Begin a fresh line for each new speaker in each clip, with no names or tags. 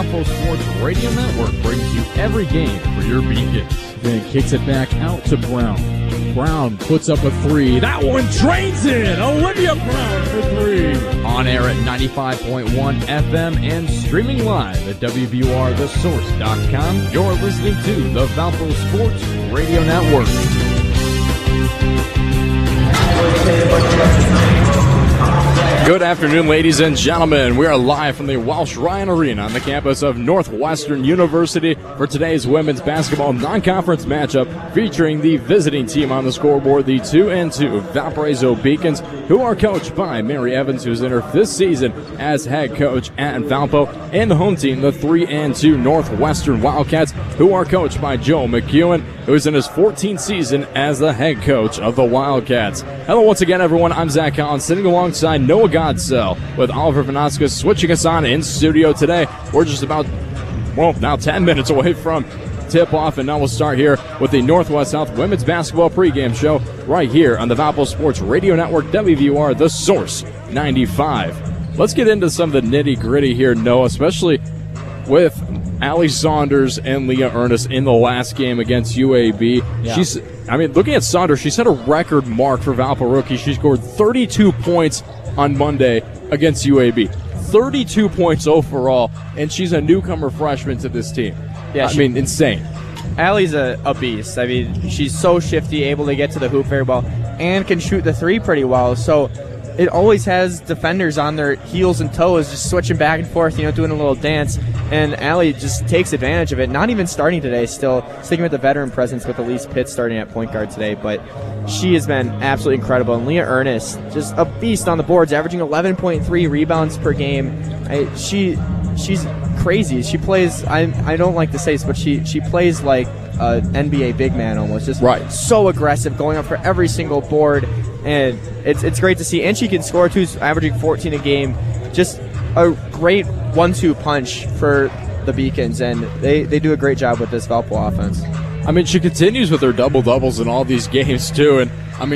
Valpo Sports Radio Network brings you every game for your Beacons.
Then kicks it back out to Brown. Brown puts up a three. That one drains in. Olivia Brown for three.
On air at 95.1 FM and streaming live at WVURTheSource.com. You're listening to the Valpo Sports Radio Network. Good afternoon, ladies and gentlemen. We are live from the Welsh Ryan Arena on the campus of Northwestern University for today's women's basketball non-conference matchup featuring the visiting team on the scoreboard, the 2-2 Valparaiso Beacons, who are coached by Mary Evans, who's in her 5th season as head coach at Valpo, and the home team, the 3-2 Northwestern Wildcats, who are coached by Joe McEwen, who's in his 14th season as the head coach of the Wildcats. Hello once again, everyone. I'm Zach Collins, sitting alongside Noah Godsell with Oliver Vanasquez switching us on in studio today. We're just about, now 10 minutes away from tip-off, and now we'll start here with the Northwest South Women's Basketball pregame show right here on the Valpo Sports Radio Network, WVUR, The Source 95. Let's get into some of the nitty-gritty here, Noah, especially with Allie Saunders and Leah Ernest in the last game against UAB. Yeah. Looking at Saunders, she set a record mark for Valpo rookie. She scored 32 points on Monday against UAB. 32 points overall, and she's a newcomer freshman to this team. Yeah, insane.
Allie's a beast. She's so shifty, able to get to the hoop very well, and can shoot the three pretty well. So it always has defenders on their heels and toes, just switching back and forth, doing a little dance. And Allie just takes advantage of it. Not even starting today, still sticking with the veteran presence with Elise Pitts starting at point guard today. But she has been absolutely incredible. And Leah Ernest, just a beast on the boards, averaging 11.3 rebounds per game. She's crazy. She plays, I don't like to say this, but she plays like an NBA big man almost. Just right. So aggressive, going up for every single board. And it's great to see. And she can score too, averaging 14 a game. Just a great 1-2 punch for the Beacons, and they do a great job with this Valpo offense.
She continues with her double-doubles in all these games too, and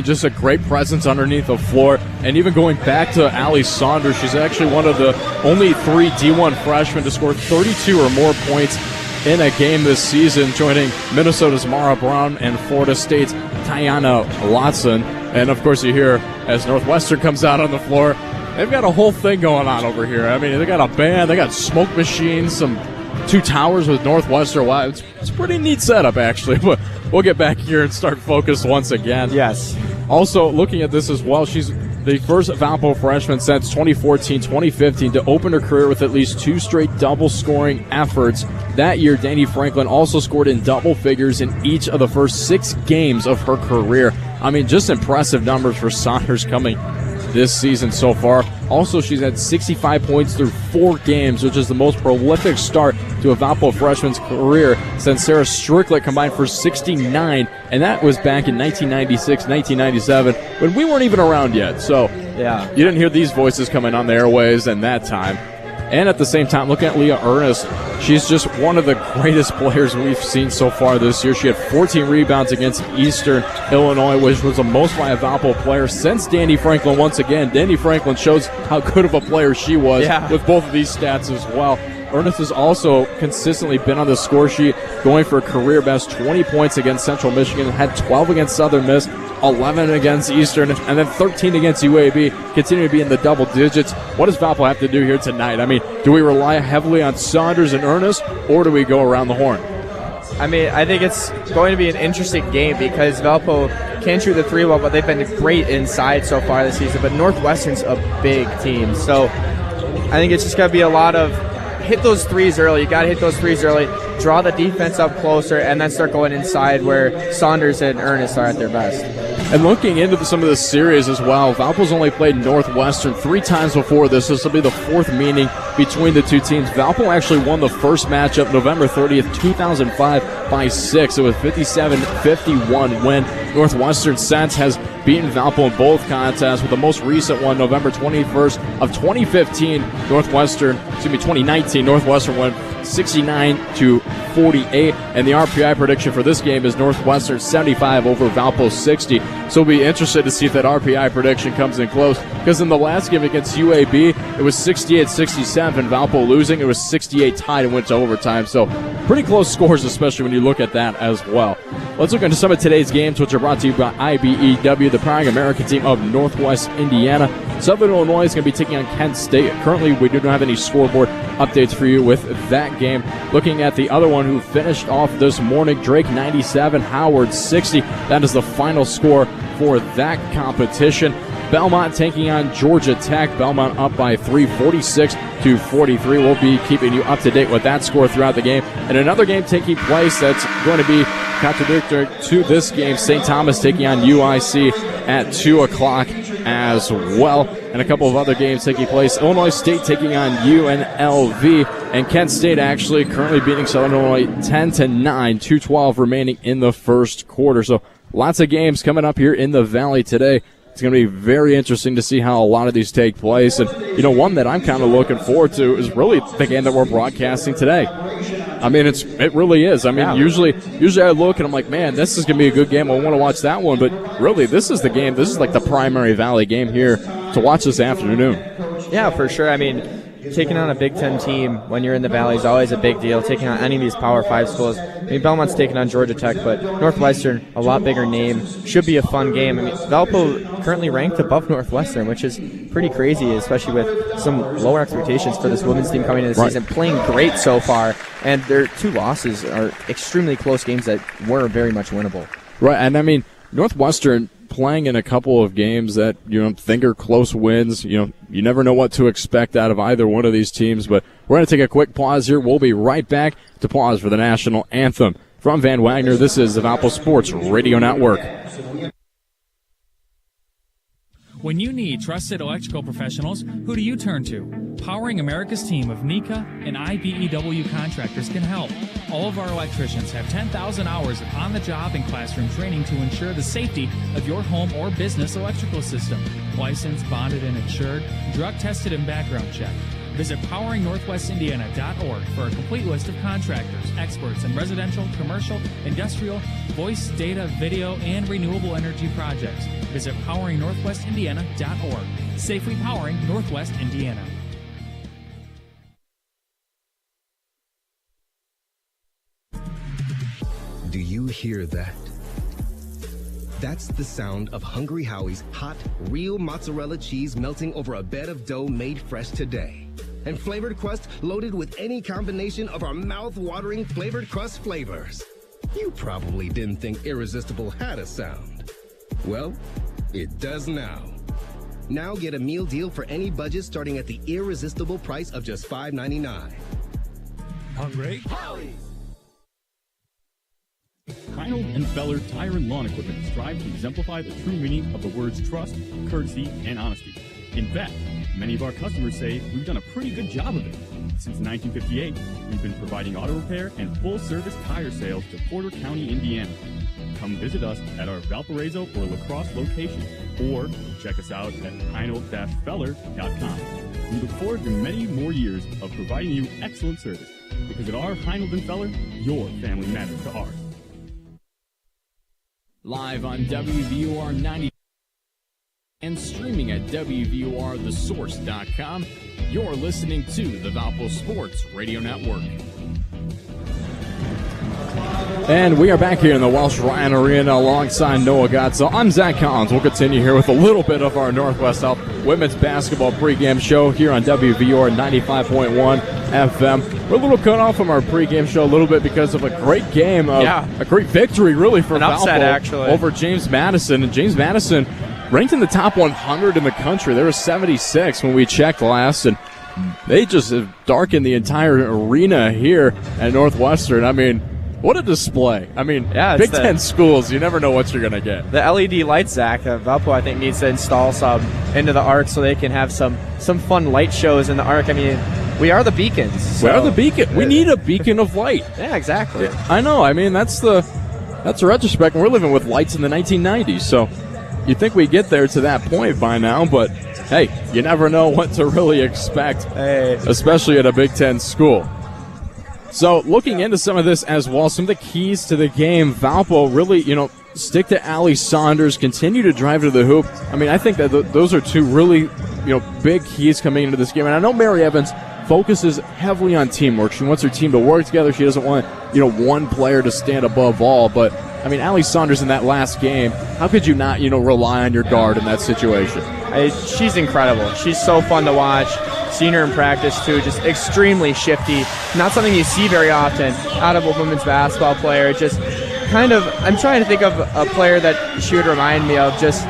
just a great presence underneath the floor. And even going back to Allie Saunders, she's actually one of the only 3 D1 freshmen to score 32 or more points in a game this season, joining Minnesota's Mara Brown and Florida State's Tiana Watson. And of course you hear as Northwestern comes out on the floor, they've got a whole thing going on over here. They got a band, they got smoke machines, some 2 towers with Northwestern. Wow, it's a pretty neat setup, actually. But we'll get back here and start focus once again.
Yes.
Also, looking at this as well, she's the first Valpo freshman since 2014-2015 to open her career with at least 2 straight double-scoring efforts. That year, Danny Franklin also scored in double figures in each of the first 6 games of her career. Just impressive numbers for Saunders coming this season so far. Also, she's had 65 points through 4 games, which is the most prolific start to a Valpo freshman's career since Sarah Strickland combined for 69, and that was back in 1996, 1997, when we weren't even around yet. So, yeah, you didn't hear these voices coming on the airwaves in that time. And at the same time, looking at Leah Ernest, she's just one of the greatest players we've seen so far this year. She had 14 rebounds against Eastern Illinois, which was the most by a Valpo player since Danny Franklin. Once again, Danny Franklin shows how good of a player she was with both of these stats as well. Ernest has also consistently been on the score sheet, going for a career best 20 points against Central Michigan, had 12 against Southern Miss, 11 against Eastern, and then 13 against UAB, continuing to be in the double digits. What does Valpo have to do here tonight? Do we rely heavily on Saunders and Ernest, or do we go around the horn?
I think it's going to be an interesting game because Valpo can shoot the 3 well, but they've been great inside so far this season. But Northwestern's a big team, so I think it's just going to be a lot of hit those 3s early. You got to hit those 3s early, draw the defense up closer, and then start going inside where Saunders and Ernest are at their best.
And looking into some of the series as well, Valpo's only played Northwestern 3 times before this. This will be the 4th meeting between the 2 teams. Valpo actually won the first matchup November 30th, 2005 by 6. It was 57-51 when Northwestern since has beaten Valpo in both contests, with the most recent one November 21st of 2015. 2019, Northwestern won 69-54 48. And the RPI prediction for this game is Northwestern 75 over Valpo 60. So we'll be interested to see if that RPI prediction comes in close, because in the last game against UAB, it was 68-67, Valpo losing. It was 68 tied and went to overtime. So pretty close scores, especially when you look at that as well. Let's look into some of today's games, which are brought to you by IBEW, the Powering American team of Northwest Indiana. Southern Illinois is going to be taking on Kent State. Currently, we do not have any scoreboard updates for you with that game. Looking at the other one who finished off this morning, Drake 97, Howard 60. That is the final score for that competition. Belmont taking on Georgia Tech. Belmont up by 3, 46-43. We'll be keeping you up to date with that score throughout the game. And another game taking place that's going to be contradictory to this game, St. Thomas taking on UIC at 2 o'clock as well. And a couple of other games taking place. Illinois State taking on UNLV. And Kent State actually currently beating Southern Illinois 10-9, 2:12 remaining in the first quarter. So lots of games coming up here in the Valley today. It's going to be very interesting to see how a lot of these take place. And, one that I'm kind of looking forward to is really the game that we're broadcasting today. I mean, it really is. I mean, usually I look and I'm like, man, this is going to be a good game. I want to watch that one. But really, this is the game. This is like the primary Valley game here to watch this afternoon.
Yeah, for sure. I mean, taking on a Big Ten team when you're in the Valley is always a big deal. Taking on any of these Power 5 schools. I mean, Belmont's taking on Georgia Tech, but Northwestern, a lot bigger name. Should be a fun game. I mean, Valpo currently ranked above Northwestern, which is pretty crazy, especially with some lower expectations for this women's team coming into the season. Playing great so far, and their 2 losses are extremely close games that were very much winnable.
Right, and I mean, Northwestern playing in a couple of games that think are close wins. You never know what to expect out of either one of these teams, but we're going to take a quick pause here. We'll be right back to pause for the national anthem. From Van Wagner, this is the Valpo Sports Radio Network.
When you need trusted electrical professionals, who do you turn to? Powering America's team of NECA and IBEW contractors can help. All of our electricians have 10,000 hours of on-the-job and classroom training to ensure the safety of your home or business electrical system. Licensed, bonded, and insured, drug-tested, and background checked. Visit poweringnorthwestindiana.org for a complete list of contractors, experts in residential, commercial, industrial, voice, data, video, and renewable energy projects. Visit poweringnorthwestindiana.org. Safely powering Northwest Indiana.
Do you hear that? That's the sound of Hungry Howie's hot, real mozzarella cheese melting over a bed of dough made fresh today. And flavored crust loaded with any combination of our mouth-watering flavored crust flavors. You probably didn't think Irresistible had a sound. Well, it does now. Now get a meal deal for any budget starting at the irresistible price of just $5.99.
Hungry?
Howie's!
Heinold and Feller Tire and Lawn Equipment strive to exemplify the true meaning of the words trust, courtesy, and honesty. In fact, many of our customers say we've done a pretty good job of it. Since 1958, we've been providing auto repair and full-service tire sales to Porter County, Indiana. Come visit us at our Valparaiso or La Crosse locations, or check us out at heinold-feller.com. We look forward to many more years of providing you excellent service, because at our Heinold and Feller, your family matters to ours.
Live on WVUR 90 and streaming at WVURTheSource.com, you're listening to the Valpo Sports Radio Network. And we are back here in the Welsh Ryan Arena alongside Noah Godsell. I'm Zach Collins. We'll continue here with a little bit of our Northwest Health women's basketball pregame show here on WVUR 95.1 FM. We're a little cut off from our pregame show a little bit because of a great game, a great victory really for Valpo
upset, actually,
over James Madison. And James Madison ranked in the top 100 in the country. They were 76 when we checked last, and they just darkened the entire arena here at Northwestern. I mean, what a display. I mean, Big Ten schools, you never know what you're going to get.
The LED lights, Zach, Valpo, I think, needs to install some into the arc so they can have some fun light shows in the arc. I mean, we are the beacons. So.
We are the beacon. We need a beacon of light.
Yeah, exactly.
Yeah, I know. I mean, that's a retrospect. We're living with lights in the 1990s, so you'd think we'd get there to that point by now, but hey, you never know what to really expect, especially at a Big Ten school. So looking into some of this as well, some of the keys to the game, Valpo really, stick to Allie Saunders, continue to drive to the hoop. I mean, I think that those are two really, big keys coming into this game. And I know Mary Evans focuses heavily on teamwork. She wants her team to work together. She doesn't want, one player to stand above all. But, I mean, Allie Saunders in that last game, how could you not, rely on your guard in that situation?
She's incredible. She's so fun to watch. Seen her in practice, too. Just extremely shifty. Not something you see very often out of a women's basketball player. Just kind of, I'm trying to think of a player that she would remind me of. Just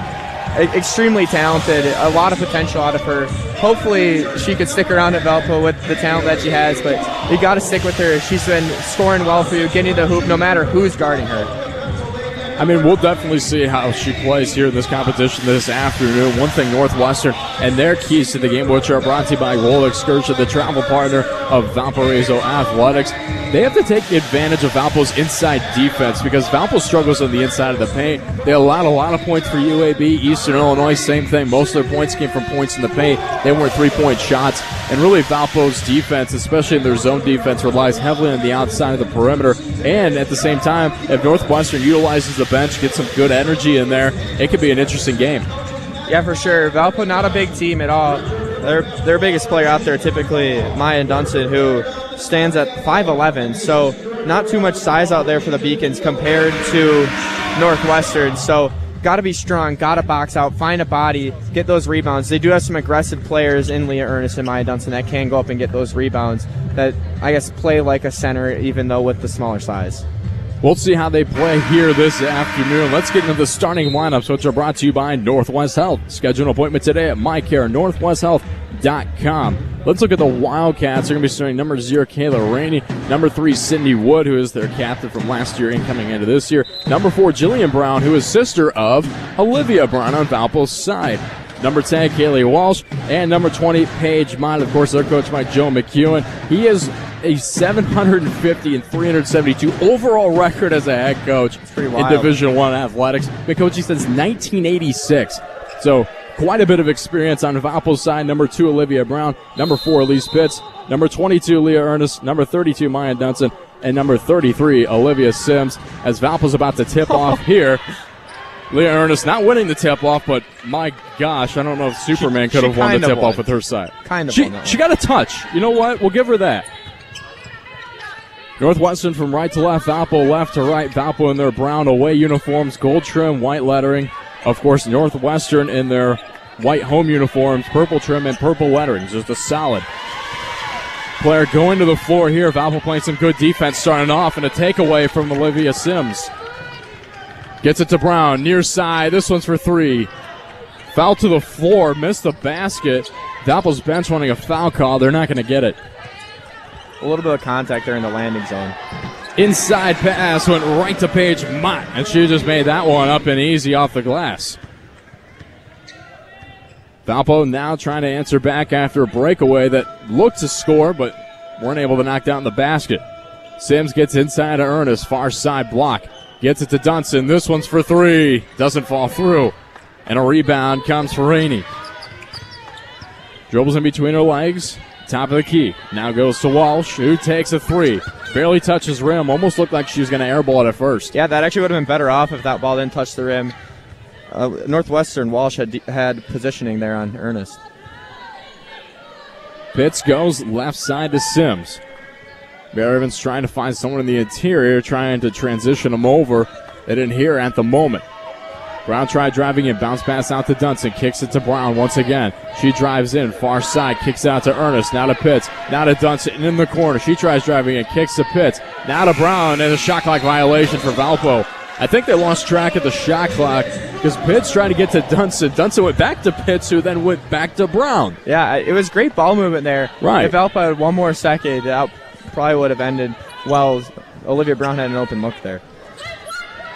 extremely talented. A lot of potential out of her. Hopefully she could stick around at Valpo with the talent that she has, but you got to stick with her. She's been scoring well for you, getting to the hoop, no matter who's guarding her.
I mean, we'll definitely see how she plays here in this competition this afternoon. One thing, Northwestern and their keys to the game, which are brought to you by Roll Excursion, the travel partner of Valparaiso Athletics. They have to take advantage of Valpo's inside defense because Valpo struggles on the inside of the paint. They allowed a lot of points for UAB. Eastern Illinois, same thing. Most of their points came from points in the paint. They weren't three-point shots. And really, Valpo's defense, especially in their zone defense, relies heavily on the outside of the perimeter. And at the same time, if Northwestern utilizes the bench, gets some good energy in there, it could be an interesting game.
Yeah, for sure. Valpo, not a big team at all. Their biggest player out there, typically Maya Dunson, who stands at 5'11", so not too much size out there for the Beacons compared to Northwestern. So got to be strong, got to box out, find a body, get those rebounds. They do have some aggressive players in Leah Ernest and Maya Dunson that can go up and get those rebounds that, I guess, play like a center even though with the smaller size.
We'll see how they play here this afternoon. Let's get into the starting lineups, which are brought to you by Northwest Health. Schedule an appointment today at mycarenorthwesthealth.com. Let's look at the Wildcats. They're going to be starting number 0, Kayla Rainey. Number 3, Sydney Wood, who is their captain from last year and coming into this year. Number 4, Jillian Brown, who is sister of Olivia Brown on Valpo's side. Number 10, Kaylee Walsh. And number 20, Paige Mott. Of course, they're coached by Joe McEwen. He is a 750 and 372 overall record as a head coach in Division I athletics. Been coaching since 1986. So quite a bit of experience on Valpo's side. Number 2, Olivia Brown. Number 4, Elise Pitts. Number 22, Leah Ernest. Number 32, Maya Dunson. And number 33, Olivia Sims. As Valpo's about to tip off here. Leah Ernest not winning the tip-off, but my gosh, I don't know if Superman could have won the tip-off with her side. She got a touch. You know what? We'll give her that. Northwestern from right to left, Valpo left to right. Valpo in their brown away uniforms, gold trim, white lettering. Of course, Northwestern in their white home uniforms, purple trim and purple lettering. Just a solid player going to the floor here. Valpo playing some good defense starting off, and a takeaway from Olivia Sims. Gets it to Brown, near side. This one's for 3. Foul to the floor, missed the basket. Valpo's bench wanting a foul call. They're not going to get it.
A little bit of contact there in the landing zone.
Inside pass went right to Paige Mott, and she just made that one up and easy off the glass. Valpo now trying to answer back after a breakaway that looked to score, but weren't able to knock down the basket. Sims gets inside to Ernest, far side block. Gets it to Dunson. This one's for 3. Doesn't fall through. And a rebound comes for Rainey. Dribbles in between her legs. Top of the key. Now goes to Walsh, who takes a 3. Barely touches rim. Almost looked like she was going to airball it at first.
Yeah, that actually would have been better off if that ball didn't touch the rim. Northwestern, Walsh had positioning there on Ernest.
Pitts goes left side to Sims. Mary Evans trying to find someone in the interior, trying to transition him over. They didn't hear at the moment. Brown tried driving in, bounce pass out to Dunson, kicks it to Brown once again. She drives in, far side, kicks out to Ernest, now to Pitts, now to Dunson, and in the corner. She tries driving in, kicks to Pitts, now to Brown, and a shot clock violation for Valpo. I think they lost track of the shot clock because Pitts tried to get to Dunson. Dunson went back to Pitts, who then went back to Brown.
Yeah, it was great ball movement there.
Right.
If Valpo had one more second, that probably would have ended well. Olivia Brown had an open look there.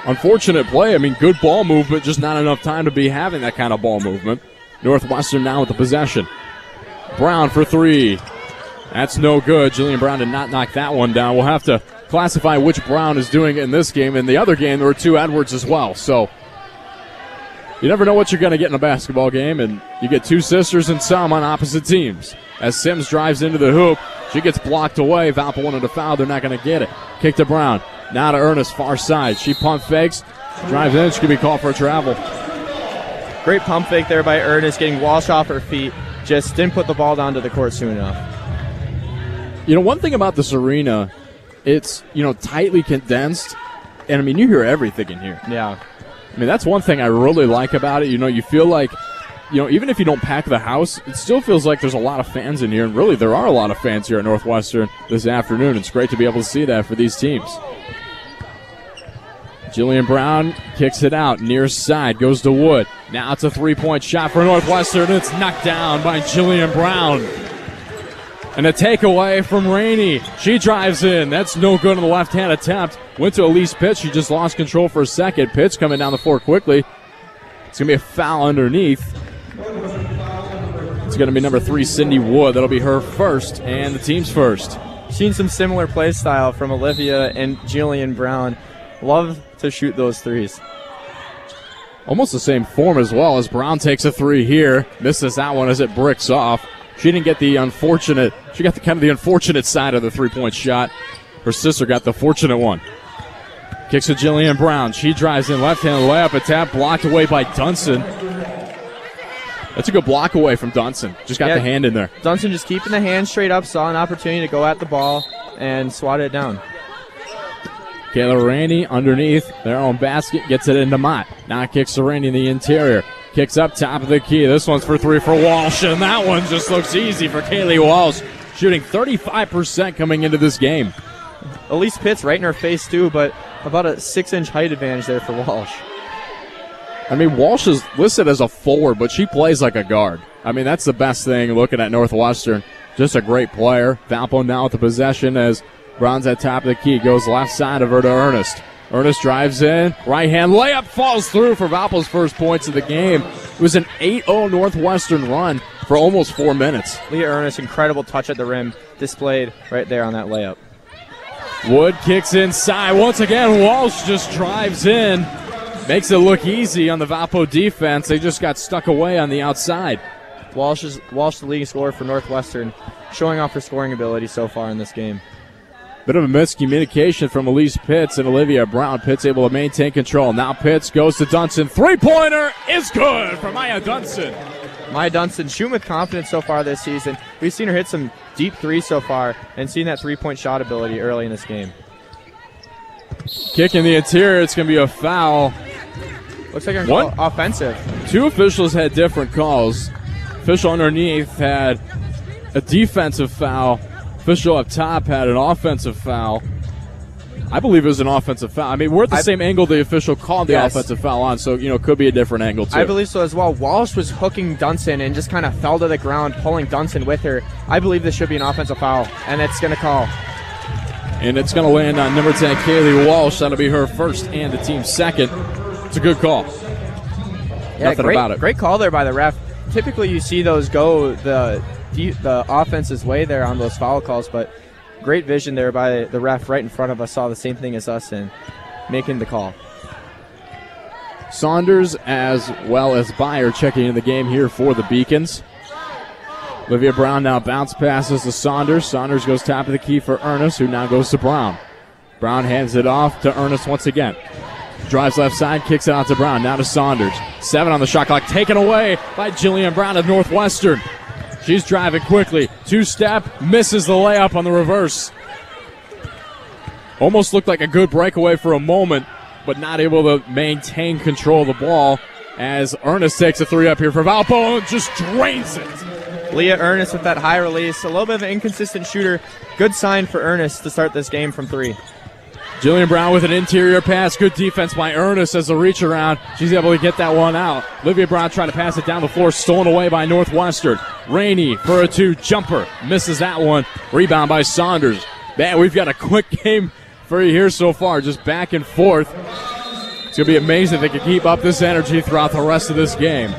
Unfortunate play. I mean, good ball movement, just not enough time to be having that kind of ball movement. Northwestern now with the possession. Brown for 3. That's no good. Jillian Brown did not knock that one down. We'll have to classify which Brown is doing it in this game. In the other game, there were 2 Edwards as well. So you never know what you're going to get in a basketball game, and you get 2 sisters and some on opposite teams. As Sims drives into the hoop, She gets blocked away. Valpo wanted to foul. They're not going to get it. Kick to Brown. Now to Ernest, far side. She pump fakes, drives in. She could be called for a travel.
Great pump fake there by Ernest, getting Walsh off her feet. Just didn't put the ball down to the court soon enough.
You know, one thing about this arena, it's, tightly condensed. And, I mean, you hear everything in here.
Yeah.
I mean, that's one thing I really like about it. You feel like, even if you don't pack the house, it still feels like there's a lot of fans in here. And really, there are a lot of fans here at Northwestern this afternoon. It's great to be able to see that for these teams. Jillian Brown kicks it out. Near side, goes to Wood. Now it's a three-point shot for Northwestern. It's knocked down by Jillian Brown. And a takeaway from Rainey. She drives in. That's no good on the left-hand attempt. Went to Elise Pitts. She just lost control for a second. Pitts coming down the floor quickly. It's going to be a foul underneath. It's going to be number 3, Cindy Wood. That'll be her first and the team's first.
Seen some similar play style from Olivia and Jillian Brown. Love to shoot those threes.
Almost the same form as well, as Brown takes a three here. Misses that one as it bricks off. She didn't get the unfortunate. She got the unfortunate side of the three-point shot. Her sister got the fortunate one. Kicks to Jillian Brown. She drives in, left-hand layup attempt, blocked away by Dunson. That's a good block away from Dunson. Just got the hand in there.
Dunson just keeping the hand straight up, saw an opportunity to go at the ball and swatted it down.
Kayla Rainey underneath their own basket, gets it into Mott. Now kicks to Rainey in the interior. Kicks up top of the key. This one's for 3 for Walsh, and that one just looks easy for Kaylee Walsh, shooting 35% coming into this game.
Elise Pitts right in her face too, but about a 6-inch height advantage there for Walsh.
I mean, Walsh is listed as a forward, but she plays like a guard. I mean, that's the best thing looking at Northwestern. Just a great player. Valpo now with the possession as Brown's at top of the key. Goes left side of her to Ernest. Ernest drives in. Right hand layup falls through for Valpo's first points of the game. It was an 8-0 Northwestern run for almost 4 minutes.
Leah Ernest, incredible touch at the rim, displayed right there on that layup.
Wood kicks inside. Once again, Walsh just drives in. Makes it look easy on the Valpo defense. They just got stuck away on the outside.
Walsh, the leading scorer for Northwestern, showing off her scoring ability so far in this game.
Bit of a miscommunication from Elise Pitts and Olivia Brown. Pitts able to maintain control. Now Pitts goes to Dunson. Three-pointer is good for Maya Dunson.
Maya Dunson shooting with confidence so far this season. We've seen her hit some deep threes so far and seen that three-point shot ability early in this game.
Kick in the interior. It's going to be a foul.
Looks like an offensive. 2
officials had different calls. Official underneath had a defensive foul. Official up top had an offensive foul. I believe it was an offensive foul. I mean, we're at the same angle the official called the offensive foul on, so, it could be a different angle, too.
I believe so as well. Walsh was hooking Dunson and just kind of fell to the ground, pulling Dunson with her. I believe this should be an offensive foul, and it's going to call.
And it's going to land on number 10, Kaylee Walsh. That'll be her first and the team's second. It's a good call.
Yeah,
Nothing about it.
Great call there by the ref. Typically you see those go the offense's way there on those foul calls, but great vision there by the ref right in front of us, saw the same thing as us and making the call.
Saunders as well as Byer checking in the game here for the Beacons. Olivia Brown now bounce passes to Saunders. Saunders goes top of the key for Ernest, who now goes to Brown. Brown hands it off to Ernest once again. Drives left side, kicks it out to Brown. Now to Saunders. 7 on the shot clock, taken away by Jillian Brown of Northwestern. She's driving quickly. 2-step, misses the layup on the reverse. Almost looked like a good breakaway for a moment, but not able to maintain control of the ball as Ernest takes a 3 up here for Valpo and just drains it.
Leah Ernest with that high release. A little bit of an inconsistent shooter. Good sign for Ernest to start this game from 3.
Jillian Brown with an interior pass. Good defense by Ernest as a reach around. She's able to get that one out. Olivia Brown trying to pass it down the floor. Stolen away by Northwestern. Rainey for a 2 jumper. Misses that one. Rebound by Saunders. Man, we've got a quick game for you here so far. Just back and forth. It's going to be amazing if they can keep up this energy throughout the rest of this game.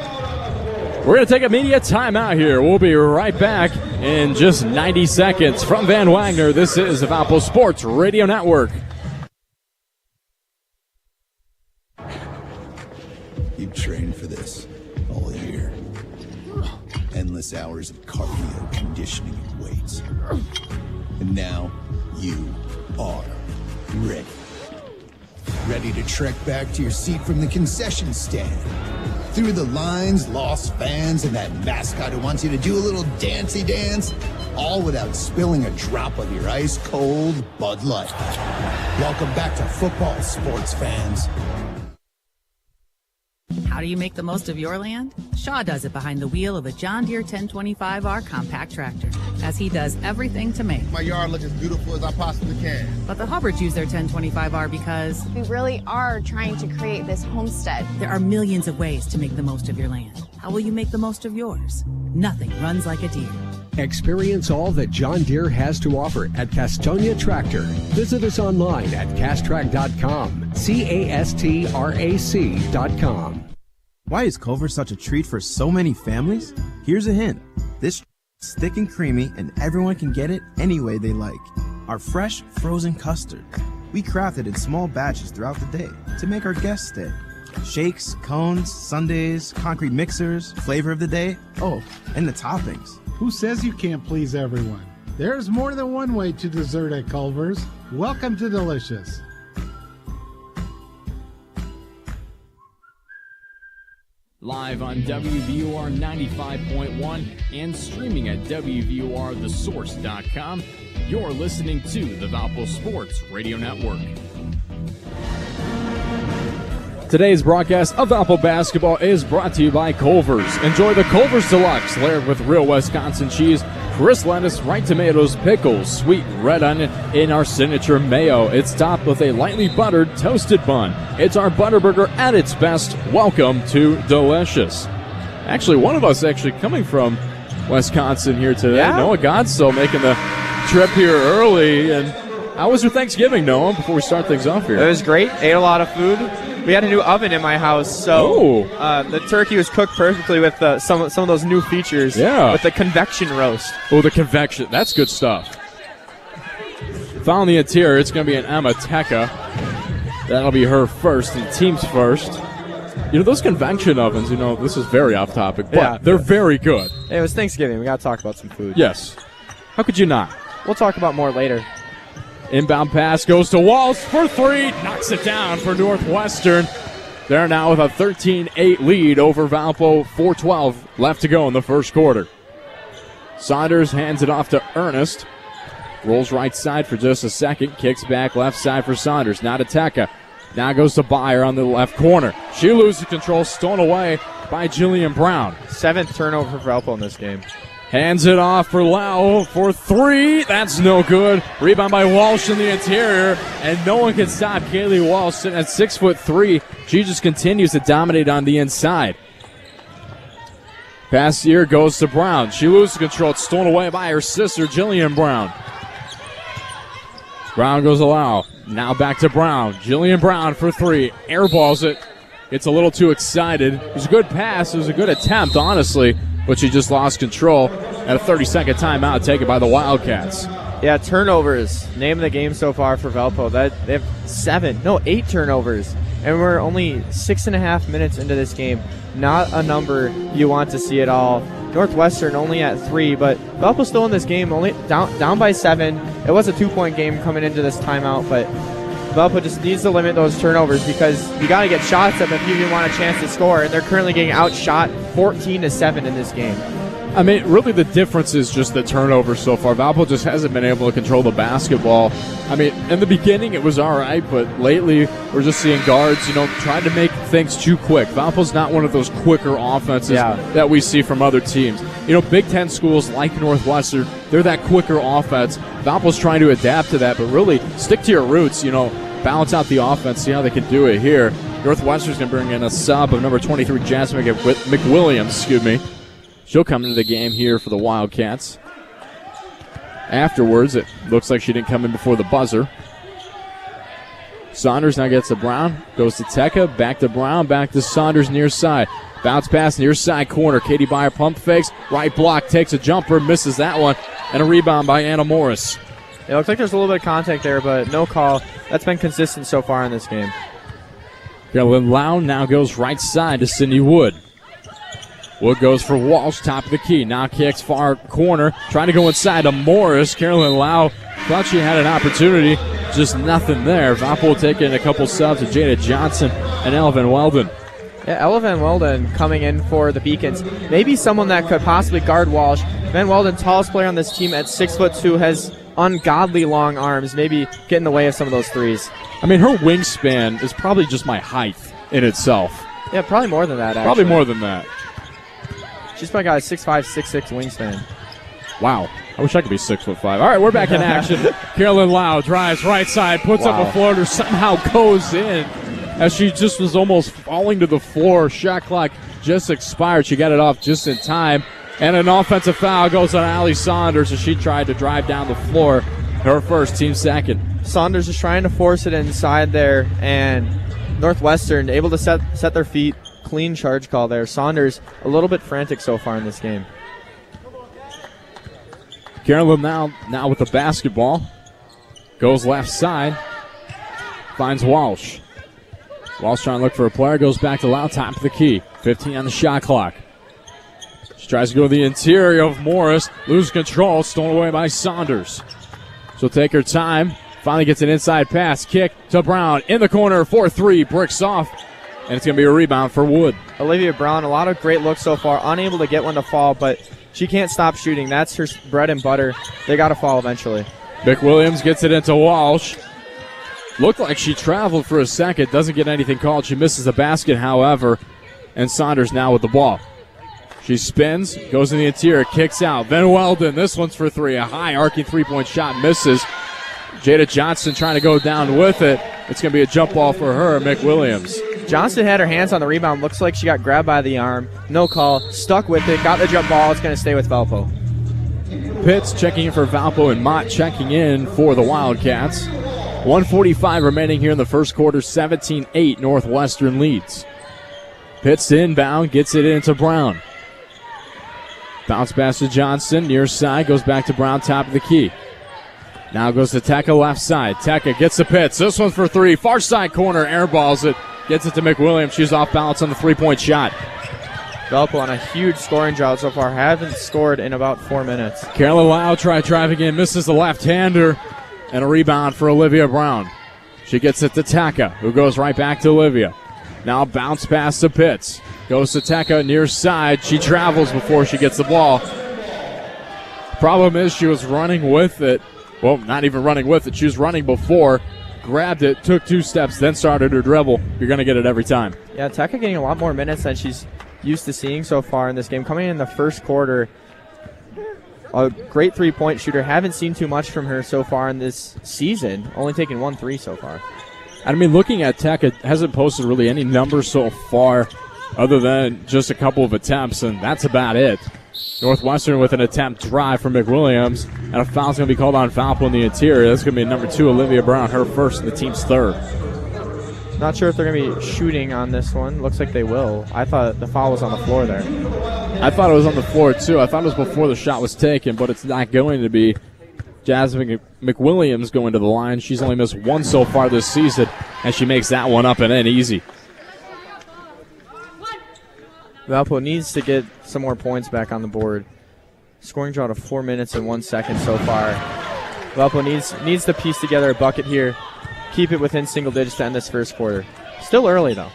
We're going to take a media timeout here. We'll be right back in just 90 seconds. From Van Wagner, this is the Valpo Sports Radio Network.
You've trained for this all year. Endless hours of cardio, conditioning, and weights. And now you are ready. Ready to trek back to your seat from the concession stand. Through the lines, lost fans, and that mascot who wants you to do a little dancey dance, all without spilling a drop of your ice-cold Bud Light. Welcome back to football, sports fans.
How do you make the most of your land? Shaw does it behind the wheel of a John Deere 1025R compact tractor, as he does everything to make
my yard look as beautiful as I possibly can.
But the Hubbards use their 1025R because
we really are trying to create this homestead.
There are millions of ways to make the most of your land. How will you make the most of yours? Nothing runs like a Deere.
Experience all that John Deere has to offer at Castonia Tractor. Visit us online at castrac.com, castrac.com.
Why is Culver such a treat for so many families? Here's a hint. This is thick and creamy, and everyone can get it any way they like. Our fresh, frozen custard. We craft it in small batches throughout the day to make our guests stay. Shakes, cones, sundaes, concrete mixers, flavor of the day. Oh, and the toppings.
Who says you can't please everyone? There's more than one way to dessert at Culver's. Welcome to Delicious.
Live on WVUR 95.1 and streaming at WVURTheSource.com, you're listening to the Valpo Sports Radio Network. Today's broadcast of Valpo basketball is brought to you by Culver's. Enjoy the Culver's Deluxe, layered with real Wisconsin cheese, crisp lettuce, ripe tomatoes, pickles, sweet red onion in our signature mayo. It's topped with a lightly buttered toasted bun. It's our Butterburger at its best. Welcome to Delicious. Actually, one of us coming from Wisconsin here today.
Yeah.
Noah Godsell making the trip here early. And how was your Thanksgiving, Noah, before we start things off here?
It was great. Ate a lot of food. We had a new oven in my house, so the turkey was cooked perfectly with some of those new features.
Yeah.
With the convection roast.
Oh, the convection. That's good stuff. Found the interior. It's going to be an Emma Teka. That'll be her first and team's first. You know, those convection ovens, this is very off topic, but they're very good.
Hey, it was Thanksgiving. We got to talk about some food.
Yes. How could you not?
We'll talk about more later.
Inbound pass goes to Walsh for three. Knocks it down for Northwestern. They're now with a 13-8 lead over Valpo. 4:12 left to go in the first quarter. Saunders hands it off to Ernest. Rolls right side for just a second. Kicks back left side for Saunders. Now to Teka. Now goes to Byer on the left corner. She loses control. Stolen away by Jillian Brown.
7th turnover for Valpo in this game.
Hands it off for Lau for three. That's no good. Rebound by Walsh in the interior, and no one can stop Kaylee Walsh sitting at 6'3". She just continues to dominate on the inside. Pass here goes to Brown. She loses control. It's stolen away by her sister, Jillian Brown. Brown goes to Lau. Now back to Brown. Jillian Brown for three. Airballs it. It's a little too excited. It was a good pass. It was a good attempt, honestly. But she just lost control at a 30-second timeout taken by the Wildcats.
Yeah, turnovers. Name of the game so far for Valpo. They have 8 turnovers. And we're only 6.5 minutes into this game. Not a number you want to see at all. Northwestern only at 3, but Valpo's still in this game, only down by 7. It was a 2-point game coming into this timeout, but Valpo just needs to limit those turnovers because you got to get shots up if you even want a chance to score, and they're currently getting outshot 14-7 in this game.
I mean, really the difference is just the turnovers so far. Valpo just hasn't been able to control the basketball. I mean, in the beginning it was all right, but lately we're just seeing guards, trying to make things too quick. Valpo's not one of those quicker offenses that we see from other teams. Big Ten schools like Northwestern, they're that quicker offense. Valpo's trying to adapt to that, but really stick to your roots, balance out the offense, see how they can do it here. Northwestern's going to bring in a sub of number 23, Jasmine McWilliams, She'll come into the game here for the Wildcats. Afterwards, it looks like she didn't come in before the buzzer. Saunders now gets to Brown, goes to Teka, back to Brown, back to Saunders near side. Bounce pass near side corner. Katie Byer pump fakes, right block, takes a jumper, misses that one, and a rebound by Anna Morris.
It looks like there's a little bit of contact there, but no call. That's been consistent so far in this game.
Carolyn Lau now goes right side to Sydney Wood. Wood goes for Walsh, top of the key. Now kicks far corner, trying to go inside to Morris. Carolyn Lau Thought she had an opportunity, just nothing there. Valpo taking a couple subs of Jada Johnson and Ella Van Welden.
Yeah, Ella Van Welden coming in for the Beacons. Maybe someone that could possibly guard Walsh. Van Welden, tallest player on this team at 6'2", has ungodly long arms, maybe get in the way of some of those threes.
I mean, her wingspan is probably just my height in itself.
Yeah, probably more than that, actually.
Probably more than that.
She's probably got a 6'5", 6'6" wingspan.
Wow. I wish I could be 6'5". All right, we're back in action. Carolyn Lau drives right side, puts up a floater, somehow goes in as she just was almost falling to the floor. Shot clock just expired. She got it off just in time. And an offensive foul goes on Allie Saunders as she tried to drive down the floor. Her first, team second.
Saunders is trying to force it inside there, and Northwestern able to set their feet. Clean charge call there. Saunders a little bit frantic so far in this game.
Carolyn now with the basketball. Goes left side. Finds Walsh. Walsh trying to look for a player. Goes back to Lau, top of the key. 15 on the shot clock. She tries to go to the interior of Morris. Loses control. Stolen away by Saunders. She'll take her time. Finally gets an inside pass. Kick to Brown. In the corner. 4-3. Bricks off. And it's going to be a rebound for Wood.
Olivia Brown, a lot of great looks so far. Unable to get one to fall, but she can't stop shooting. That's her bread and butter. They got to fall eventually.
McWilliams gets it into Walsh. Looked like she traveled for a second. Doesn't get anything called. She misses the basket, however. And Saunders now with the ball. She spins, goes in the interior, kicks out. Van Welden, this one's for three. A high arcing three-point shot misses. Jada Johnson trying to go down with it. It's going to be a jump ball for her, McWilliams.
Johnson had her hands on the rebound. Looks like she got grabbed by the arm. No call. Stuck with it. Got the jump ball. It's going to stay with Valpo.
Pitts checking in for Valpo and Mott checking in for the Wildcats. 1:45 remaining here in the first quarter. 17-8 Northwestern leads. Pitts inbound. Gets it into Brown. Bounce pass to Johnson. Near side. Goes back to Brown. Top of the key. Now goes to Tekka left side. Tekka gets the Pitts. This one's for three. Far side corner. Airballs it. Gets it to McWilliams. She's off balance on the three-point shot.
Valpo on a huge scoring drought so far. Haven't scored in about 4 minutes.
Carolyn Lau driving in. Misses the left-hander. And a rebound for Olivia Brown. She gets it to Tekka, who goes right back to Olivia. Now bounce pass to Pitts. Goes to Tekka near side. She travels before she gets the ball. Problem is she was running with it. Well, not even running with it. She was running before. Grabbed it, took 2 steps, then started her dribble. You're going to get it every time.
Yeah, Tekka getting a lot more minutes than she's used to seeing so far in this game. Coming in the first quarter, a great three-point shooter. Haven't seen too much from her so far in this season. Only taking 1 3 so far.
I mean, looking at Tekka, hasn't posted really any numbers so far other than just a couple of attempts, and that's about it. Northwestern with an attempt drive from McWilliams, and a foul's going to be called on Valpo in the interior. That's going to be number 2, Olivia Brown, her first and the team's third.
Not sure if they're going to be shooting on this one. Looks like they will. I thought the foul was on the floor there.
I thought it was on the floor, too. I thought it was before the shot was taken, but it's not going to be. Jasmine McWilliams going to the line. She's only missed 1 so far this season, and she makes that one up and in easy.
Valpo needs to get some more points back on the board. Scoring drought of 4 minutes and 1 second so far. Valpo needs to piece together a bucket here. Keep it within single digits to end this first quarter. Still early, though.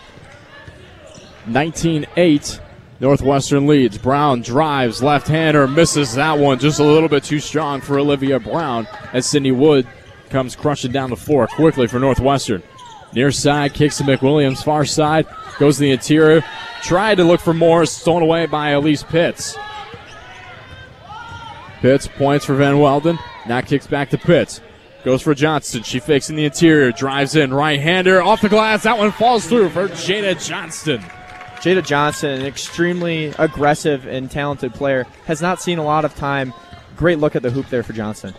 19-8. Northwestern leads. Brown drives, left-hander, misses that one. Just a little bit too strong for Olivia Brown as Sydney Wood comes crushing down the floor quickly for Northwestern. Near side, kicks to McWilliams. Far side, goes to the interior. Tried to look for Morris, stolen away by Elise Pitts. Pitts points for Van Welden. Now kicks back to Pitts. Goes for Johnson. She fakes in the interior. Drives in. Right-hander off the glass. That one falls through for Jada Johnston.
Jada Johnson, an extremely aggressive and talented player. Has not seen a lot of time. Great look at the hoop there for Johnson.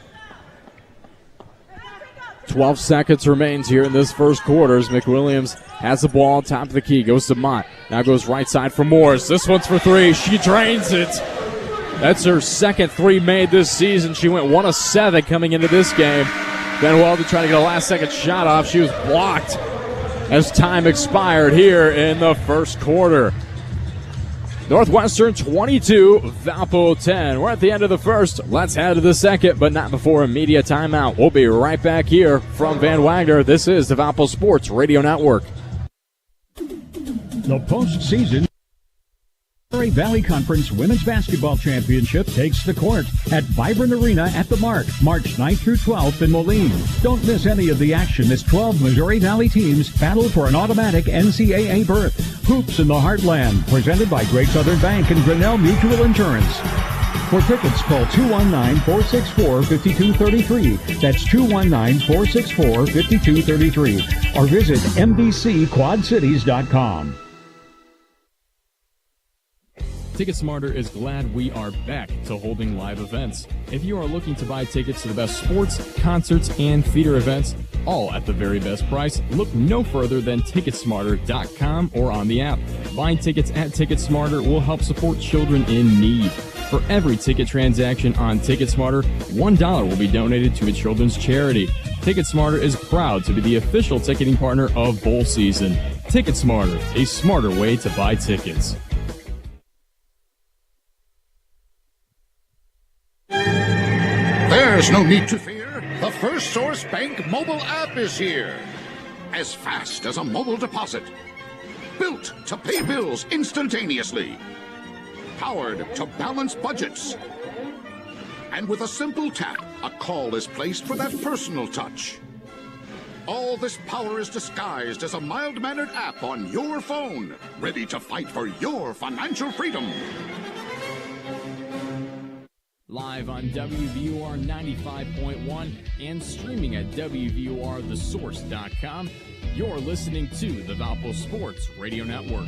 12 seconds remains here in this first quarter as McWilliams has the ball, top of the key, goes to Mott. Now goes right side for Morris. This one's for 3. She drains it. That's her second 3 made this season. She went 1 of 7 coming into this game. Van Welden trying to get a last-second shot off. She was blocked as time expired here in the first quarter. Northwestern 22, Valpo 10. We're at the end of the first. Let's head to the second, but not before a media timeout. We'll be right back here from Van Wagner. This is the Valpo Sports Radio Network.
The postseason Missouri Valley Conference Women's Basketball Championship takes the court at Vibrant Arena at the Mark, March 9th through 12th in Moline. Don't miss any of the action as 12 Missouri Valley teams battle for an automatic NCAA berth. Hoops in the Heartland, presented by Great Southern Bank and Grinnell Mutual Insurance. For tickets, call 219-464-5233. That's 219-464-5233. Or visit mbcquadcities.com.
TicketSmarter is glad we are back to holding live events. If you are looking to buy tickets to the best sports, concerts, and theater events, all at the very best price, look no further than TicketSmarter.com or on the app. Buying tickets at TicketSmarter will help support children in need. For every ticket transaction on TicketSmarter, $1 will be donated to a children's charity. TicketSmarter is proud to be the official ticketing partner of bowl season. TicketSmarter, a smarter way to buy tickets.
There's no need to fear. The First Source Bank mobile app is here. As fast as a mobile deposit. Built to pay bills instantaneously. Powered to balance budgets. And with a simple tap, a call is placed for that personal touch. All this power is disguised as a mild-mannered app on your phone, ready to fight for your financial freedom.
Live on WVUR 95.1 and streaming at WVURTheSource.com, you're listening to the Valpo Sports Radio Network.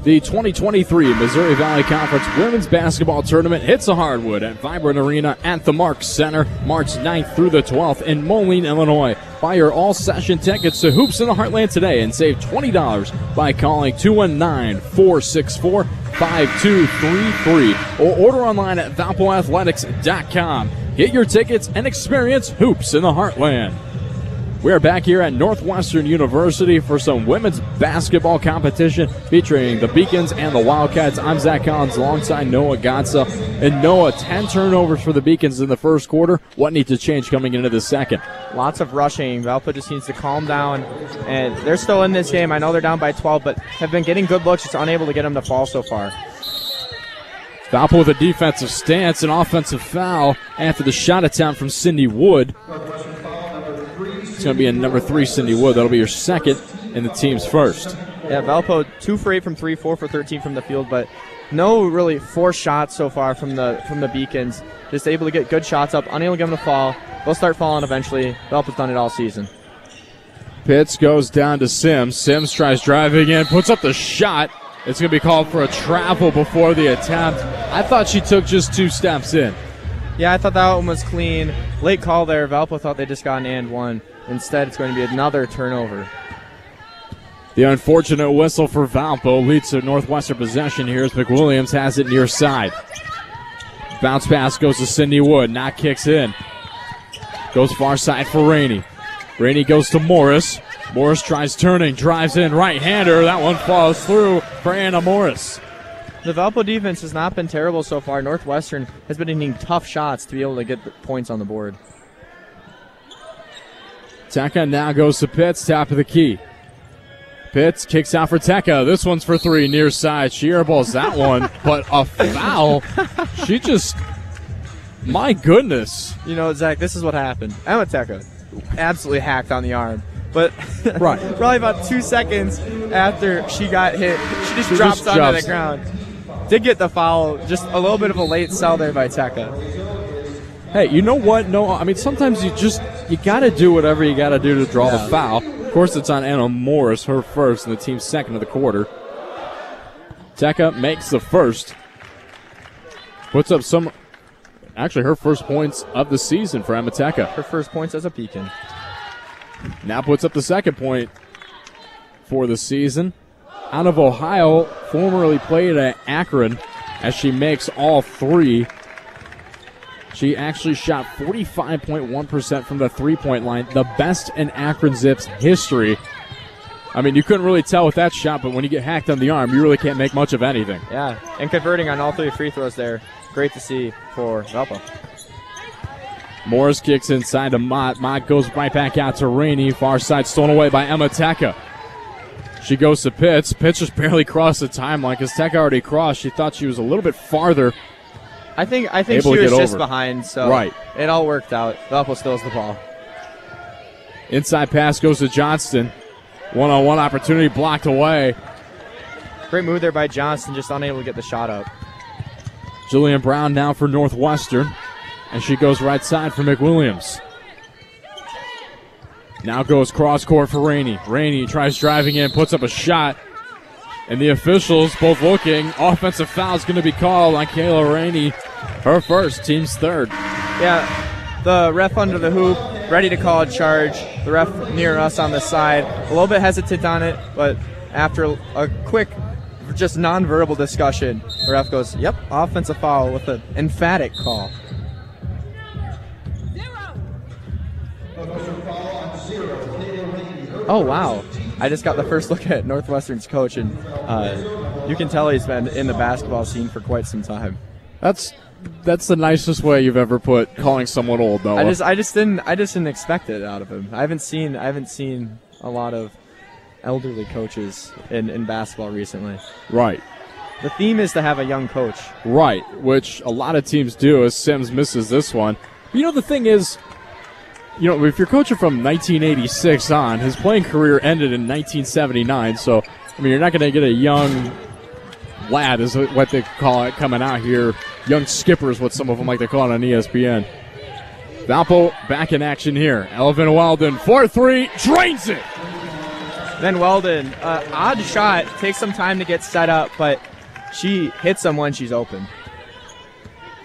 The 2023 Missouri Valley Conference Women's Basketball Tournament hits a hardwood at Vibrant Arena at the Mark Center, March 9th through the 12th in Moline, Illinois. Buy your all-session tickets to Hoops in the Heartland today and save $20 by calling 219-464-5233 or order online at ValpoAthletics.com. Get your tickets and experience Hoops in the Heartland. We're back here at Northwestern University for some women's basketball competition featuring the Beacons and the Wildcats. I'm Zach Collins alongside Noah Godsell. And Noah, 10 turnovers for the Beacons in the first quarter. What needs to change coming into the second?
Lots of rushing. Valpo just needs to calm down, and they're still in this game. I know they're down by 12, but have been getting good looks, just unable to get them to fall so far.
Valpo with a defensive stance, an offensive foul after the shot attempt from Cindy Wood. It's going to be a number 3, Cindy Wood. That'll be your second and the team's first.
Yeah, Valpo 2 for 8 from 3, 4 for 13 from the field, but no really forced shots so far from the Beacons. Just able to get good shots up, unable to get them to fall. They'll start falling eventually. Valpo's done it all season.
Pitts goes down to Sims. Sims tries driving in, puts up the shot. It's going to be called for a travel before the attempt. I thought she took just 2 steps in.
Yeah, I thought that one was clean. Late call there. Valpo thought they just got an and one. Instead, it's going to be another turnover.
The unfortunate whistle for Valpo leads to Northwestern possession here as McWilliams has it near side. Bounce pass goes to Cindy Wood. Not kicks in. Goes far side for Rainey. Rainey goes to Morris. Morris tries turning, drives in, right-hander. That one falls through for Anna Morris.
The Valpo defense has not been terrible so far. Northwestern has been hitting tough shots to be able to get the points on the board.
Teka now goes to Pitts, top of the key. Pitts kicks out for Teka. This one's for 3, near side. She airballs that one, but a foul. She just, my goodness.
You know, Zach, this is what happened. Emma Teka absolutely hacked on the arm. But
right.
Probably about 2 seconds after she got hit, she just drops onto the ground. Did get the foul, just a little bit of a late sell there by Teka.
Hey, you know what? No, I mean, sometimes you got to do whatever you got to do to draw the foul. Of course, it's on Anna Morris, her first, and the team's second of the quarter. Teka makes the first. Puts up actually her first points of the season for Emma Teka.
Her first points as a Beacon.
Now puts up the second point for the season. Out of Ohio, formerly played at Akron, as she makes all 3. She actually shot 45.1% from the three-point line, the best in Akron Zips history. I mean, you couldn't really tell with that shot, but when you get hacked on the arm, you really can't make much of anything.
Yeah, and converting on all 3 free throws there. Great to see for Valpo.
Morris kicks inside to Mott. Mott goes right back out to Rainey. Far side stolen away by Emma Teka. She goes to Pitts. Pitts just barely crossed the timeline because Teka already crossed. She thought she was a little bit farther.
I think she was just behind, so
right.
It all worked out. Valpo still has the ball.
Inside pass goes to Johnston. One-on-one opportunity blocked away.
Great move there by Johnston, just unable to get the shot up.
Jillian Brown now for Northwestern, and she goes right side for McWilliams. Now goes cross court for Rainey. Rainey tries driving in, puts up a shot, and the officials both looking. Offensive foul is going to be called on Kayla Rainey. Her first, team's third.
Yeah, the ref under the hoop, ready to call a charge. The ref near us on the side, a little bit hesitant on it, but after a quick, just nonverbal discussion, the ref goes, yep, offensive foul with an emphatic call. Oh, wow. I just got the first look at Northwestern's coach, and you can tell he's been in the basketball scene for quite some time.
That's the nicest way you've ever put calling someone old, Noah.
I just didn't expect it out of him. I haven't seen a lot of elderly coaches in basketball recently.
Right.
The theme is to have a young coach.
Right, which a lot of teams do, as Sims misses this one. You know, the thing is, you know, if you're coaching from 1986 on, his playing career ended in 1979, so, I mean, you're not going to get a young lad, is what they call it, coming out here. Young skipper is what some of them like to call it on ESPN. Valpo back in action here. Elvin Weldon, 4-3, drains it!
Then Weldon, odd shot, takes some time to get set up, but she hits him when she's open.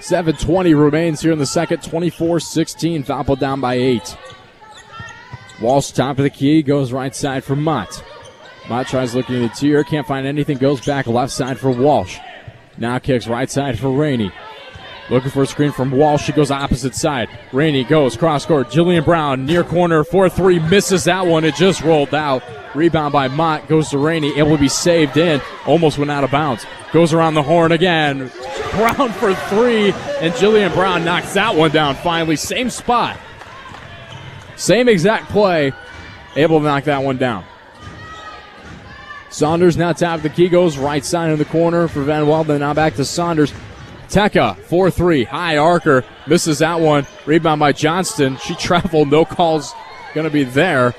7:20 remains here in the second, 24-16. Valpo down by 8. Walsh, top of the key, goes right side for Mott. Mott tries looking at the tier, can't find anything, goes back left side for Walsh. Now kicks right side for Rainey. Looking for a screen from Walsh, she goes opposite side. Rainey goes cross court, Jillian Brown, near corner, 4-3, misses that one, it just rolled out. Rebound by Mott, goes to Rainey, able to be saved in, almost went out of bounds. Goes around the horn again, Brown for 3, and Jillian Brown knocks that one down finally. Same spot. Same exact play, able to knock that one down. Saunders now top of the key, goes right side in the corner for Van Weldon. Now back to Saunders. Teka, 4-3, high arcer, misses that one. Rebound by Johnston. She traveled, no calls going to be there.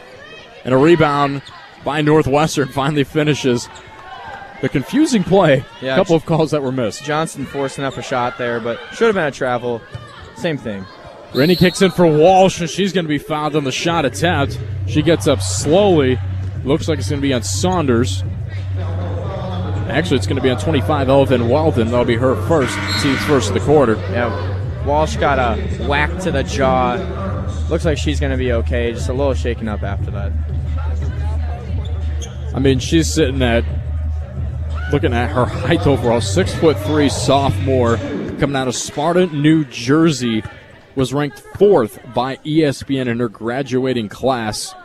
And a rebound by Northwestern finally finishes. The confusing play, a couple of calls that were missed.
Johnston forcing up a shot there, but should have been a travel. Same thing.
Rennie kicks in for Walsh, and she's going to be fouled on the shot attempt. She gets up slowly. Looks like it's going to be on Saunders. Actually, it's going to be on 25, Elvin Weldon. That'll be her first, team's first of the quarter.
Yeah, Walsh got a whack to the jaw. Looks like she's going to be okay. Just a little shaken up after that.
I mean, she's sitting at, looking at her height overall, 6'3" sophomore, coming out of Sparta, New Jersey, was ranked 4th by ESPN in her graduating class.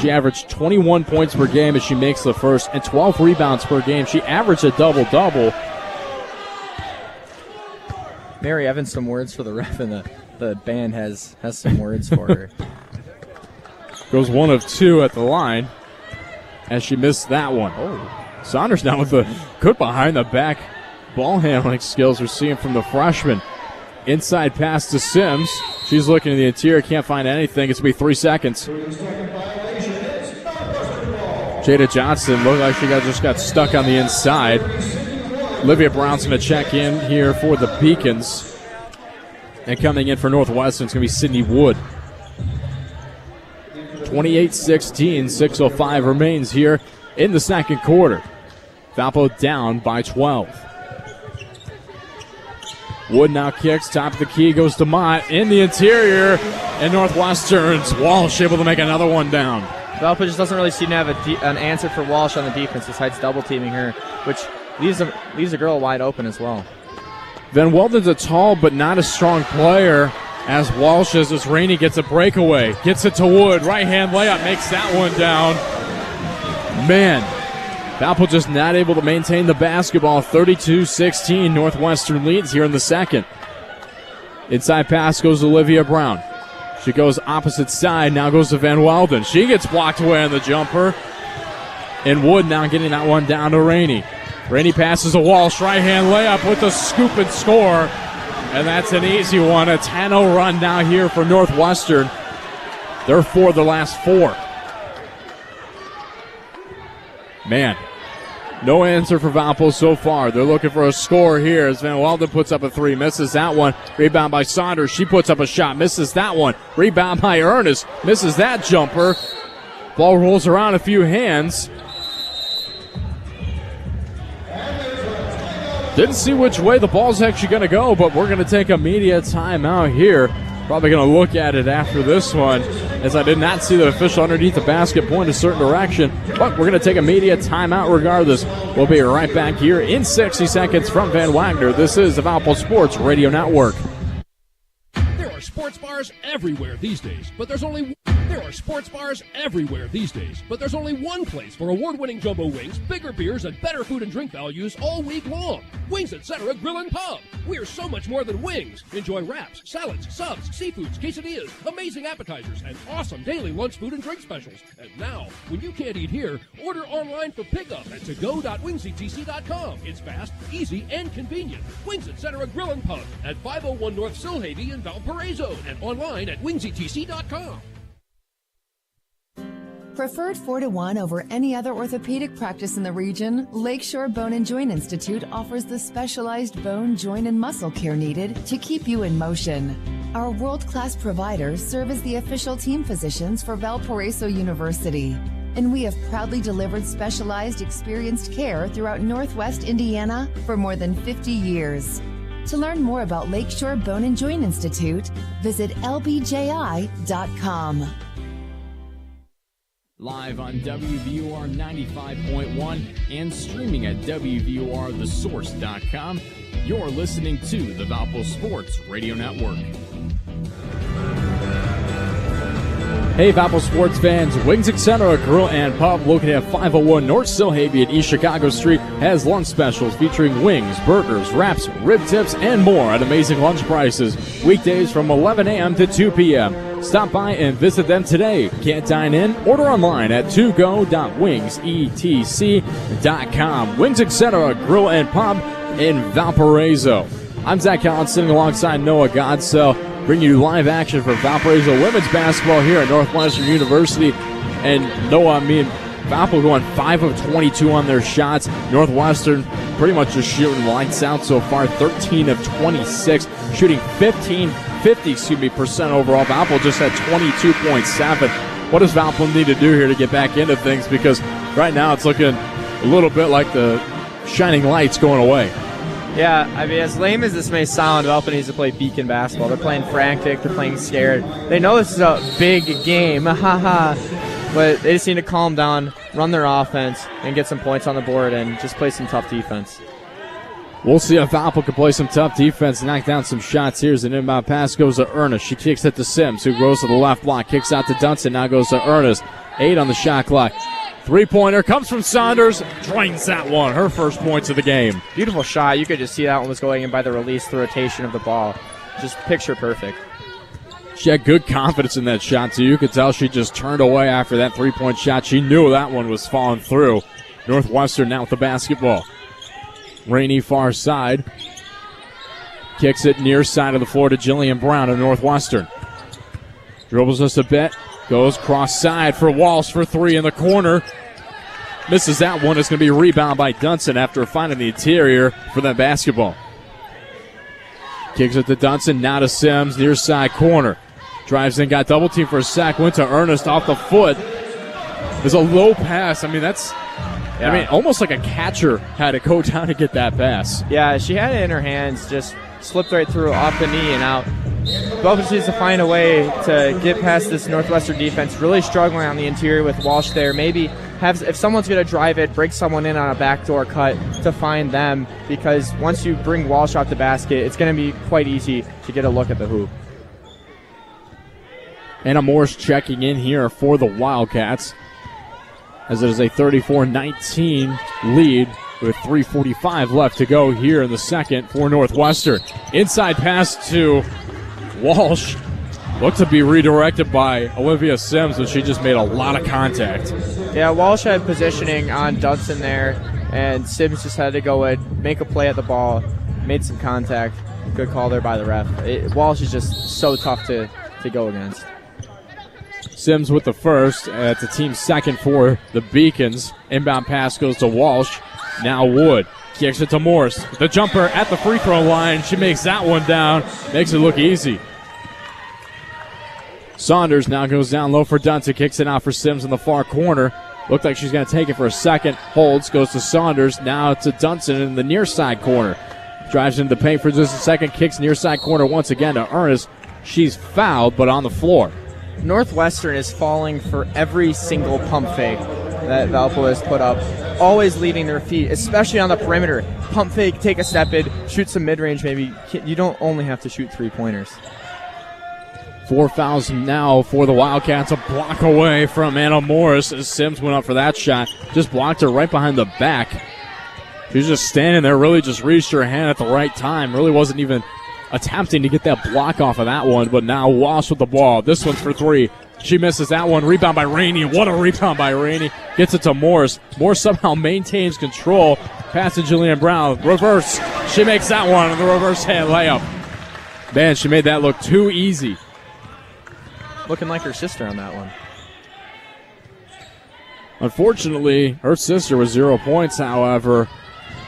She averaged 21 points per game as she makes the first and 12 rebounds per game. She averaged a double-double.
Mary Evans, some words for the ref, and the band has some words for her.
Goes 1 of 2 at the line as she missed that one.
Oh.
Saunders now with the good behind-the-back ball handling skills we're seeing from the freshman. Inside pass to Sims. She's looking in the interior, can't find anything. It's going to be 3 seconds. Jada Johnson looked like she just got stuck on the inside. Olivia Brown's going to check in here for the Beacons. And coming in for Northwestern is going to be Sydney Wood. 28-16, 6:05 remains here in the second quarter. Valpo down by 12. Wood now kicks, top of the key, goes to Mott in the interior, and Northwestern's Walsh able to make another one down.
Valpo just doesn't really seem to have an answer for Walsh on the defense besides double-teaming her, which leaves the girl wide open as well.
Van Weldon's a tall but not a strong player as Walsh, as Rainey gets a breakaway, gets it to Wood, right-hand layup, makes that one down. Man, Valpo just not able to maintain the basketball. 32-16, Northwestern leads here in the second. Inside pass goes to Olivia Brown. She goes opposite side, now goes to Van Welden. She gets blocked away on the jumper. And Wood now getting that one down to Rainey. Rainey passes a Walsh, right-hand layup with the scoop and score. And that's an easy one. A 10-0 run now here for Northwestern. They're for the last 4. Man, no answer for Valpo so far. They're looking for a score here as Van Welden puts up a 3, misses that one. Rebound by Saunders. She puts up a shot, misses that one. Rebound by Ernest, misses that jumper. Ball rolls around a few hands. Didn't see which way the ball's actually going to go, but we're going to take a media timeout here. Probably going to look at it after this one, as I did not see the official underneath the basket point a certain direction. But we're going to take a media timeout regardless. We'll be right back here in 60 seconds from Van Wagner. This is the Valpo Sports Radio Network.
There are sports bars everywhere these days, but there's only one place for award-winning jumbo wings, bigger beers, and better food and drink values all week long. Wings Etc. Grill and Pub. We're so much more than wings. Enjoy wraps, salads, subs, seafoods, quesadillas, amazing appetizers, and awesome daily lunch food and drink specials. And now, when you can't eat here, order online for pickup at togo.wingsetc.com. It's fast, easy, and convenient. Wings Etc. Grill and Pub at 501 North Silhavy in Valparaiso and online at wingsetc.com.
Preferred 4-1 over any other orthopedic practice in the region, Lakeshore Bone and Joint Institute offers the specialized bone, joint, and muscle care needed to keep you in motion. Our world-class providers serve as the official team physicians for Valparaiso University, and we have proudly delivered specialized, experienced care throughout Northwest Indiana for more than 50 years. To learn more about Lakeshore Bone and Joint Institute, visit lbji.com.
Live on WVUR 95.1 and streaming at WVURTheSource.com. You're listening to the Valpo Sports Radio Network. Hey, Valpo sports fans, Wings Etc. Grill and Pub located at 501 North Silhavy at East Chicago Street has lunch specials featuring wings, burgers, wraps, rib tips, and more at amazing lunch prices. Weekdays from 11 a.m. to 2 p.m. Stop by and visit them today. Can't dine in? Order online at togo.wingsetc.com. Wings Etc. Grill and Pub in Valparaiso. I'm Zach Collins sitting alongside Noah Godsell, bringing you live action for Valparaiso women's basketball here at Northwestern University. And Noah, me and Valpo going 5 of 22 on their shots. Northwestern pretty much just shooting lights out so far, 13 of 26, shooting 50% overall. Valpo just had 22.7. What does Valpo need to do here to get back into things? Because right now it's looking a little bit like the shining lights going away.
Yeah, I mean, as lame as this may sound, Valpo needs to play beacon basketball. They're playing frantic, they're playing scared. They know this is a big game, but they just need to calm down, run their offense, and get some points on the board and just play some tough defense.
We'll see if Valpo can play some tough defense, knock down some shots. Here's an inbound pass, goes to Ernest. She kicks it to Sims, who goes to the left block, kicks out to Dunson, now goes to Ernest. 8 on the shot clock. Three-pointer comes from Saunders, drains that one. Her first points of the game.
Beautiful shot. You could just see that one was going in by the release, the rotation of the ball. Just picture perfect.
She had good confidence in that shot, too. You could tell she just turned away after that three-point shot. She knew that one was falling through. Northwestern now with the basketball. Rainey far side. Kicks it near side of the floor to Jillian Brown of Northwestern. Dribbles just a bit. Goes cross side for Walsh for 3 in the corner. Misses that one. It's going to be a rebound by Dunson after finding the interior for that basketball. Kicks it to Dunson, now to Sims, near side corner. Drives in, got double team for a sack, went to Ernest off the foot. There's a low pass. I mean, that's, almost like a catcher had to go down to get that pass.
Yeah, she had it in her hands, just slipped right through off the knee and out. Valpo needs to find a way to get past this Northwestern defense, really struggling on the interior with Walsh there. Maybe if someone's going to drive it, break someone in on a backdoor cut to find them, because once you bring Walsh off the basket, it's going to be quite easy to get a look at the hoop.
Anna Morse checking in here for the Wildcats. as it is a 34-19 lead with 3:45 left to go here in the second for Northwestern. Inside pass to Walsh. Looked to be redirected by Olivia Sims, but she just made a lot of contact.
Yeah, Walsh had positioning on Dudson there, and Sims just had to go and make a play at the ball, made some contact. Good call there by the ref. Walsh is just so tough to go against.
Sims with the first. It's the team's second for the Beacons. Inbound pass goes to Walsh. Now Wood kicks it to Morse. The jumper at the free throw line. She makes that one down. Makes it look easy. Saunders now goes down low for Dunson. Kicks it out for Sims in the far corner. Looked like she's going to take it for a second. Holds, goes to Saunders. Now to Dunson in the near side corner. Drives into the paint for just a second. Kicks near side corner once again to Ernest. She's fouled, but on the floor.
Northwestern is falling for every single pump fake that Valpo has put up. Always leaving their feet, especially on the perimeter. Pump fake, take a step in, shoot some mid-range maybe. You don't only have to shoot three-pointers.
4 fouls now for the Wildcats. A block away from Anna Morris as Sims went up for that shot. Just blocked her right behind the back. She was just standing there, really just reached her hand at the right time. Really wasn't even attempting to get that block off of that one, but now Walsh with the ball. This one's for three. She misses that one. Rebound by Rainey. What a rebound by Rainey. Gets it to Morris. Morris somehow maintains control. Pass to Jillian Brown. Reverse. She makes that one on the reverse hand layup. Man, she made that look too easy.
Looking like her sister on that one.
Unfortunately, her sister was 0 points, however,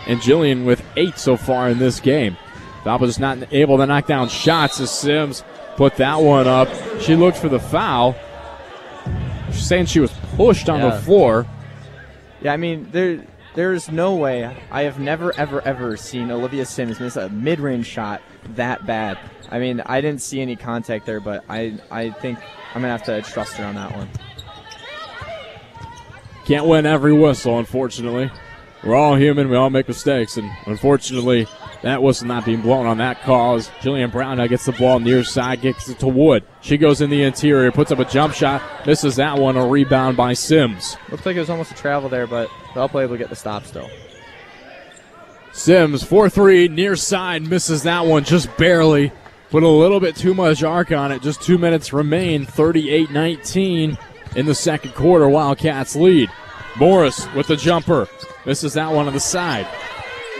and Jillian with 8 so far in this game. Valpo just not able to knock down shots as Sims put that one up. She looked for the foul. She's saying she was pushed on the floor.
Yeah, I mean, there's no way. I have never, ever, ever seen Olivia Sims miss a mid-range shot that bad. I mean, I didn't see any contact there, but I think I'm going to have to trust her on that one.
Can't win every whistle, unfortunately. We're all human. We all make mistakes, and unfortunately, that whistle not being blown on that call as Jillian Brown now gets the ball near side, gets it to Wood. She goes in the interior, puts up a jump shot, misses that one, a rebound by Sims.
Looks like it was almost a travel there, but Valpo able to get the stop still.
Sims, 4-3, near side, misses that one just barely. Put a little bit too much arc on it. Just 2 minutes remain, 38-19 in the second quarter. Wildcats lead. Morris with the jumper. Misses that one on the side.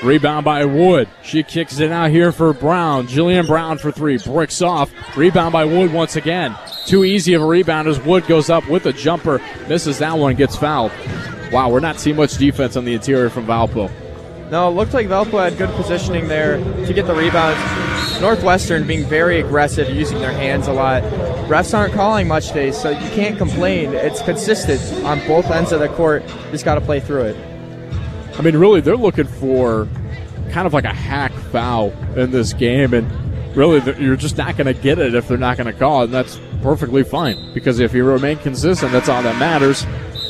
Rebound by Wood. She kicks it out here for Brown. Jillian Brown for three. Bricks off. Rebound by Wood once again. Too easy of a rebound as Wood goes up with a jumper. Misses that one, gets fouled. Wow, we're not seeing much defense on the interior from Valpo.
No, it looked like Valpo had good positioning there to get the rebounds. Northwestern being very aggressive, using their hands a lot. Refs aren't calling much today, so you can't complain. It's consistent on both ends of the court. Just got to play through it.
I mean, really, they're looking for kind of like a hack foul in this game, and really, you're just not going to get it if they're not going to call it, and that's perfectly fine, because if you remain consistent, that's all that matters.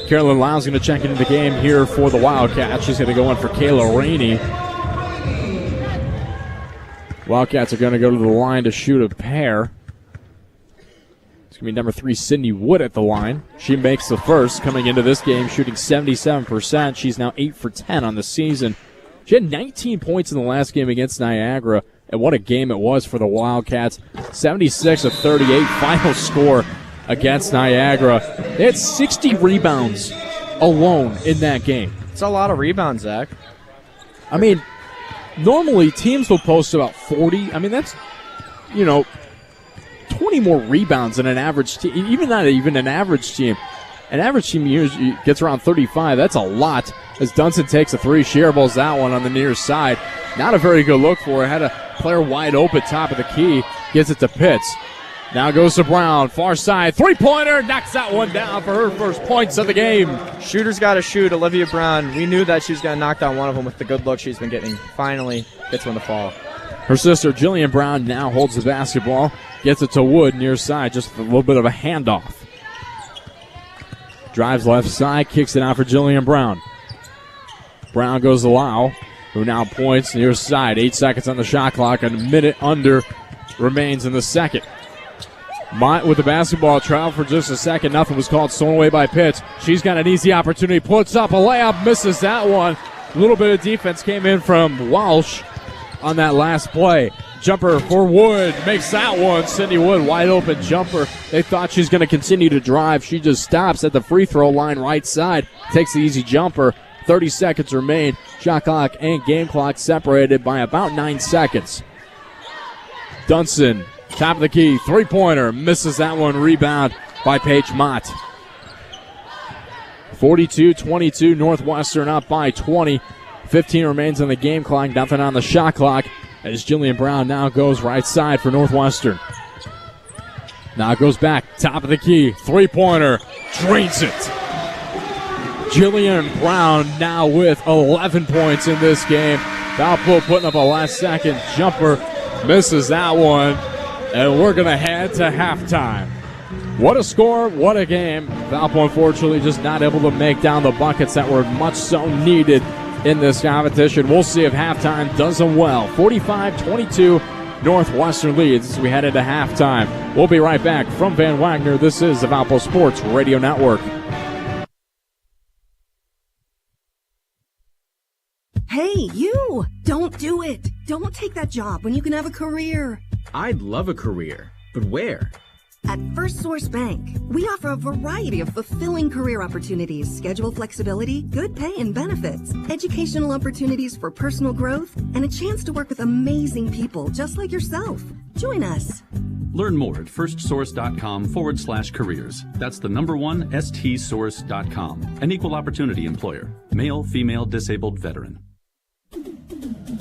Carolyn Lyle's going to check into the game here for the Wildcats. She's going to go in for Kayla Rainey. Wildcats are going to go to the line to shoot a pair. It's going to be number 3, Sydney Wood at the line. She makes the first, coming into this game, shooting 77%. She's now 8 for 10 on the season. She had 19 points in the last game against Niagara, and what a game it was for the Wildcats. 76 of 38, final score against Niagara. They had 60 rebounds alone in that game.
It's a lot of rebounds, Zach.
I mean, normally teams will post about 40. I mean, that's, 20 more rebounds than an average team. Even not even an average team. An average team usually gets around 35. That's a lot. As Dunson takes a three, she airballs that one on the near side. Not a very good look for her. Had a player wide open top of the key. Gets it to Pitts. Now goes to Brown. Far side. Three-pointer. Knocks that one down for her first points of the game.
Shooter's got to shoot. Olivia Brown. We knew that she was going to knock down one of them with the good look she's been getting. Finally gets one to fall.
Her sister, Jillian Brown, now holds the basketball. Gets it to Wood near side. Just a little bit of a handoff. Drives left side. Kicks it out for Jillian Brown. Brown goes to Lau, who now points near side. 8 seconds on the shot clock. And a minute under remains in the second. Mott with the basketball, traveled for just a second. Nothing was called, stolen away by Pitts. She's got an easy opportunity, puts up a layup, misses that one. A little bit of defense came in from Walsh on that last play. Jumper for Wood, makes that one. Sydney Wood, wide open jumper. They thought she's going to continue to drive. She just stops at the free throw line right side, takes the easy jumper. 30 seconds remain. Shot clock and game clock separated by about 9 seconds. Dunson, top of the key, three-pointer, misses that one. Rebound by Paige Mott. 42-22, Northwestern up by 20. 15 remains on the game clock, nothing on the shot clock, as Jillian Brown now goes right side for Northwestern. Now goes back, top of the key, three-pointer, drains it. Jillian Brown now with 11 points in this game. Valpo putting up a last-second jumper, misses that one, and we're going to head to halftime. What a score, what a game. Valpo unfortunately just not able to make down the buckets that were much so needed in this competition. We'll see if halftime does them well. 45-22, Northwestern leads as we head into halftime. We'll be right back from Van Wagner. This is the Valpo Sports Radio Network.
Hey, you! Don't do it! Don't take that job when you can have a career.
I'd love a career, but where?
At First Source Bank, we offer a variety of fulfilling career opportunities, schedule flexibility, good pay and benefits, educational opportunities for personal growth, and a chance to work with amazing people just like yourself. Join us.
Learn more at firstsource.com/careers. That's the number one, stsource.com. An equal opportunity employer. Male, female, disabled, veteran.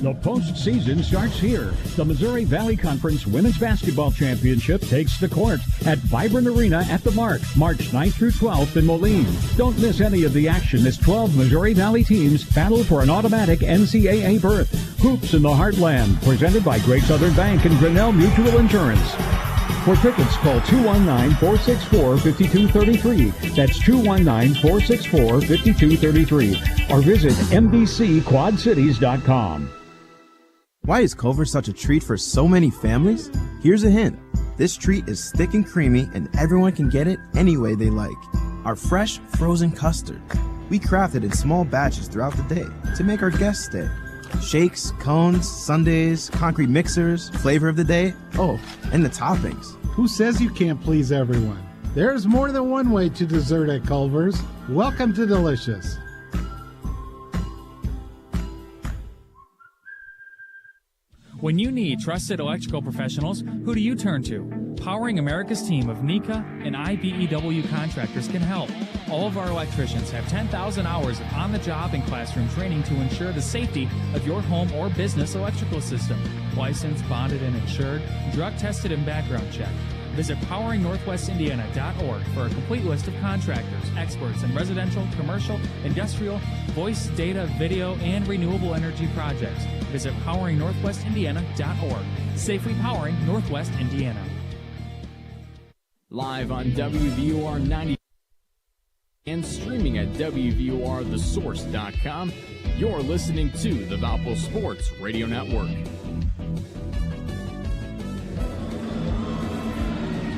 The postseason starts here. The Missouri Valley Conference Women's Basketball Championship takes the court at Vibrant Arena at the Mark, March 9th through 12th in Moline. Don't miss any of the action as 12 Missouri Valley teams battle for an automatic NCAA berth. Hoops in the Heartland, presented by Great Southern Bank and Grinnell Mutual Insurance. For tickets, call 219-464-5233. That's 219-464-5233. Or visit mbcquadcities.com.
Why is Culver such a treat for so many families? Here's a hint. This treat is thick and creamy and everyone can get it any way they like. Our fresh, frozen custard. We craft it in small batches throughout the day to make our guests stay. Shakes, cones, sundaes, concrete mixers, flavor of the day, oh, and the toppings.
Who says you can't please everyone? There's more than one way to dessert at Culver's. Welcome to Delicious.
When you need trusted electrical professionals, who do you turn to? Powering America's team of NECA and IBEW contractors can help. All of our electricians have 10,000 hours of on-the-job and classroom training to ensure the safety of your home or business electrical system. Licensed, bonded, and insured, drug-tested, and background checked. Visit poweringnorthwestindiana.org for a complete list of contractors, experts in residential, commercial, industrial, voice, data, video, and renewable energy projects. Visit poweringnorthwestindiana.org. Safely powering Northwest Indiana.
Live on WVUR 90 and streaming at WVURTheSource.com. You're listening to the Valpo Sports Radio Network.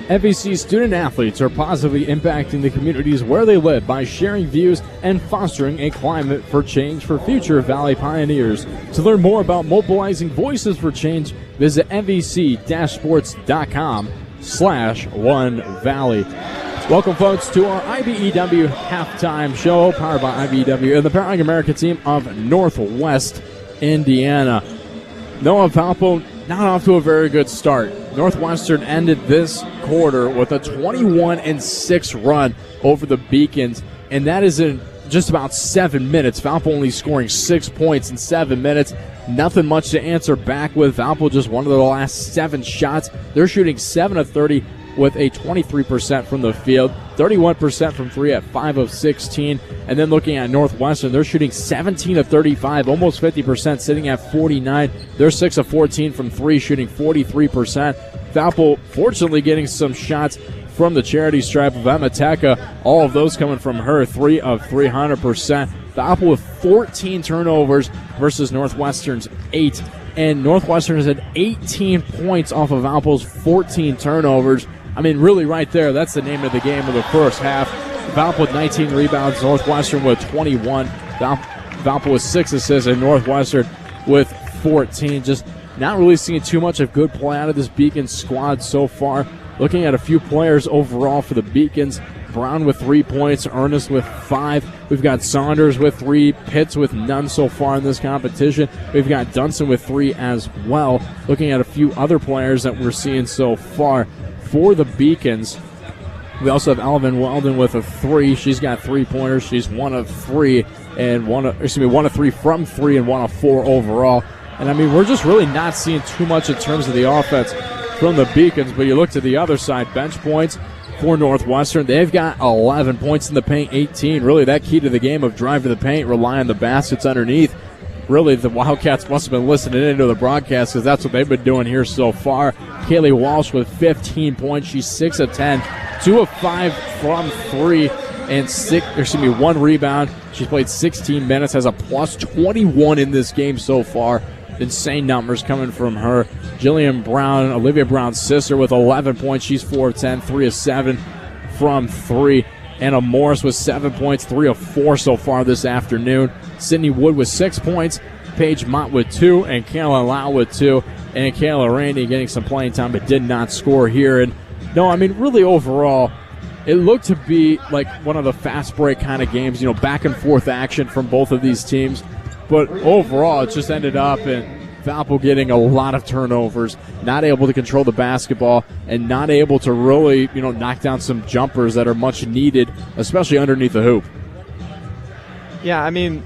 FVC student athletes are positively impacting the communities where they live by sharing views and fostering a climate for change for future Valley pioneers. To learn more about mobilizing voices for change, visit mvc-sports.com/OneValley. Welcome, folks, to our IBEW halftime show, powered by IBEW and the Powering America team of Northwest Indiana. Noah, Valpo not off to a very good start. Northwestern ended this quarter with a 21-6 run over the Beacons, and that is in just about 7 minutes. Valpo only scoring 6 points in 7 minutes. Nothing much to answer back with. Valpo just one of the last 7 shots. They're shooting 7 of 30 with a 23% from the field, 31% from 3 at 5 of 16. And then looking at Northwestern, they're shooting 17 of 35, almost 50%, sitting at 49. They're 6 of 14 from 3, shooting 43%. Valpo fortunately getting some shots from the charity stripe of Emma Teka. All of those coming from her, 3 of 300%. Valpo with 14 turnovers versus Northwestern's 8. And Northwestern has had 18 points off of Valpo's 14 turnovers. I mean, really right there, that's the name of the game of the first half. Valpo with 19 rebounds, Northwestern with 21. Valpo with 6 assists, and Northwestern with 14. Just not really seeing too much of good play out of this Beacons squad so far. Looking at a few players overall for the Beacons. Brown with 3 points, Ernest with 5. We've got Saunders with 3, Pitts with none so far in this competition. We've got Dunson with 3 as well. Looking at a few other players that we're seeing so far for the Beacons. We also have Alvin Weldon with a 3. She's got 3-pointers. She's 1 of 3 and 1 of 3 from 3 and 1 of 4 overall. And I mean, we're just really not seeing too much in terms of the offense from the Beacons. But you look to the other side, bench points for Northwestern. They've got 11 points in the paint, 18. Really that key to the game of drive to the paint, rely on the baskets underneath. Really, the Wildcats must have been listening into the broadcast because that's what they've been doing here so far. Kaylee Walsh with 15 points. She's 6 of 10, 2 of 5 from 3, and 1 rebound. She's played 16 minutes, has a plus 21 in this game so far. Insane numbers coming from her. Jillian Brown, Olivia Brown's sister, with 11 points. She's 4 of 10, 3 of 7 from 3. Anna Morris with 7 points, 3 of 4 so far this afternoon. Sydney Wood with 6 points. Paige Mott with 2, and Kayla Lau with 2. And Kayla Randy getting some playing time but did not score here. And no, I mean, really overall, it looked to be like one of the fast break kind of games, back and forth action from both of these teams. But overall, it just ended up in Valpo getting a lot of turnovers, not able to control the basketball, and not able to really, knock down some jumpers that are much needed, especially underneath the hoop.
Yeah, I mean,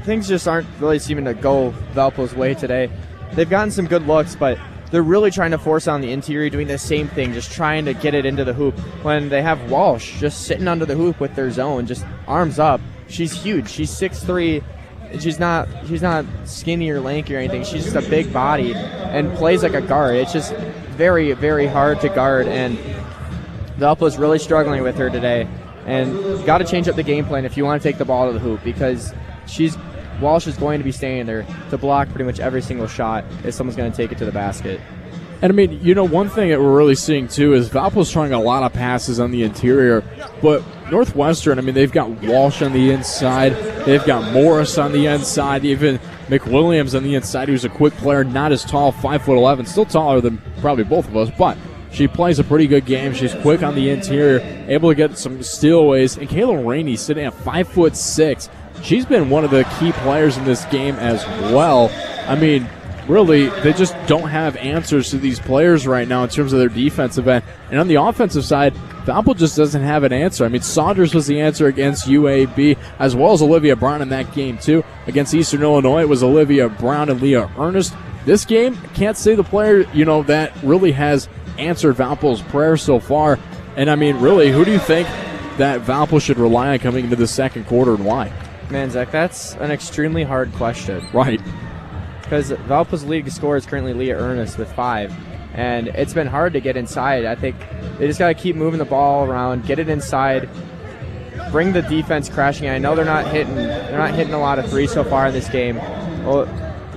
things just aren't really seeming to go Valpo's way today. They've gotten some good looks, but they're really trying to force on the interior, doing the same thing, just trying to get it into the hoop. When they have Walsh just sitting under the hoop with their zone, just arms up. She's huge. She's 6'3". She's not skinny or lanky or anything. She's just a big body and plays like a guard. It's just very, very hard to guard, and Valpo's really struggling with her today. And got to change up the game plan if you want to take the ball to the hoop, because Walsh is going to be staying there to block pretty much every single shot if someone's going to take it to the basket.
And I mean, one thing that we're really seeing too is Valpo's trying a lot of passes on the interior, but Northwestern, I mean, they've got Walsh on the inside, they've got Morris on the inside, even McWilliams on the inside, who's a quick player, not as tall, 5'11", still taller than probably both of us, but she plays a pretty good game. She's quick on the interior, able to get some stealaways, and Kayla Rainey sitting at 5'6". She's been one of the key players in this game as well. I mean, really, they just don't have answers to these players right now in terms of their defensive end. And on the offensive side, Valpo just doesn't have an answer. I mean, Saunders was the answer against UAB, as well as Olivia Brown in that game, too. Against Eastern Illinois, it was Olivia Brown and Leah Ernest. This game, can't say the player, that really has answered Valpo's prayers so far. And, I mean, really, who do you think that Valpo should rely on coming into the second quarter, and why?
Man, Zach, that's an extremely hard question.
Right.
Because Valpo's league scorer is currently Leah Ernest with 5, and it's been hard to get inside. I think they just got to keep moving the ball around, get it inside, bring the defense crashing. I know they're not hitting a lot of threes so far in this game. Well,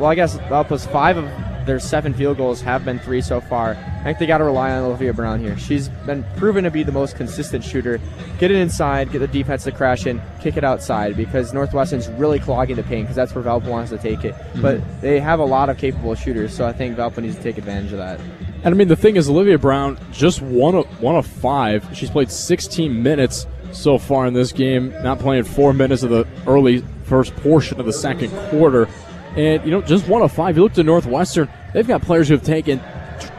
I guess Valpo's 5 of their 7 field goals have been 3 so far. I think they got to rely on Olivia Brown here. She's been proven to be the most consistent shooter. Get it inside, get the defense to crash in, kick it outside, because Northwestern's really clogging the paint, because that's where Valpo wants to take it. Mm-hmm. But they have a lot of capable shooters, so I think Valpo needs to take advantage of that.
And I mean, the thing is, Olivia Brown just one of 5. She's played 16 minutes so far in this game, not playing 4 minutes of the early first portion of the second quarter. And, just 1 of 5. You look to Northwestern, they've got players who have taken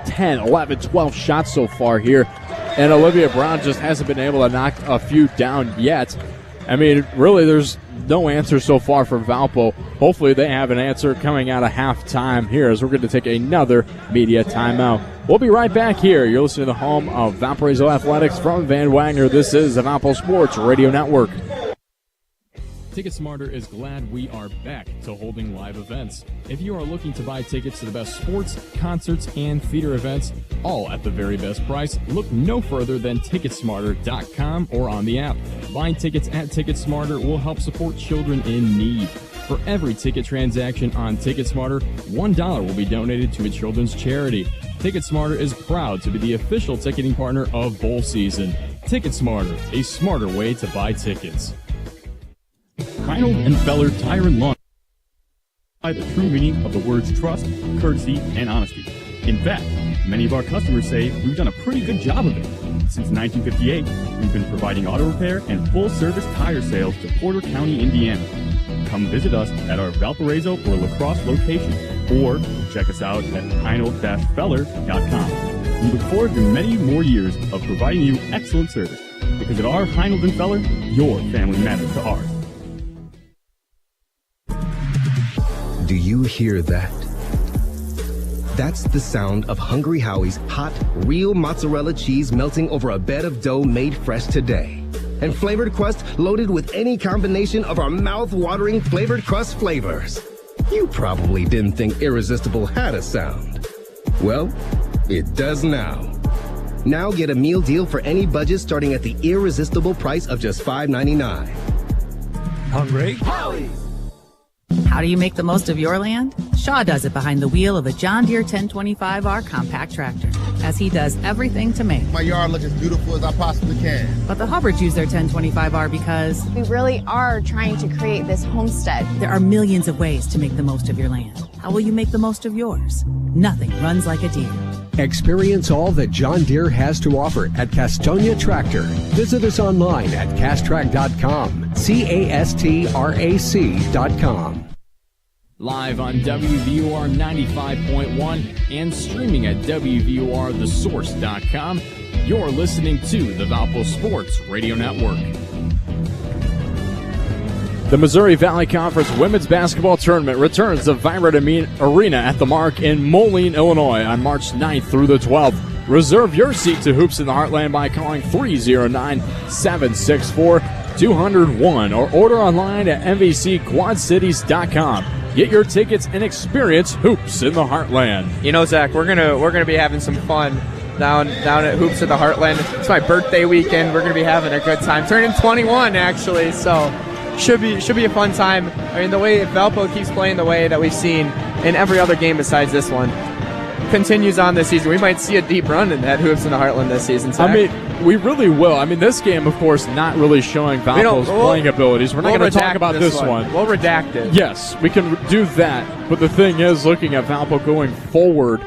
10, 11, 12 shots so far here. And Olivia Brown just hasn't been able to knock a few down yet. I mean, really, there's no answer so far from Valpo. Hopefully they have an answer coming out of halftime here, as we're going to take another media timeout. We'll be right back here. You're listening to the home of Valparaiso Athletics from Van Wagner. This is the Valpo Sports Radio Network.
Ticket Smarter is glad we are back to holding live events. If you are looking to buy tickets to the best sports, concerts, and theater events, all at the very best price, look no further than Ticketsmarter.com or on the app. Buying tickets at Ticketsmarter will help support children in need. For every ticket transaction on Ticketsmarter, $1 will be donated to a children's charity. TicketSmarter is proud to be the official ticketing partner of bowl season. TicketSmarter, a smarter way to buy tickets.
Heinold and Feller Tire and Lawn the true meaning of the words trust, courtesy, and honesty. In fact, many of our customers say we've done a pretty good job of it. Since 1958, we've been providing auto repair and full-service tire sales to Porter County, Indiana. Come visit us at our Valparaiso or La Crosse location, or check us out at heinold-feller.com. We look forward to many more years of providing you excellent service, because at our Heinold and Feller, your family matters to ours.
Do you hear that? That's the sound of Hungry Howie's hot, real mozzarella cheese melting over a bed of dough made fresh today. And flavored crust loaded with any combination of our mouth-watering flavored crust flavors. You probably didn't think Irresistible had a sound. Well, it does now. Now get a meal deal for any budget starting at the irresistible price of just $5.99.
Hungry Howie! How do you make the most of your land? Shaw does it behind the wheel of a John Deere 1025R compact tractor, as he does everything to make
my yard look as beautiful as I possibly can.
But the Hubbards use their 1025R because
we really are trying to create this homestead.
There are millions of ways to make the most of your land. How will you make the most of yours? Nothing runs like a Deere.
Experience all that John Deere has to offer at Castonia Tractor. Visit us online at castrac.com, castrac.com.
Live on WVUR 95.1 and streaming at WVURTheSource.com, you're listening to the Valpo Sports Radio Network.
The Missouri Valley Conference Women's Basketball Tournament returns to Vibrant Arena at the Mark in Moline, Illinois on March 9th through the 12th. Reserve your seat to Hoops in the Heartland by calling 309-764-201 or order online at MVCQuadCities.com. Get your tickets and experience Hoops in the Heartland.
You know, Zach, we're gonna be having some fun down at Hoops in the Heartland. It's my birthday weekend. We're gonna be having a good time. Turning 21 actually, so should be a fun time. I mean, the way Valpo keeps playing the way that we've seen in every other game besides this one continues on this season. We might see a deep run in that Hoops in the Heartland this season, Zach.
I mean, we really will. I mean, this game, of course, not really showing Valpo's playing abilities. We're not going to talk about this one.
We'll redact it.
Yes, we can do that. But the thing is, looking at Valpo going forward,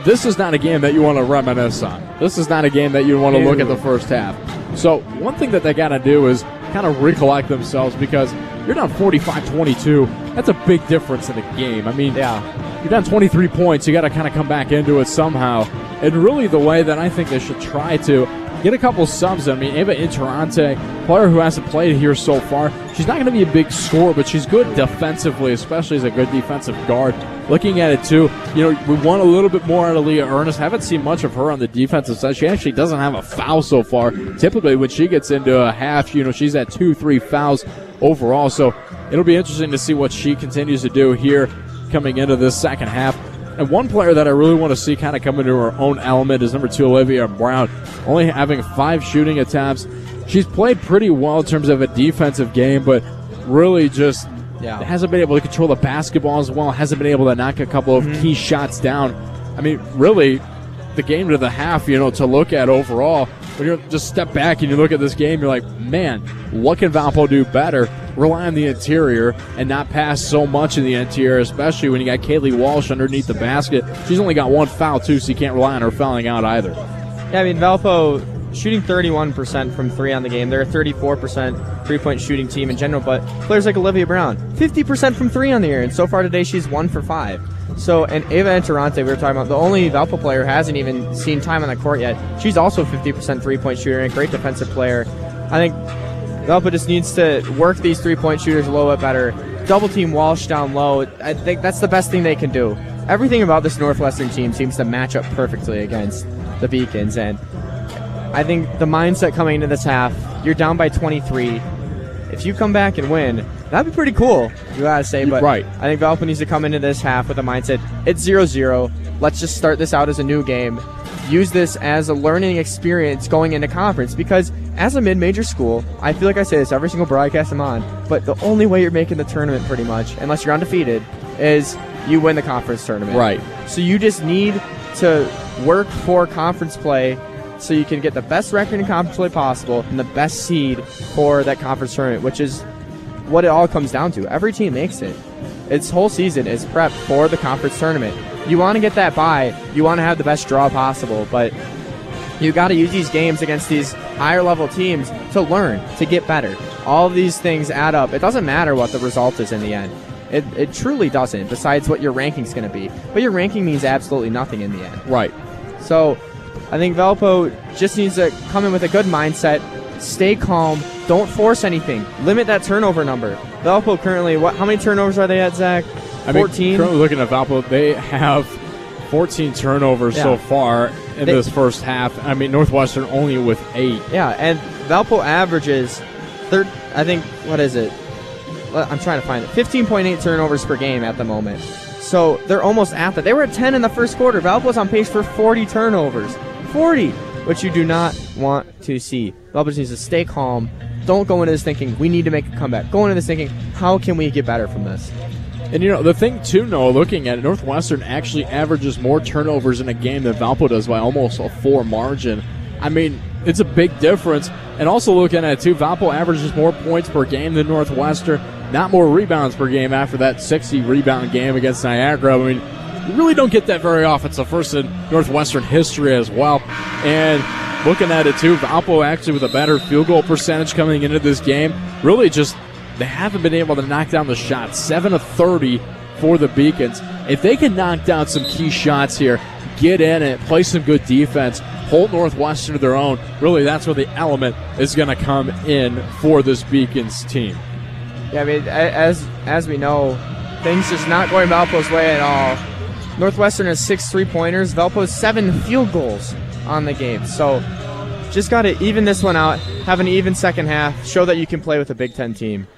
this is not a game that you want to reminisce on. This is not a game that you want to look at the first half. So one thing that they got to do is kind of recollect themselves, because you're down 45-22. That's a big difference in the game. I mean, you're down 23 points. You got to kind of come back into it somehow. And really the way that I think they should try to get a couple subs in. I mean, Ava Interante, player who hasn't played here so far, she's not going to be a big scorer, but she's good defensively, especially as a good defensive guard. Looking at it, too, you know, we want a little bit more out of Leah Ernest. Haven't seen much of her on the defensive side. She actually doesn't have a foul so far. Typically, when she gets into a half, you know, she's at 2-3 fouls overall. So it'll be interesting to see what she continues to do here coming into this second half. And one player that I really want to see kind of come into her own element is number 2, Olivia Brown, only having 5 shooting attempts. She's played pretty well in terms of a defensive game, but really just hasn't been able to control the basketball as well, hasn't been able to knock a couple of key shots down. I mean, really, the game to the half, you know, to look at overall, when you just step back and you look at this game, you're like, man, what can Valpo do better? Rely on the interior and not pass so much in the interior, especially when you got Kaylee Walsh underneath the basket. She's only got 1 foul, too, so you can't rely on her fouling out either.
Yeah, I mean, Valpo shooting 31% from 3 on the game. They're a 34% three-point shooting team in general, but players like Olivia Brown, 50% from 3 on the year, and so far today she's 1 for 5. So, and Ava Interante, we were talking about, the only Valpo player who hasn't even seen time on the court yet. She's also a 50% three-point shooter and a great defensive player. I think Valpo just needs to work these three-point shooters a little bit better. Double-team Walsh down low. I think that's the best thing they can do. Everything about this Northwestern team seems to match up perfectly against the Beacons, and I think the mindset coming into this half, you're down by 23. If you come back and win, that'd be pretty cool, you gotta say. But
right.
I think Valpo needs to come into this half with a mindset, it's 0-0. Let's just start this out as a new game. Use this as a learning experience going into conference, because as a mid-major school, I feel like I say this every single broadcast I'm on, but the only way you're making the tournament pretty much, unless you're undefeated, is you win the conference tournament.
Right.
So you just need to work for conference play so you can get the best record in conference play possible and the best seed for that conference tournament, which is what it all comes down to. Every team makes it. Its whole season is prep for the conference tournament. You want to get that bye. You want to have the best draw possible, but you got to use these games against these higher level teams to learn, to get better. All of these things add up. It doesn't matter what the result is in the end. It truly doesn't, besides what your ranking's going to be. But your ranking means absolutely nothing in the end.
Right.
So I think Valpo just needs to come in with a good mindset, stay calm, don't force anything, limit that turnover number. Valpo currently, how many turnovers are they at, Zach? 14?
Currently looking at Valpo, they have 14 turnovers so far in this first half. I mean, Northwestern only with 8.
Yeah, and Valpo averages, I think, what is it? I'm trying to find it. 15.8 turnovers per game at the moment. So they're almost at that. They were at 10 in the first quarter. Valpo's on pace for 40 turnovers. 40! Which you do not want to see. Valpo just needs to stay calm. Don't go into this thinking, we need to make a comeback. Go into this thinking, how can we get better from this?
And, the thing, too, Noah, looking at it, Northwestern actually averages more turnovers in a game than Valpo does by almost a 4 margin. I mean, it's a big difference. And also looking at it, too, Valpo averages more points per game than Northwestern, not more rebounds per game after that 60-rebound game against Niagara. I mean, you really don't get that very often. It's the first in Northwestern history as well. And looking at it, too, Valpo actually with a better field goal percentage coming into this game. Really just, they haven't been able to knock down the shots. 7 of 30 for the Beacons. If they can knock down some key shots here, get in it, play some good defense, hold Northwestern to their own, really that's where the element is going to come in for this Beacons team.
Yeah, I mean, as we know, things just not going Valpo's way at all. Northwestern has 6 3-pointers. Valpo has 7 field goals on the game. So just got to even this one out, have an even second half, show that you can play with a Big Ten team.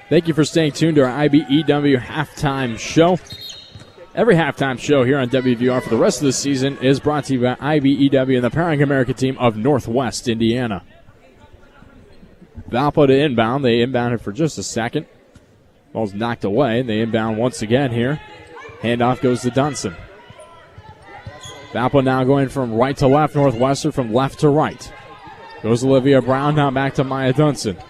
Thank you for staying tuned to our IBEW halftime show. Every halftime show here on WVR for the rest of the season is brought to you by IBEW and the Powering America team of Northwest Indiana. Valpo to inbound. They inbounded for just a second. Ball's knocked away, and they inbound once again here. Handoff goes to Dunson. Valpo now going from right to left. Northwestern from left to right. Goes Olivia Brown, now back to Maya Dunson.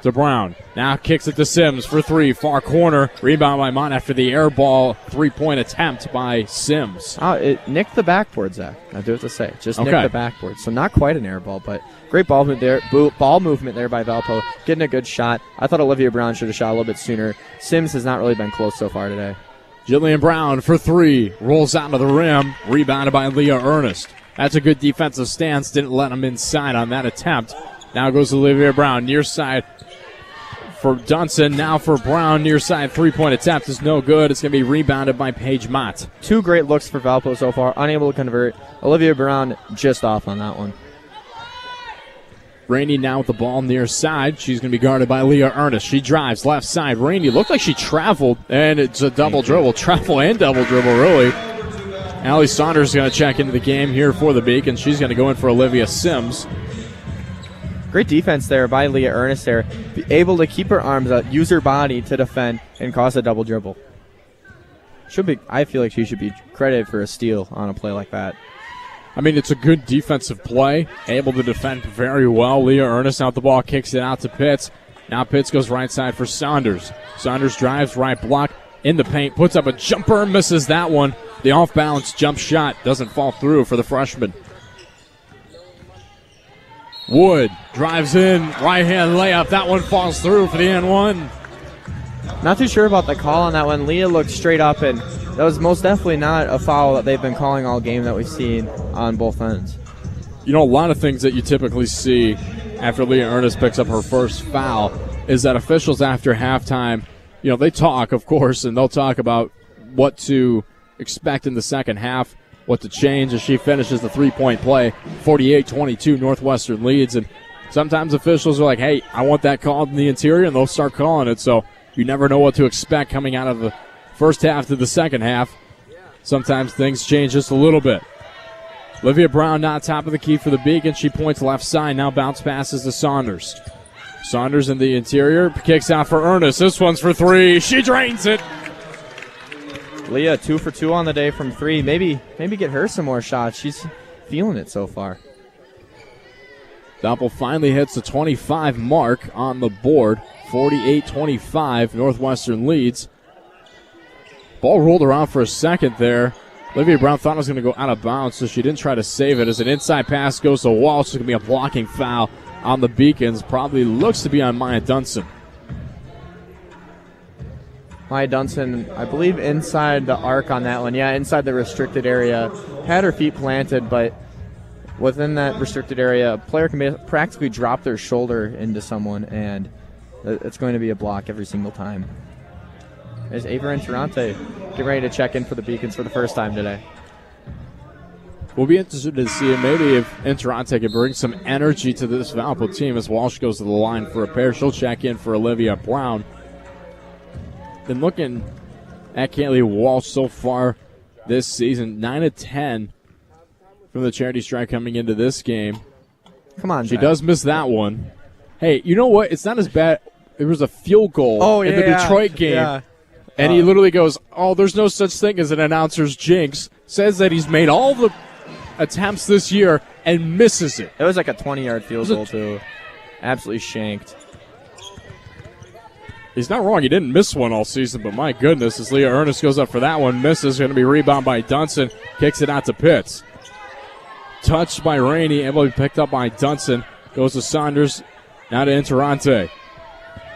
To Brown. Now kicks it to Sims for 3. Far corner. Rebound by Mont after the air ball. 3-point attempt by Sims.
It nicked the backboard, Zach. I do have to say. Just nicked the backboard. So not quite an air ball, but great ball movement there by Valpo. Getting a good shot. I thought Olivia Brown should have shot a little bit sooner. Sims has not really been close so far today.
Jillian Brown for 3. Rolls out to the rim. Rebounded by Leah Ernest. That's a good defensive stance. Didn't let him inside on that attempt. Now goes Olivia Brown. Near side for Dunson. Now for Brown. Near side 3-point attempt is no good. It's going to be rebounded by Paige Mott.
2 great looks for Valpo so far. Unable to convert. Olivia Brown just off on that one.
Rainey now with the ball near side. She's going to be guarded by Leah Ernest. She drives left side. Rainey looked like she traveled, and it's a double dribble. Travel and double dribble, really. Allie Saunders is going to check into the game here for the Beacons. She's going to go in for Olivia Sims.
Great defense there by Leah Ernest there. Be able to keep her arms up, use her body to defend, and cause a double dribble. I feel like she should be credited for a steal on a play like that.
I mean, it's a good defensive play. Able to defend very well. Leah Ernest out the ball, kicks it out to Pitts. Now Pitts goes right side for Saunders. Saunders drives right block in the paint, puts up a jumper, misses that one. The off-balance jump shot doesn't fall through for the freshman. Wood drives in, right-hand layup. That one falls through for the N1.
Not too sure about the call on that one. Leah looked straight up, and that was most definitely not a foul that they've been calling all game that we've seen on both ends.
A lot of things that you typically see after Leah Ernest picks up her first foul is that officials after halftime, they talk, of course, and they'll talk about what to expect in the second half, what to change as she finishes the 3-point play. 48-22, Northwestern leads, and sometimes officials are like, hey, I want that called in the interior, and they'll start calling it, so you never know what to expect coming out of the first half to the second half. Sometimes things change just a little bit. Olivia Brown now top of the key for the Beacon. She points left side, now bounce passes to Saunders. Saunders in the interior, kicks out for Ernest. This one's for 3. She drains it.
Leah 2 for 2 on the day from 3. Maybe get her some more shots. She's feeling it so far.
Valpo finally hits the 25 mark on the board. 48-25, Northwestern leads. Ball rolled around for a second there. Olivia Brown thought it was going to go out of bounds, so she didn't try to save it. As an inside pass goes to Walsh, it's going to be a blocking foul on the Beacons. Probably looks to be on Maya Dunson.
Maya Dunson, I believe inside the arc on that one. Yeah, inside the restricted area. Had her feet planted, but within that restricted area, a player can practically drop their shoulder into someone, and it's going to be a block every single time. There's Ava Interante getting ready to check in for the Beacons for the first time today.
We'll be interested to see maybe if Interante can bring some energy to this Valpo team as Walsh goes to the line for a pair. She'll check in for Olivia Brown. Been looking at Kaylee Walsh so far this season, 9 of 10 from the charity strike coming into this game.
Come on,
she does miss that one. Hey, you know what? It's not as bad. There was a field goal in the Detroit game, and he literally goes, "Oh, there's no such thing as an announcer's jinx." Says that he's made all the attempts this year and misses it.
It was like a 20-yard field goal too. Absolutely shanked.
He's not wrong. He didn't miss one all season, but my goodness, as Leah Ernest goes up for that one, misses. Going to be rebounded by Dunson. Kicks it out to Pitts. Touched by Rainey, able to be picked up by Dunson. Goes to Saunders. Now to Interante.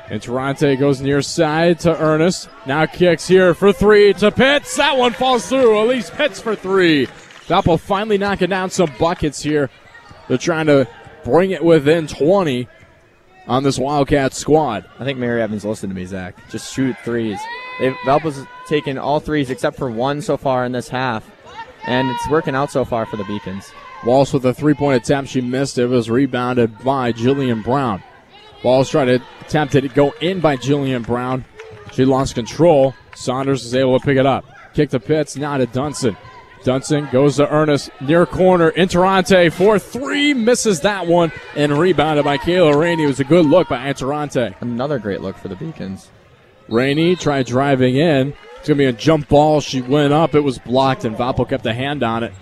Interante goes near side to Ernest. Now kicks here for 3 to Pitts. That one falls through. Elise Pitts for 3. Valpo finally knocking down some buckets here. They're trying to bring it within 20 on this Wildcat squad.
I think Mary Evans listened to me, Zach. Just shoot threes. Valpo's taken all threes except for one so far in this half, and it's working out so far for the Beacons.
Walsh with a three-point attempt. She missed it. It was rebounded by Jillian Brown. Walsh tried to attempt it to go in by Jillian Brown. She lost control. Saunders is able to pick it up. Kick to Pitts, now to Dunson. Dunson goes to Ernest, near corner. Interante for 3, misses that one, and rebounded by Kayla Rainey. It was a good look by Interante.
Another great look for the Beacons.
Rainey tried driving in. It's going to be a jump ball. She went up. It was blocked, and Valpo kept a hand on it.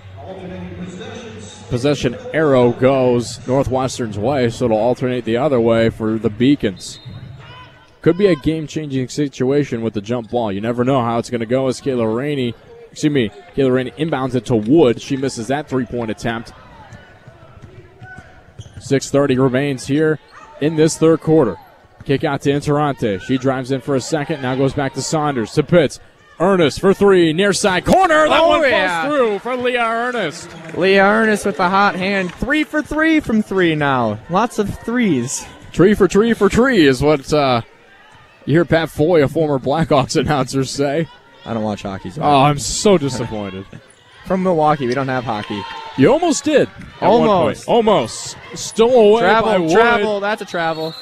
Possession arrow goes Northwestern's way, so it'll alternate the other way for the Beacons. Could be a game-changing situation with the jump ball. You never know how it's going to go as Kayla Rainey inbounds it to Wood. She misses that three-point attempt. 6:30 remains here in this third quarter. Kick out to Interante. She drives in for a second, now goes back to Saunders, to Pitts. Ernest for 3, near side corner. That one falls through for Leah Ernest.
Leah Ernest with a hot hand. 3 for 3 from 3 now. Lots of threes.
Tree for tree is what you hear Pat Foy, a former Blackhawks announcer, say.
I don't watch hockey. So
oh, I'm so disappointed.
From Milwaukee, we don't have hockey.
You almost did. Almost. Still away by Wood.
Travel. That's a travel.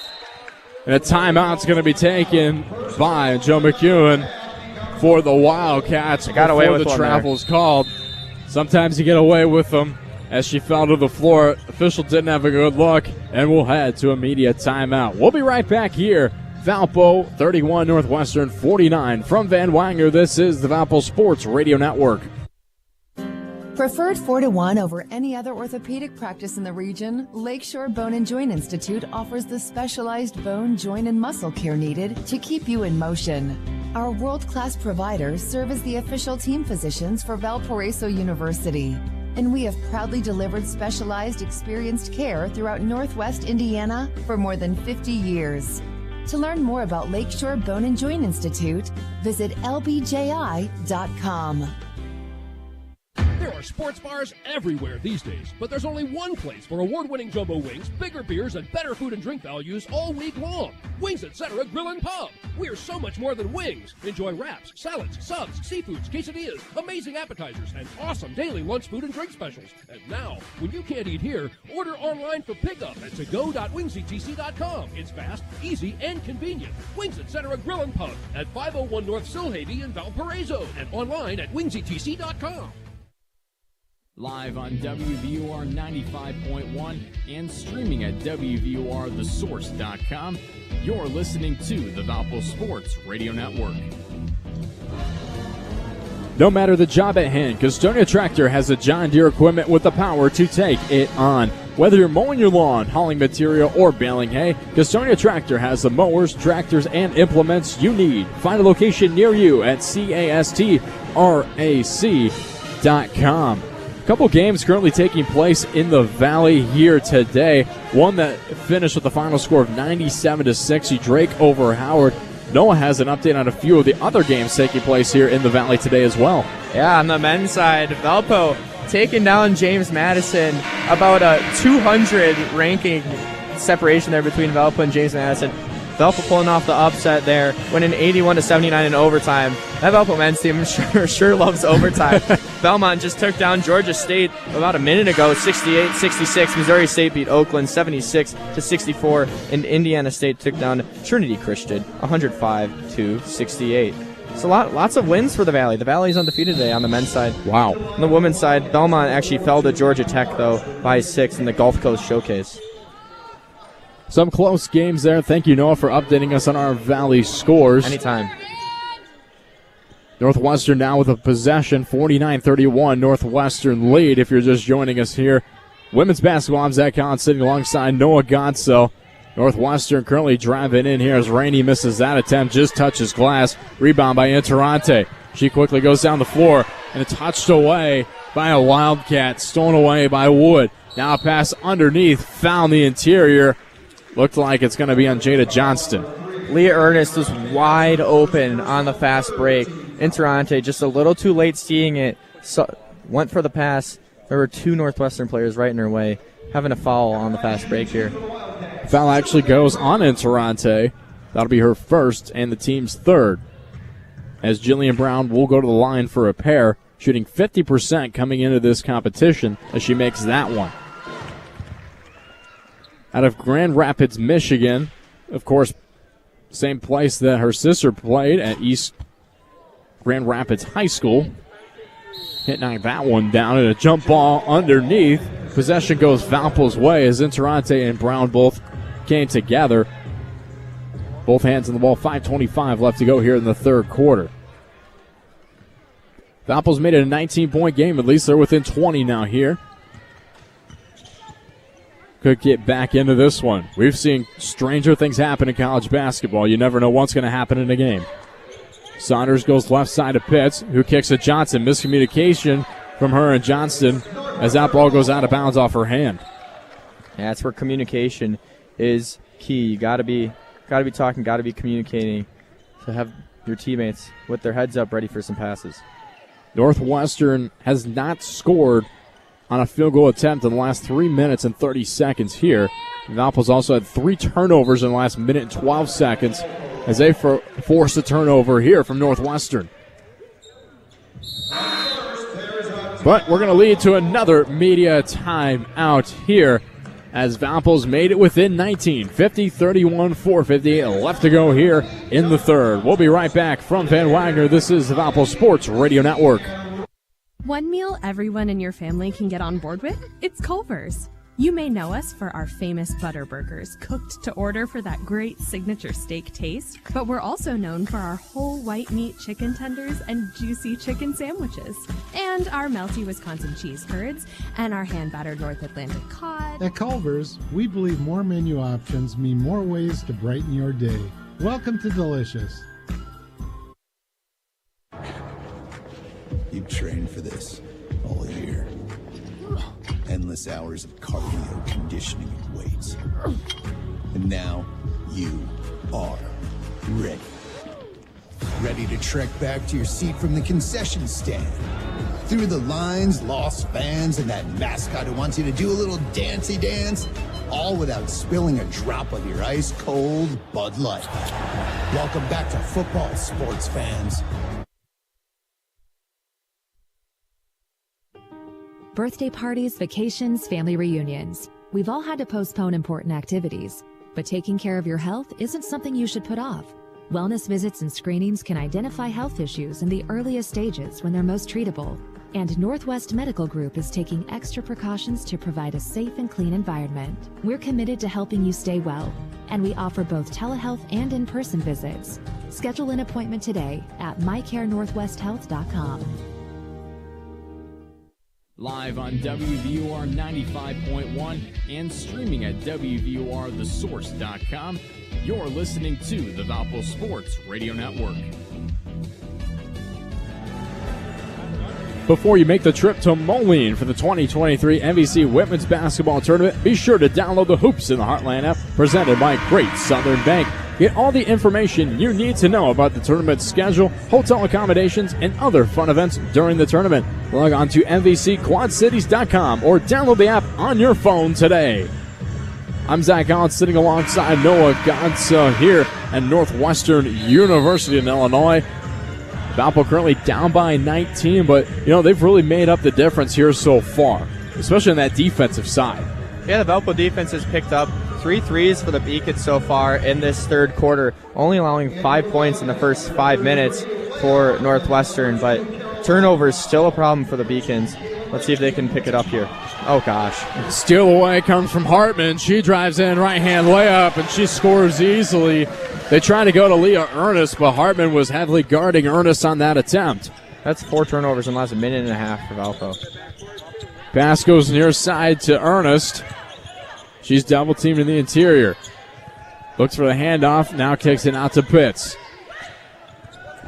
And a timeout's going to be taken by Joe McEwen for the Wildcats.
Got away with
the travel's called. Sometimes you get away with them. As she fell to the floor, official didn't have a good look, and we'll head to immediate timeout. We'll be right back here. Valpo 31, Northwestern 49. From Van Wagner, this is the Valpo Sports Radio Network.
Preferred 4-1 over any other orthopedic practice in the region, Lakeshore Bone and Joint Institute offers the specialized bone, joint, and muscle care needed to keep you in motion. Our world-class providers serve as the official team physicians for Valparaiso University, and we have proudly delivered specialized, experienced care throughout Northwest Indiana for more than 50 years. To learn more about Lakeshore Bone and Joint Institute, visit lbji.com.
There are sports bars everywhere these days, but there's only one place for award-winning jumbo wings, bigger beers, and better food and drink values all week long. Wings Etc. Grill and Pub. We're so much more than wings. Enjoy wraps, salads, subs, seafoods, quesadillas, amazing appetizers, and awesome daily lunch food and drink specials. And now, when you can't eat here, order online for pickup at togo.wingsetc.com. It's fast, easy, and convenient. Wings Etc. Grill and Pub at 501 North Silhavy in Valparaiso, and online at wingsetc.com.
Live on WVUR 95.1 and streaming at WVURTheSource.com. You're listening to the Valpo Sports Radio Network.
No matter the job at hand, Gastonia Tractor has the John Deere equipment with the power to take it on. Whether you're mowing your lawn, hauling material, or baling hay, Gastonia Tractor has the mowers, tractors, and implements you need. Find a location near you at castrac.com. A couple games currently taking place in the Valley here today. One that finished with a final score of 97-60, Drake over Howard. Noah has an update on a few of the other games taking place here in the Valley today as well.
Yeah, on the men's side, Valpo taking down James Madison. About a 200 ranking separation there between Valpo and James Madison. Valpo pulling off the upset there, winning 81-79 in overtime. That Valpo men's team sure loves overtime. Belmont just took down Georgia State about a minute ago, 68-66. Missouri State beat Oakland 76-64, and Indiana State took down Trinity Christian 105-68. So lots of wins for the Valley. The Valley's undefeated today on the men's side.
Wow.
On the women's side, Belmont actually fell to Georgia Tech, though, by 6 in the Gulf Coast Showcase.
Some close games there. Thank you, Noah, for updating us on our Valley scores.
Anytime.
Northwestern now with a possession, 49-31. Northwestern lead if you're just joining us here. Women's basketball, I'm Zach Collins sitting alongside Noah Godsell. Northwestern currently driving in here as Rainey misses that attempt, just touches glass. Rebound by Interante. She quickly goes down the floor and it's touched away by a Wildcat, stolen away by Wood. Now a pass underneath, found the interior. Looked like it's going to be on Jada Johnston.
Leah Ernest was wide open on the fast break. Interante just a little too late seeing it. So, went for the pass. There were two Northwestern players right in her way, having a foul on the fast break here.
Foul actually goes on Interante. That'll be her first and the team's third. As Jillian Brown will go to the line for a pair, shooting 50% coming into this competition as she makes that one. Out of Grand Rapids, Michigan, of course, same place that her sister played at East Grand Rapids High School. Hitting that one down and a jump ball underneath. Possession goes Valpo's way as Interante and Brown both came together. Both hands on the ball, 5:25 left to go here in the third quarter. Valpo's made it a 19-point game. At least they're within 20 now here. Could get back into this one. We've seen stranger things happen in college basketball. You never know what's going to happen in a game. Saunders goes left side to Pitts, who kicks at Johnson. Miscommunication from her and Johnston as that ball goes out of bounds off her hand.
Yeah, that's where communication is key. You got to be talking, got to be communicating to have your teammates with their heads up ready for some passes.
Northwestern has not scored on a field goal attempt in the last 3 minutes and 30 seconds here. Valpo's also had 3 turnovers in the last minute and 12 seconds as they force a turnover here from Northwestern. But we're going to lead to another media timeout here as Valpo's made it within 19. 50-31, 4:50 left to go here in the third. We'll be right back from Van Wagner. This is the Valpo Sports Radio Network.
One meal everyone in your family can get on board with? It's Culver's. You may know us for our famous butter burgers, cooked to order for that great signature steak taste, but we're also known for our whole white meat chicken tenders and juicy chicken sandwiches, and our melty Wisconsin cheese curds, and our hand-battered North Atlantic cod.
At Culver's, we believe more menu options mean more ways to brighten your day. Welcome to Delicious.
You've trained for this all year. Endless hours of cardio, conditioning, and weights. And now you are ready. Ready to trek back to your seat from the concession stand. Through the lines, lost fans, and that mascot who wants you to do a little dancey dance. All without spilling a drop of your ice-cold Bud Light. Welcome back to football, sports fans.
Birthday parties, vacations, family reunions. We've all had to postpone important activities, but taking care of your health isn't something you should put off. Wellness visits and screenings can identify health issues in the earliest stages when they're most treatable. And Northwest Medical Group is taking extra precautions to provide a safe and clean environment. We're committed to helping you stay well. And we offer both telehealth and in-person visits. Schedule an appointment today at mycarenorthwesthealth.com.
Live on WVUR 95.1 and streaming at WVURTheSource.com, you're listening to the Valpo Sports Radio Network.
Before you make the trip to Moline for the 2023 MVC Women's Basketball Tournament, be sure to download the Hoops in the Heartland app presented by Great Southern Bank. Get all the information you need to know about the tournament schedule, hotel accommodations, and other fun events during the tournament. Log on to MVCQuadCities.com or download the app on your phone today. I'm Zach Allen, sitting alongside Noah Godsell here at Northwestern University in Illinois. Valpo currently down by 19, but, they've really made up the difference here so far, especially on that defensive side.
Yeah, the Valpo defense has picked up 3 threes for the Beacons so far in this third quarter, only allowing 5 points in the first 5 minutes for Northwestern, but turnovers still a problem for the Beacons. Let's see if they can pick it up here. Oh, gosh.
Steal away comes from Hartman. She drives in, right-hand layup, and she scores easily. They try to go to Leah Ernest, but Hartman was heavily guarding Ernest on that attempt.
That's 4 turnovers in the last minute and a half for Valpo.
Pass goes near side to Ernest. She's double-teamed in the interior. Looks for the handoff, now kicks it out to Pitts.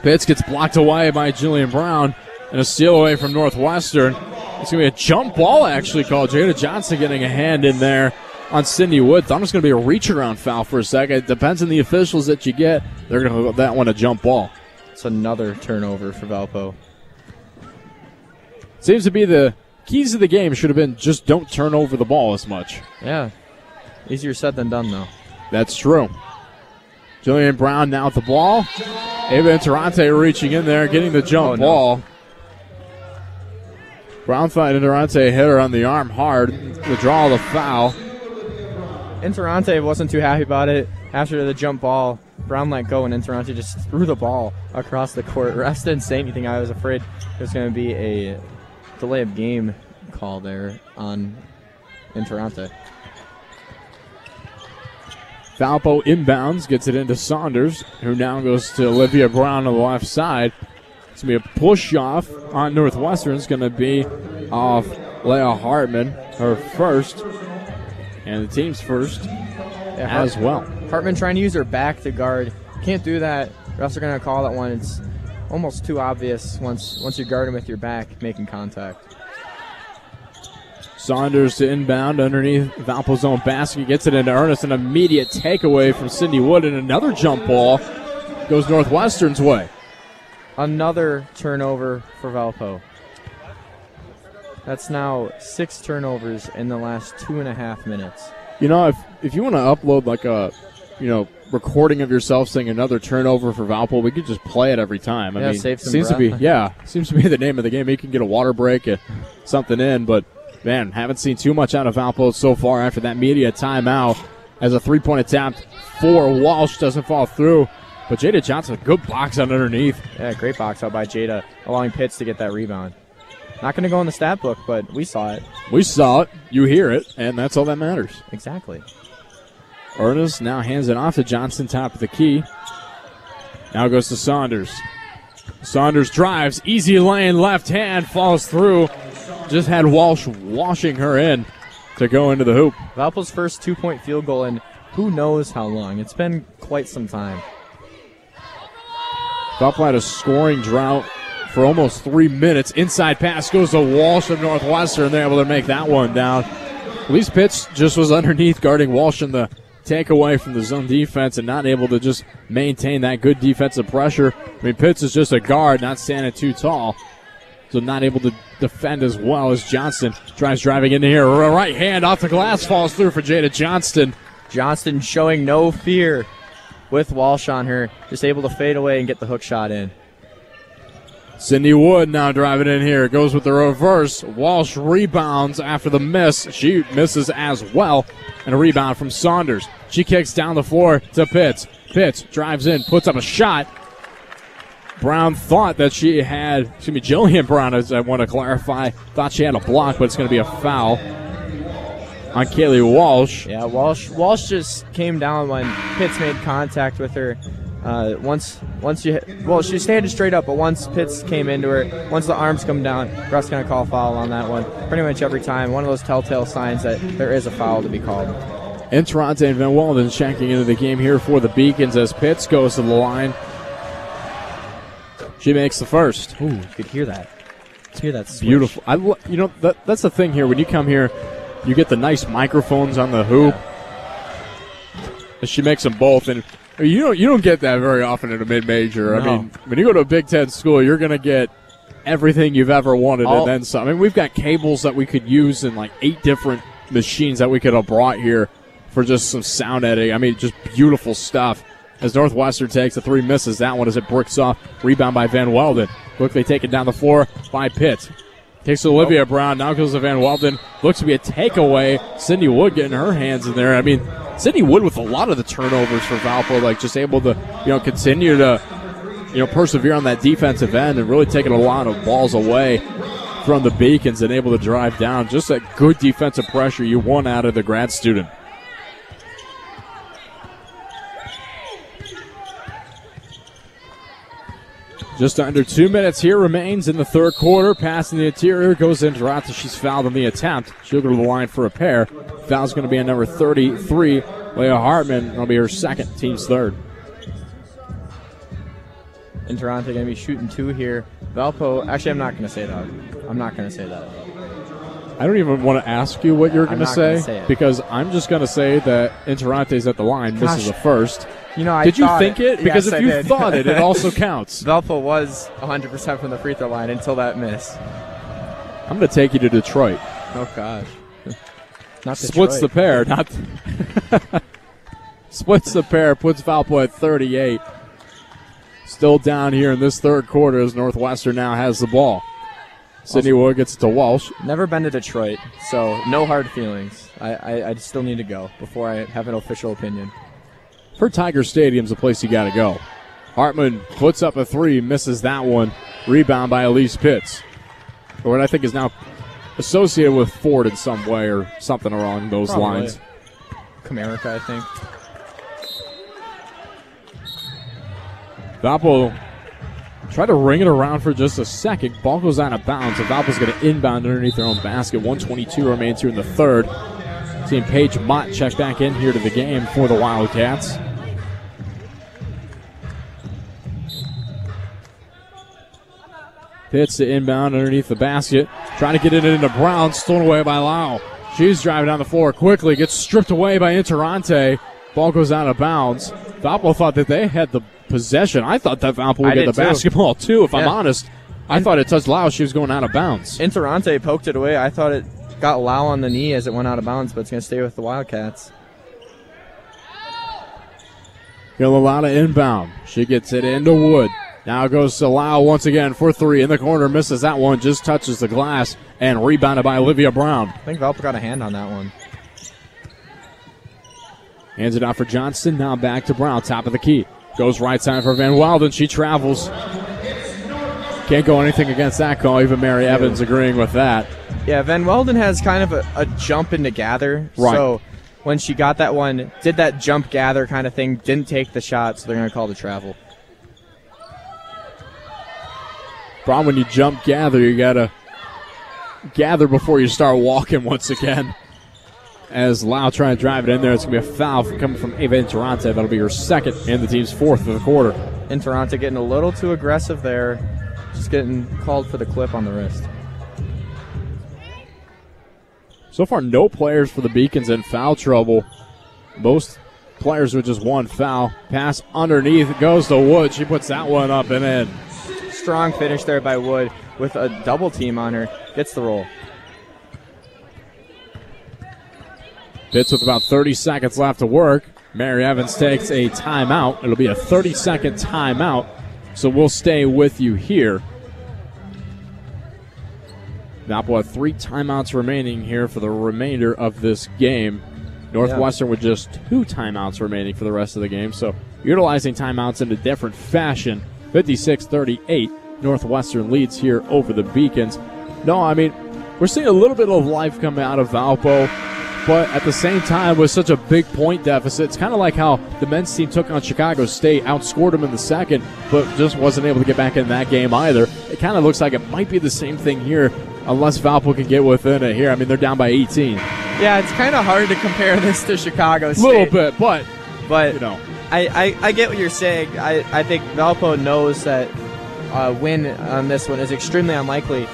Pitts gets blocked away by Jillian Brown, and a steal away from Northwestern. It's going to be a jump ball, actually, called. Jada Johnson getting a hand in there on Cindy Wood. Thought it was going to be a reach-around foul for a second. It depends on the officials that you get. They're going to call that one a jump ball.
It's another turnover for Valpo.
Seems to be the keys of the game should have been just don't turn over the ball as much.
Yeah. Easier said than done, though.
That's true. Jillian Brown now with the ball. Ava Interante reaching in there, getting the jump ball. Brown thought Interante hit her on the arm hard. The draw of the foul.
Interante wasn't too happy about it. After the jump ball, Brown let go, and Interante just threw the ball across the court. Refs didn't say anything. I was afraid it was going to be a delay of game call there on Interante.
Valpo inbounds, gets it into Saunders, who now goes to Olivia Brown on the left side. It's going to be a push-off on Northwestern. It's going to be off Leah Hartman, her first, and the team's first as well.
Hartman trying to use her back to guard. Can't do that. Refs are going to call that one. It's almost too obvious once you guard him with your back, making contact.
Saunders to inbound underneath Valpo's own basket. Gets it into Ernest. An immediate takeaway from Cindy Wood, and another jump ball goes Northwestern's way.
Another turnover for Valpo. That's now 6 turnovers in the last 2.5 minutes.
If you want to upload like a, recording of yourself saying another turnover for Valpo, we could just play it every time.
Save some
seems
breath.
to be the name of the game. You can get a water break, something in, but man, haven't seen too much out of Valpo so far after that media timeout as a 3-point attempt for Walsh doesn't fall through. But Jada Johnson, good box out underneath.
Yeah, great box out by Jada, allowing Pitts to get that rebound. Not going to go in the stat book, but we saw it.
We saw it. You hear it, and that's all that matters.
Exactly.
Ernest now hands it off to Johnson, top of the key. Now goes to Saunders. Saunders drives, easy lane, left hand, falls through. Just had Walsh washing her in to go into the hoop.
Valpo's first 2-point field goal in who knows how long. It's been quite some time.
Valpo had a scoring drought for almost 3 minutes. Inside pass goes to Walsh of Northwestern. They're able to make that one down. At least Pitts just was underneath guarding Walsh in the takeaway from the zone defense and not able to just maintain that good defensive pressure. Pitts is just a guard, not standing too tall. So not able to defend as well as Johnston tries driving into here. Right hand off the glass falls through for Jada Johnston.
Johnston showing no fear with Walsh on her. Just able to fade away and get the hook shot in.
Cindy Wood now driving in here. Goes with the reverse. Walsh rebounds after the miss. She misses as well. And a rebound from Saunders. She kicks down the floor to Pitts. Pitts drives in, puts up a shot. Brown thought that she had, Jillian Brown, as I want to clarify, thought she had a block, but it's going to be a foul on Kaylee Walsh.
Yeah, Walsh just came down when Pitts made contact with her. She stayed straight up, but once Pitts came into her, once the arms come down, ref's going to call a foul on that one. Pretty much every time. One of those telltale signs that there is a foul to be called.
Interante and Van Welden checking into the game here for the Beacons as Pitts goes to the line. She makes the first.
Ooh, you could hear that. Hear that swish.
Beautiful. That's the thing here. When you come here, you get the nice microphones on the hoop. She makes them both, and you don't get that very often in a mid-major.
No.
I mean, when you go to a Big Ten school, you're going to get everything you've ever wanted and then some. I mean, we've got cables that we could use in like 8 different machines that we could have brought here for just some sound editing. I mean, just beautiful stuff. As Northwestern takes the 3, misses that one as it bricks off. Rebound by Van Welden. Quickly taken down the floor by Pitt. Takes to Olivia Brown. Now goes to Van Welden. Looks to be a takeaway. Sydney Wood getting her hands in there. I mean, Sydney Wood with a lot of the turnovers for Valpo, like just able to, continue to, persevere on that defensive end and really taking a lot of balls away from the Beacons and able to drive down. Just that good defensive pressure you want out of the grad student. Just under 2 minutes here remains in the third quarter. Pass in the interior goes into Rata. She's fouled on the attempt. She'll go to the line for a pair. Foul's going to be on number 33, Leah Hartman. That'll be her second, team's third.
Interante going to be shooting 2 here. Valpo, actually, I'm not going to say that.
I don't even want to ask you what you're going to
say it.
Because I'm just going to say that Interante's at the line. Misses the first.
Did
you think it? Because
yes,
if you thought it also counts.
Valpo was 100% from the free throw line until that miss.
I'm going to take you to Detroit.
Oh, gosh. Not
Splits the pair. Splits the pair. Puts Valpo at 38. Still down here in this third quarter as Northwestern now has the ball. Sydney Wood gets it to Walsh.
Never been to Detroit, so no hard feelings. I still need to go before I have an official opinion.
For Tiger Stadium's a place you got to go. Hartman puts up a 3, misses that one. Rebound by Elise Pitts. Or what I think is now associated with Ford in some way or something along those lines.
Comerica, I think.
Valpo tried to ring it around for just a second. Ball goes out of bounds, and Valpo's going to inbound underneath their own basket. 1:22 remains here in the third. Seeing Paige Mott check back in here to the game for the Wildcats. Pitts to inbound underneath the basket. Trying to get it into Brown. Stolen away by Lau. She's driving down the floor quickly. Gets stripped away by Interante. Ball goes out of bounds. Valpo thought that they had the possession. I thought that Valpo would get the basketball too, if I'm honest. I thought it touched Lau. She was going out of bounds.
Interante poked it away. I thought it got Lau on the knee as it went out of bounds, but it's going to stay with the Wildcats.
Lau inbound. She gets it into Wood. Now goes to Lau once again for 3 in the corner. Misses that one. Just touches the glass and rebounded by Olivia Brown.
I think Valpo got a hand on that one.
Hands it out for Johnston. Now back to Brown. Top of the key. Goes right side for Van Welden. She travels. Can't go anything against that call. Even Mary Evans agreeing with that.
Yeah, Van Welden has kind of a jump into gather.
Right.
So when she got that one, did that jump gather kind of thing, didn't take the shot, so they're going to call the travel.
Problem when you jump gather, you got to gather before you start walking once again. As Lau trying to drive it in there, it's going to be a foul coming from Ava Interante. That'll be her second and the team's fourth of the quarter.
Interante getting a little too aggressive there. Just getting called for the clip on the wrist.
So far, no players for the Beacons in foul trouble. Most players with just one foul. Pass underneath. It goes to Wood. She puts that one up and in.
Strong finish there by Wood with a double team on her. Gets the roll.
Pitts with about 30 seconds left to work. Mary Evans takes a timeout. It'll be a 30-second timeout, so we'll stay with you here. Valpo have 3 timeouts remaining here for the remainder of this game. Northwestern with just 2 timeouts remaining for the rest of the game, so utilizing timeouts in a different fashion. 56-38, Northwestern leads here over the Beacons. No, I mean, we're seeing a little bit of life come out of Valpo. but at the same time, with such a big point deficit, it's kind of like how the men's team took on Chicago State, outscored them in the second, but just wasn't able to get back in that game either. It kind of looks like it might be the same thing here, unless Valpo can get within it here. I mean, they're down by 18.
Yeah, it's kind of hard to compare this to Chicago State.
A little bit, but you know.
I get what you're saying. I think Valpo knows that a win on this one is extremely unlikely.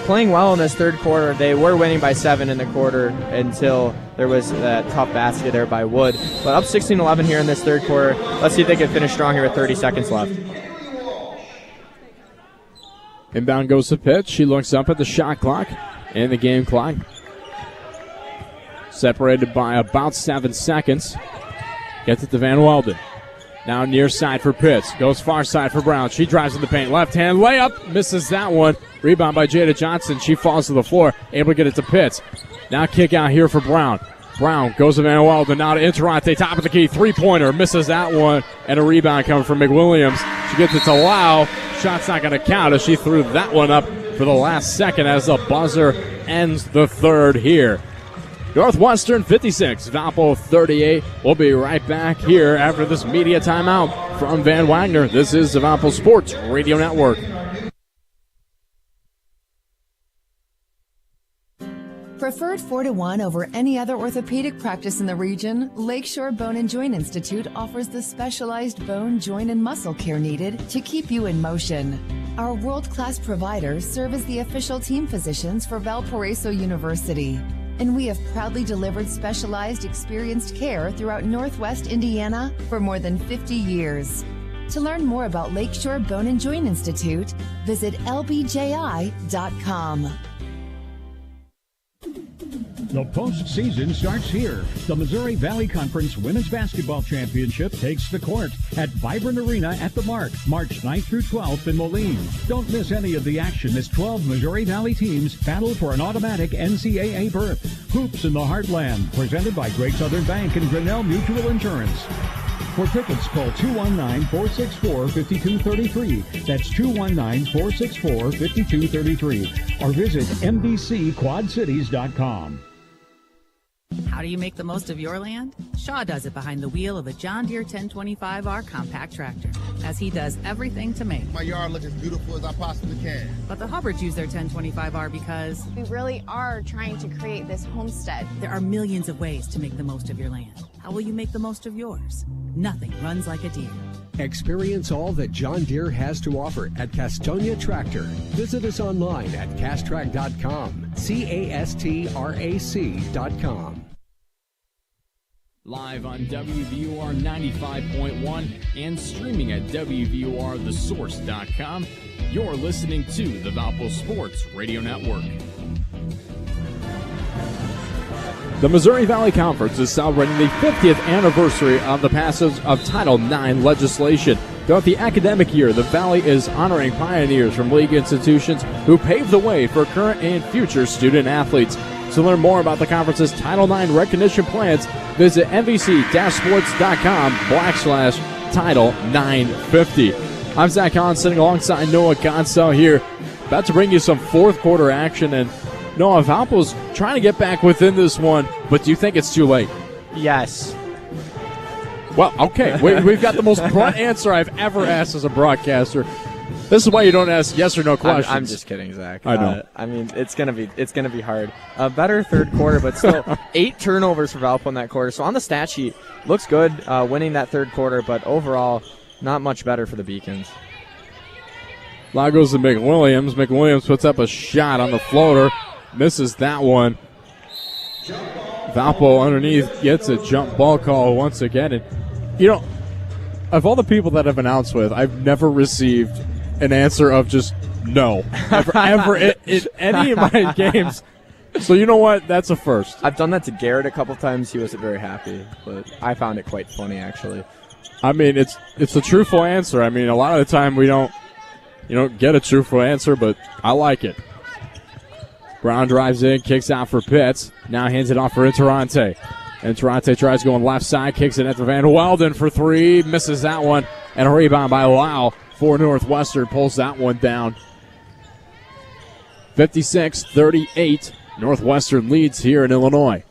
Playing well in this third quarter, they were winning by 7 in the quarter until there was that tough basket there by Wood. But up 16-11 here in this third quarter. Let's see if they can finish strong here with 30 seconds left.
Inbound goes to pitch. She looks up at the shot clock and the game clock. Separated by about 7 seconds. Gets it to Van Welden. Now near side for Pitts. Goes far side for Brown. She drives in the paint. Left hand layup. Misses that one. Rebound by Jada Johnson. She falls to the floor. Able to get it to Pitts. Now kick out here for Brown. Brown goes to Van Welden. Now to Interante. Top of the key. Three-pointer. Misses that one. And a rebound coming from McWilliams. She gets it to Lau. Shot's not going to count as she threw that one up for the last second as the buzzer ends the third here. Northwestern 56, Valpo 38. We'll be right back here after this media timeout from Van Wagner. This is the Valpo Sports Radio Network.
Preferred 4-1 over any other orthopedic practice in the region, Lakeshore Bone and Joint Institute offers the specialized bone, joint, and muscle care needed to keep you in motion. Our world-class providers serve as the official team physicians for Valparaiso University, and we have proudly delivered specialized, experienced care throughout Northwest Indiana for more than 50 years. To learn more about Lakeshore Bone and Joint Institute, visit lbji.com.
The postseason starts here. The Missouri Valley Conference Women's Basketball Championship takes the court at Vibrant Arena at the Mark, March 9th through 12th in Moline. Don't miss any of the action as 12 Missouri Valley teams battle for an automatic NCAA berth. Hoops in the Heartland, presented by Great Southern Bank and Grinnell Mutual Insurance. For tickets, call 219-464-5233. That's 219-464-5233. Or visit mbcquadcities.com.
How do you make the most of your land? Shaw does it behind the wheel of a John Deere 1025R compact tractor, as he does everything to make
my yard look as beautiful as I possibly can.
But the Hubbards use their 1025R because
we really are trying to create this homestead.
There are millions of ways to make the most of your land. How will you make the most of yours? Nothing runs like a Deere.
Experience all that John Deere has to offer at Castonia Tractor. Visit us online at castrac.com, castrac.com.
Live on WVUR 95.1 and streaming at WVURTheSource.com. You're listening to the Valpo Sports Radio Network.
The Missouri Valley Conference is celebrating the 50th anniversary of the passage of Title IX legislation. Throughout the academic year, the Valley is honoring pioneers from league institutions who paved the way for current and future student athletes. To learn more about the conference's Title IX recognition plans, visit nvc-sports.com/Title 950. I'm Zach Collins sitting alongside Noah Godsell here, about to bring you some fourth quarter action. And Noah, Valpo's trying to get back within this one, but do you think it's too late?
Yes.
Well, okay. We've got the most blunt answer I've ever asked as a broadcaster. This is why you don't ask yes or no questions.
I'm just kidding, Zach.
I know.
I mean, it's gonna be hard. A better third quarter, but still 8 turnovers for Valpo in that quarter. So on the stat sheet, looks good, winning that third quarter, but overall, not much better for the Beacons.
Now goes to McWilliams. McWilliams puts up a shot on the floater, misses that one. Valpo underneath gets a jump ball call once again. And you know, of all the people that I've announced with, I've never received an answer of just no. Ever in any of my games. So you know what? That's a first.
I've done that to Garrett a couple times. He wasn't very happy, but I found it quite funny, actually.
I mean, it's a truthful answer. I mean, a lot of the time you don't get a truthful answer, but I like it. Brown drives in, kicks out for Pitts. Now hands it off for Interante. Interante tries going left side, kicks it at the Van Welden for 3, misses that one, and a rebound by Lau for Northwestern, pulls that one down. 56-38, Northwestern leads here in Illinois.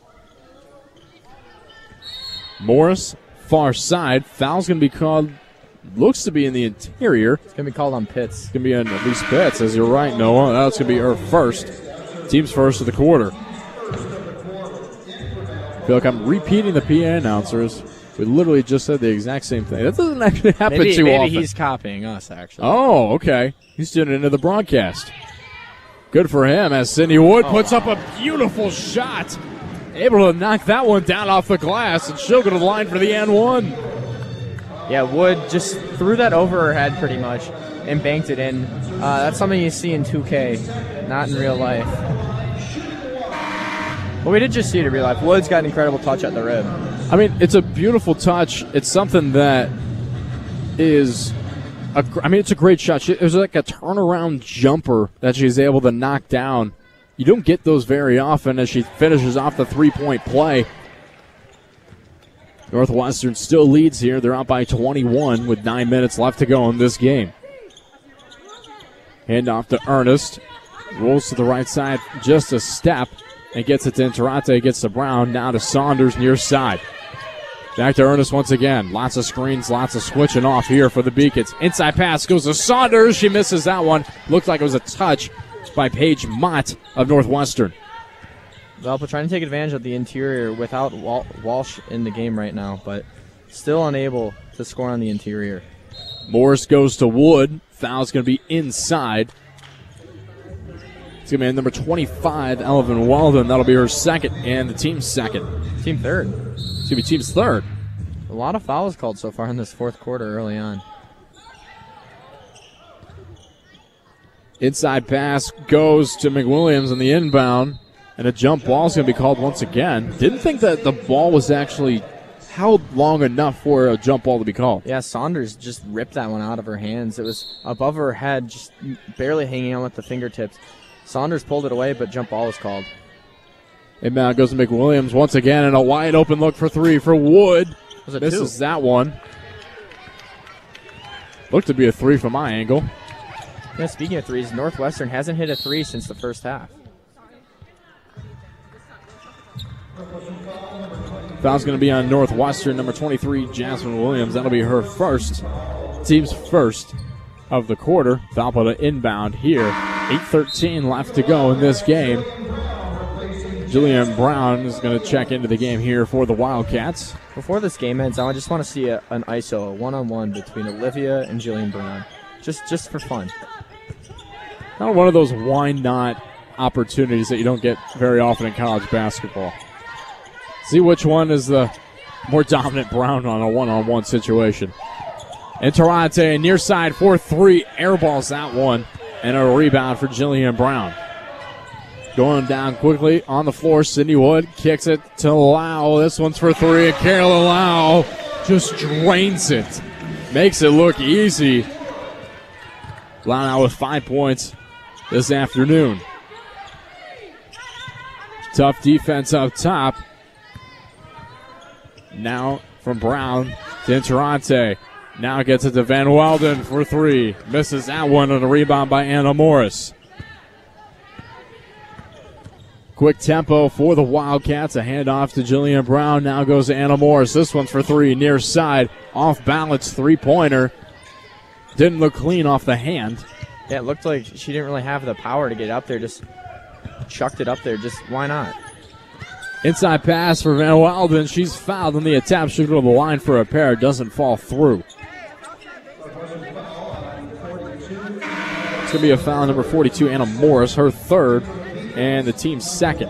Morris, far side. Foul's going to be called, looks to be in the interior.
It's going to be called on Pitts.
It's going to be on at least Pitts, as you're right, Noah. That's going to be her first. Team's first of the quarter. I feel like I'm repeating the PA announcers. We literally just said the exact same thing. That doesn't actually happen too often.
Maybe he's copying us, actually.
Oh, okay. He's doing it into the broadcast. Good for him as Sydney Wood puts up a beautiful shot. Able to knock that one down off the glass, and she'll go to the line for the N1.
Yeah, Wood just threw that over her head pretty much and banked it in. That's something you see in 2K, not in real life. Well, we did just see it in real life. Wood's got an incredible touch at the rim.
I mean, it's a beautiful touch. It's something that is, it's a great shot. It was like a turnaround jumper that she's able to knock down. You don't get those very often as she finishes off the three-point play. Northwestern still leads here. They're out by 21 with 9 minutes left to go in this game. Hand off to Ernest. Rolls to the right side just a step and gets it to Interate. Gets to Brown. Now to Saunders near side. Back to Ernest once again. Lots of screens, lots of switching off here for the Beacons. Inside pass goes to Saunders. She misses that one. Looked like it was a touch by Paige Mott of Northwestern.
Valpo trying to take advantage of the interior without Walsh in the game right now, but still unable to score on the interior.
Morris goes to Wood. Foul's going to be inside. It's going to be number 25, Elvin Weldon. That'll be her second and the team's second.
Team third.
It's going to be team's third.
A lot of fouls called so far in this fourth quarter early on.
Inside pass goes to McWilliams on the inbound, and a jump ball is going to be called once again. Didn't think that the ball was actually held long enough for a jump ball to be called.
Yeah, Saunders just ripped that one out of her hands. It was above her head, just barely hanging on with the fingertips. Saunders pulled it away, but jump ball was called.
Inbound goes to McWilliams once again, and a wide open look for three for Wood. Misses that one. Looked to be a three from my angle.
Yeah, speaking of threes, Northwestern hasn't hit a three since the first half.
Foul's going to be on Northwestern, number 23, Jasmine Williams. That'll be her first, team's first of the quarter. Valpo to inbound here. 8:13 left to go in this game. Jillian Brown is going to check into the game here for the Wildcats.
Before this game ends, I just want to see an ISO, a one-on-one between Olivia and Jillian Brown. Just for fun.
Kind of one of those why not opportunities that you don't get very often in college basketball. See which one is the more dominant Brown on a one-on-one situation. Interate near side for three. Airballs that one. And a rebound for Jillian Brown. Going down quickly on the floor. Sydney Wood kicks it to Lau. This one's for three. And Carolyn Lau just drains it. Makes it look easy. Lau now with 5 points this afternoon. Tough defense up top. Now from Brown to Interate. Now gets it to Van Welden for three. Misses that one on a rebound by Anna Morris. Quick tempo for the Wildcats. A handoff to Jillian Brown. Now goes to Anna Morris. This one's for three. Near side. Off balance three-pointer. Didn't look clean off the hand.
Yeah, it looked like she didn't really have the power to get up there. Just chucked it up there. Just why not?
Inside pass for Van Welden. She's fouled on the attempt. She'll go to the line for a pair. Doesn't fall through. It's going to be a foul, number 42, Anna Morris, her third, and the team's second.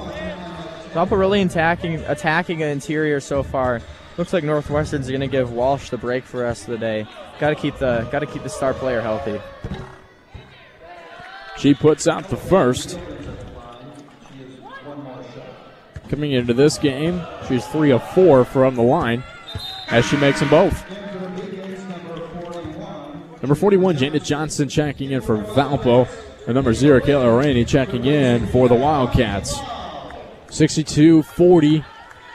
Valpo really attacking the interior so far. Looks like Northwestern's going to give Walsh the break for the rest of the day. Got to keep the star player healthy.
She puts out the first. Coming into this game, she's 3 of 4 from the line as she makes them both. Number 41, Janet Johnson checking in for Valpo. And number 0, Kayla Rainey checking in for the Wildcats. 62-40,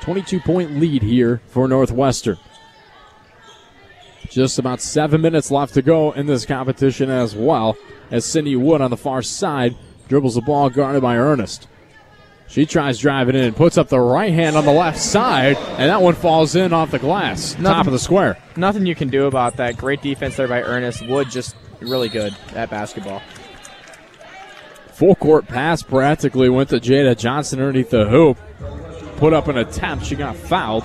22-point lead here for Northwestern. Just about 7 minutes left to go in this competition as well, as Sydney Wood on the far side dribbles the ball guarded by Ernest. She tries driving in, puts up the right hand on the left side, and that one falls in off the glass. Top of the square.
Nothing you can do about that. Great defense there by Ernest. Wood just really good at basketball.
Full court pass practically went to Jada Johnson underneath the hoop. Put up an attempt. She got fouled.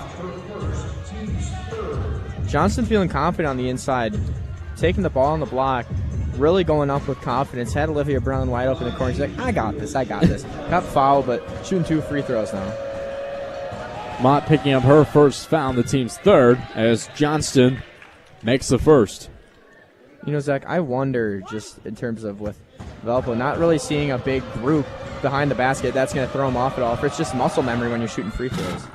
Johnson feeling confident on the inside. Taking the ball on the block. Really going up with confidence. Had Olivia Brown wide open in the corner. She's like, I got this. Got fouled, but shooting 2 free throws now.
Mott picking up her first foul, the team's third, as Johnston makes the first.
You know, Zach, I wonder just in terms of with Valpo not really seeing a big group behind the basket, that's going to throw them off at all. If it's just muscle memory when you're shooting free throws.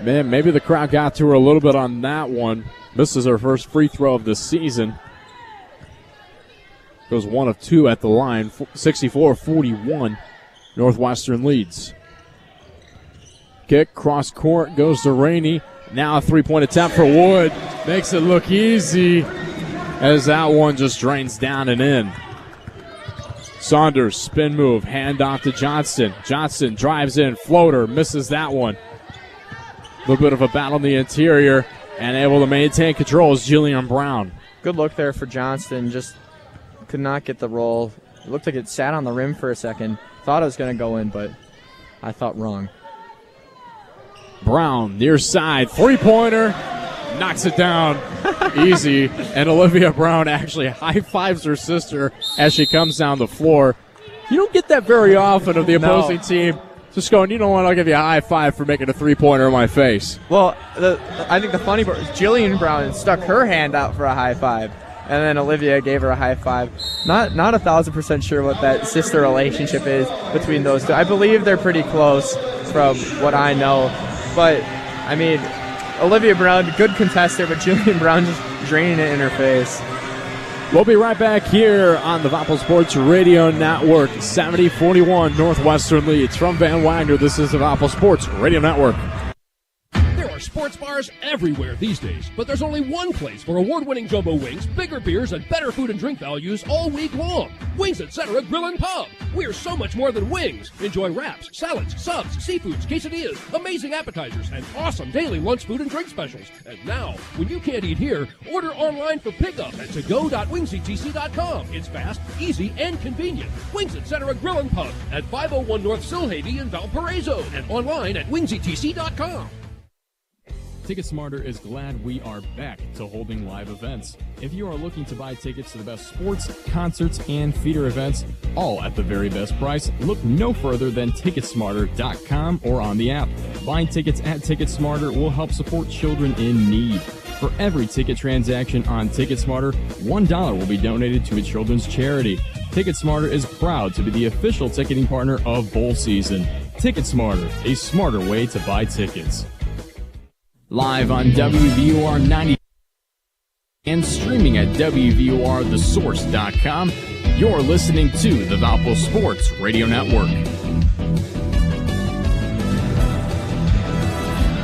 Man, maybe the crowd got to her a little bit on that one. Misses her first free throw of the season. Goes 1 of 2 at the line. 64-41. Northwestern leads. Kick, cross court, goes to Rainey. Now a three-point attempt for Wood. Makes it look easy as that one just drains down and in. Saunders, spin move, hand off to Johnston. Johnston drives in, floater, misses that one. A little bit of a battle in the interior and able to maintain control is Jillian Brown.
Good look there for Johnston. Just could not get the roll. It looked like it sat on the rim for a second. Thought it was going to go in, but I thought wrong.
Brown, near side, three-pointer, knocks it down easy. And Olivia Brown actually high-fives her sister as she comes down the floor. You don't get that very often of the opposing team just going, you know what, I'll give you a high-five for making a three-pointer in my face.
Well, I think the funny part is Jillian Brown stuck her hand out for a high-five. And then Olivia gave her a high five. Not 1,000% sure what that sister relationship is between those two. I believe they're pretty close from what I know. But, I mean, Olivia Brown, good contester, but Jillian Brown just draining it in her face.
We'll be right back here on the Valpo Sports Radio Network. 70-41 Northwestern leads. From Van Wagner, this is the Valpo Sports Radio Network.
Sports bars everywhere these days, but there's only one place for award-winning jumbo wings, bigger beers, and better food and drink values all week long. Wings Etc. Grill and Pub. We're so much more than wings. Enjoy wraps, salads, subs, seafoods, quesadillas, amazing appetizers, and awesome daily lunch food and drink specials. And now, when you can't eat here, order online for pickup at togo.wingsetc.com. It's fast, easy, and convenient. Wings Etc. Grill and Pub at 501 North Silhavy in Valparaiso and online at wingsetc.com.
TicketSmarter is glad we are back to holding live events. If you are looking to buy tickets to the best sports, concerts, and theater events, all at the very best price, look no further than TicketSmarter.com or on the app. Buying tickets at TicketSmarter will help support children in need. For every ticket transaction on TicketSmarter, $1 will be donated to a children's charity. TicketSmarter is proud to be the official ticketing partner of bowl season. TicketSmarter, a smarter way to buy tickets. Live on WVUR 90 and streaming at WVURTheSource.com, you're listening to the Valpo Sports Radio Network.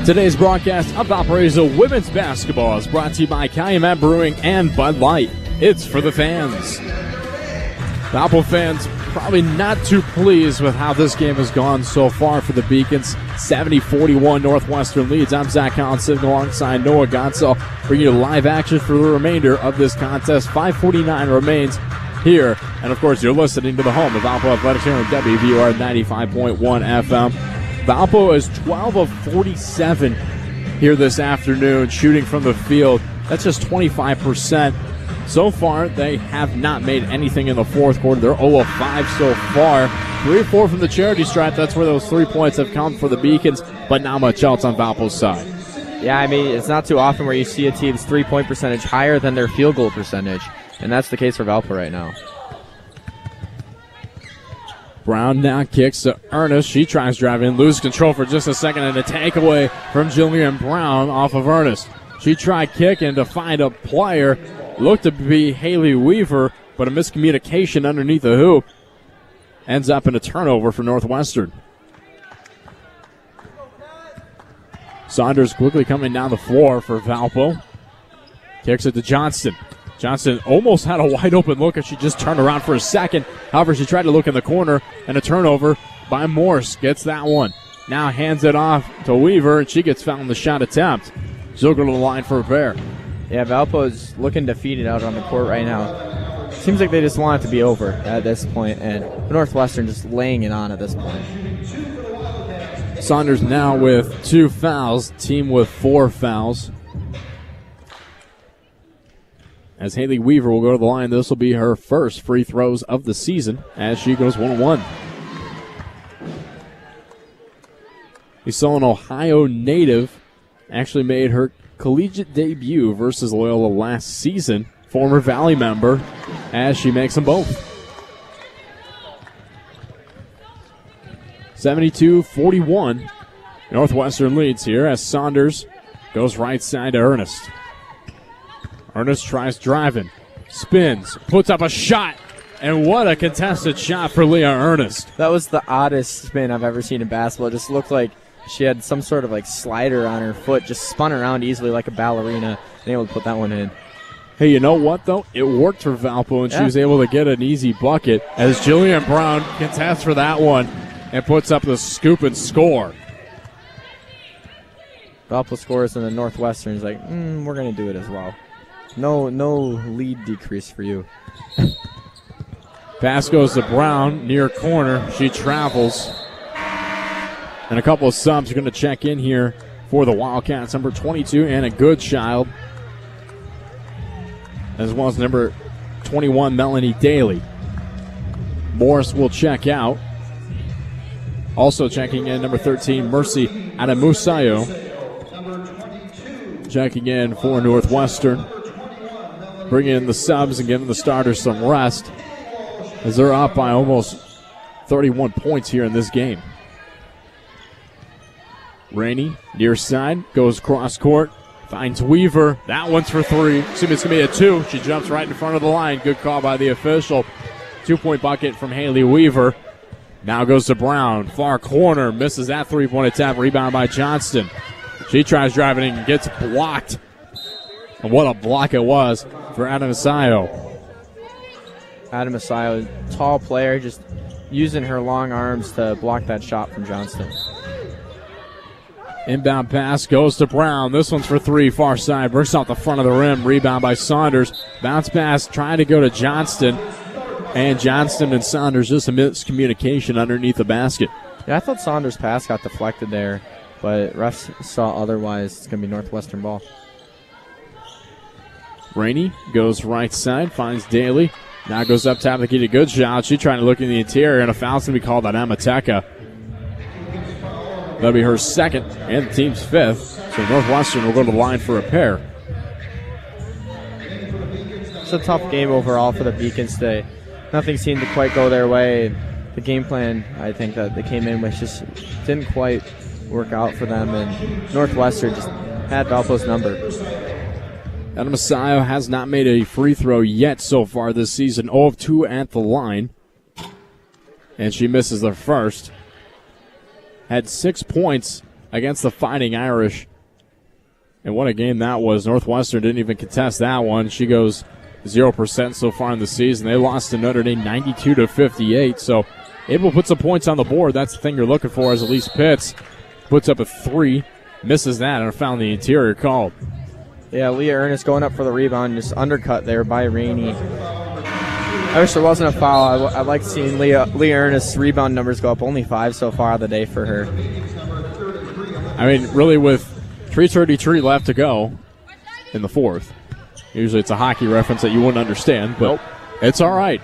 Today's broadcast of Valparaiso women's basketball is brought to you by Calumet Brewing and Bud Light. It's for the fans. Valpo fans probably not too pleased with how this game has gone so far for the Beacons. 70-41 Northwestern leads. I'm Zach Collins sitting alongside Noah Godsell, bringing you live action for the remainder of this contest. 5:49 remains here. And, of course, you're listening to the home of Valpo Athletics here on WVUR 95.1 FM. Valpo is 12 of 47 here this afternoon, shooting from the field. That's just 25%. So far, they have not made anything in the fourth quarter. They're 0 of 5 so far. 3 of 4 from the charity stripe. That's where those 3 points have come for the Beacons, but not much else on Valpo's side.
Yeah, I mean, it's not too often where you see a team's three-point percentage higher than their field goal percentage, and that's the case for Valpo right now.
Brown now kicks to Ernest. She tries driving, lose control for just a second, and a takeaway from Jillian Brown off of Ernest. She tried kicking to find a player. Looked to be Haley Weaver, but a miscommunication underneath the hoop. Ends up in a turnover for Northwestern. Saunders quickly coming down the floor for Valpo. Kicks it to Johnston. Johnson almost had a wide open look as she just turned around for a second. However, she tried to look in the corner, and a turnover by Morse gets that one. Now hands it off to Weaver, and she gets fouled in the shot attempt. She'll go to the line for a pair.
Yeah, Valpo's looking defeated out on the court right now. Seems like they just want it to be over at this point, and Northwestern just laying it on at this point.
Saunders now with 2 fouls, team with 4 fouls. As Haley Weaver will go to the line, this will be her first free throws of the season as she goes 1-1. We saw an Ohio native actually made her collegiate debut versus Loyola last season, former Valley member, as she makes them both. 72-41. Northwestern leads here as Saunders goes right side to Ernest. Ernest tries driving, spins, puts up a shot, and what a contested shot for Leah Ernest.
That was the oddest spin I've ever seen in basketball. It just looked like she had some sort of like slider on her foot, just spun around easily like a ballerina, and able to put that one in.
Hey, you know what, though? It worked for Valpo, and she was able to get an easy bucket as Jillian Brown contests for that one and puts up the scoop and score.
Valpo scores, and the Northwestern is like, we're going to do it as well. No lead decrease for you.
Pass goes to Brown, near corner. She travels. And a couple of subs are going to check in here for the Wildcats. Number 22, Anna Goodchild, as well as number 21, Melanie Daly. Morris will check out. Also checking in, number 13, Mercy Adamusayo. Checking in for Northwestern. Bringing in the subs and giving the starters some rest as they're up by almost 31 points here in this game. Rainey, near side, goes cross court, finds Weaver. That one's for 3. Excuse me, it's going to be a 2. She jumps right in front of the line. Good call by the official. 2-point bucket from Haley Weaver. Now goes to Brown. Far corner, misses that 3-point attempt. Rebound by Johnston. She tries driving in and gets blocked. And what a block it was for Adamusayo.
Adamusayo, tall player, just using her long arms to block that shot from Johnston.
Inbound pass goes to Brown. This one's for 3, far side. Bursts out the front of the rim. Rebound by Saunders. Bounce pass trying to go to Johnston. And Johnston and Saunders just a miscommunication underneath the basket.
Yeah, I thought Saunders' pass got deflected there, but refs saw otherwise. It's going to be Northwestern ball.
Rainey goes right side, finds Daly. Now goes up top to get a good shot. She's trying to look in the interior, and a foul's going to be called on Amateka. That'll be her second and the team's 5th. So Northwestern will go to the line for a pair.
It's a tough game overall for the Beacons today. Nothing seemed to quite go their way. The game plan, I think, that they came in with just didn't quite work out for them, and Northwestern just had Valpo's number.
Adamusayo has not made a free throw yet so far this season. 0 of 2 at the line. And she misses the first. Had 6 points against the Fighting Irish. And what a game that was. Northwestern didn't even contest that one. She goes 0% so far in the season. They lost to Notre Dame 92-58. So able to put some points on the board. That's the thing you're looking for as Elise Pitts puts up a 3. Misses that and found the interior called.
Yeah, Leah Ernest going up for the rebound, just undercut there by Rainey. I wish there wasn't a foul. I like seeing Leah Ernest's rebound numbers go up. Only 5 so far of the day for her.
I mean, really, with 3:33 left to go in the 4th. Usually it's a hockey reference that you wouldn't understand, but It's all right.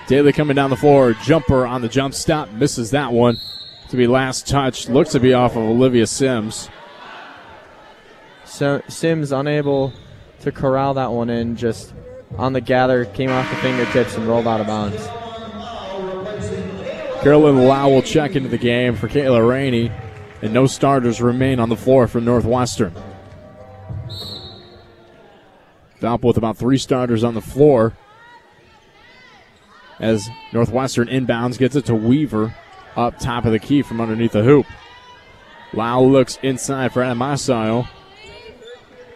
Daly coming down the floor. Jumper on the jump stop. Misses that one. To be last touch. Looks to be off of Olivia Sims.
So Sims unable to corral that one in, just on the gather, came off the fingertips and rolled out of bounds.
Carolyn Lau will check into the game for Kayla Rainey, and no starters remain on the floor for Northwestern. Valpo with about 3 starters on the floor as Northwestern inbounds, gets it to Weaver up top of the key from underneath the hoop. Lau looks inside for Adamusayo.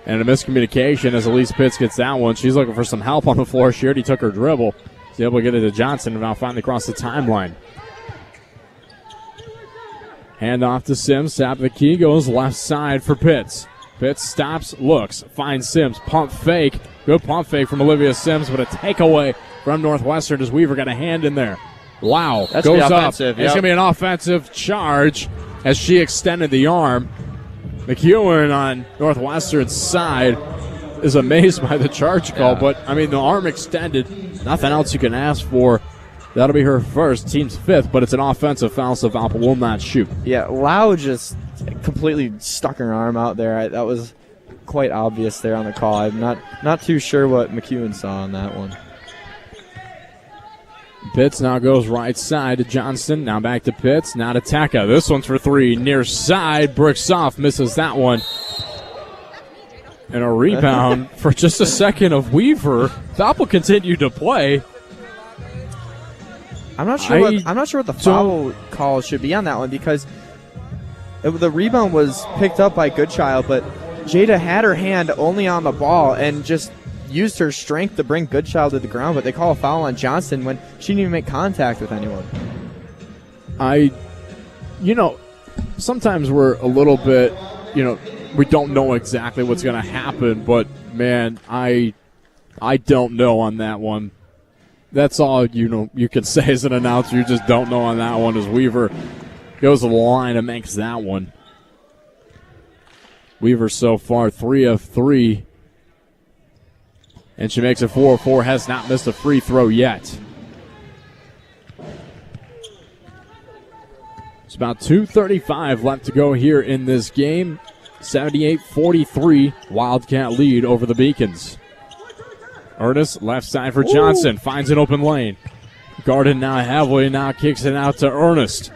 And a miscommunication as Elise Pitts gets that one. She's looking for some help on the floor. She already took her dribble. She's able to get it to Johnson and now finally across the timeline. Hand off to Sims. Tap the key. Goes left side for Pitts. Pitts stops, looks, finds Sims. Pump fake. Good pump fake from Olivia Sims, but a takeaway from Northwestern as Weaver got a hand in there. Wow.
That's
goes up.
offensive.
It's going to be an offensive charge as she extended the arm. McEwen on Northwestern's side is amazed by the charge call, but, I mean, the arm extended. Nothing else you can ask for. That'll be her first, team's fifth, but it's an offensive foul, so Valpo will not shoot.
Yeah, Lau just completely stuck her arm out there. That was quite obvious there on the call. I'm not too sure what McEwen saw on that one.
Pitts now goes right side to Johnston. Now back to Pitts. Now to Taka. This one's for three. Near side. Brooks off. Misses that one. And a rebound for just a second of Weaver. Valpo continued to play.
I'm not sure what the foul call should be on that one because the rebound was picked up by Goodchild, but Jada had her hand only on the ball and just used her strength to bring Goodchild to the ground, but they call a foul on Johnson when she didn't even make contact with anyone.
Sometimes we're a little bit, we don't know exactly what's going to happen, but, man, I don't know on that one. That's all you can say as an announcer. You just don't know on that one as Weaver goes to the line and makes that one. Weaver so far 3 of 3. And she makes it 4-4, has not missed a free throw yet. It's about 2:35 left to go here in this game. 78-43, Wildcat lead over the Beacons. Ernest, left side for Johnson, finds an open lane. Guarded now heavily, now kicks it out to Ernest.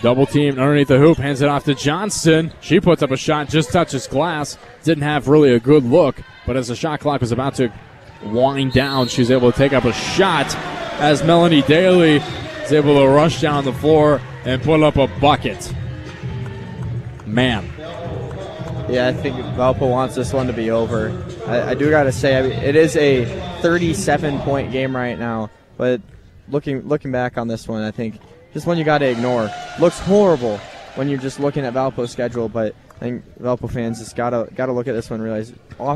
Double team underneath the hoop, hands it off to Johnson. She puts up a shot, just touches glass. Didn't have really a good look, but as the shot clock was about to wind down, she's able to take up a shot as Melanie Daly is able to rush down the floor and put up a bucket. Man.
Yeah, I think Valpo wants this one to be over. I do got to say, it is a 37-point game right now, but looking back on this one, I think just one you got to ignore. Looks horrible when you're just looking at Valpo's schedule, but I think Valpo fans just got to look at this one and realize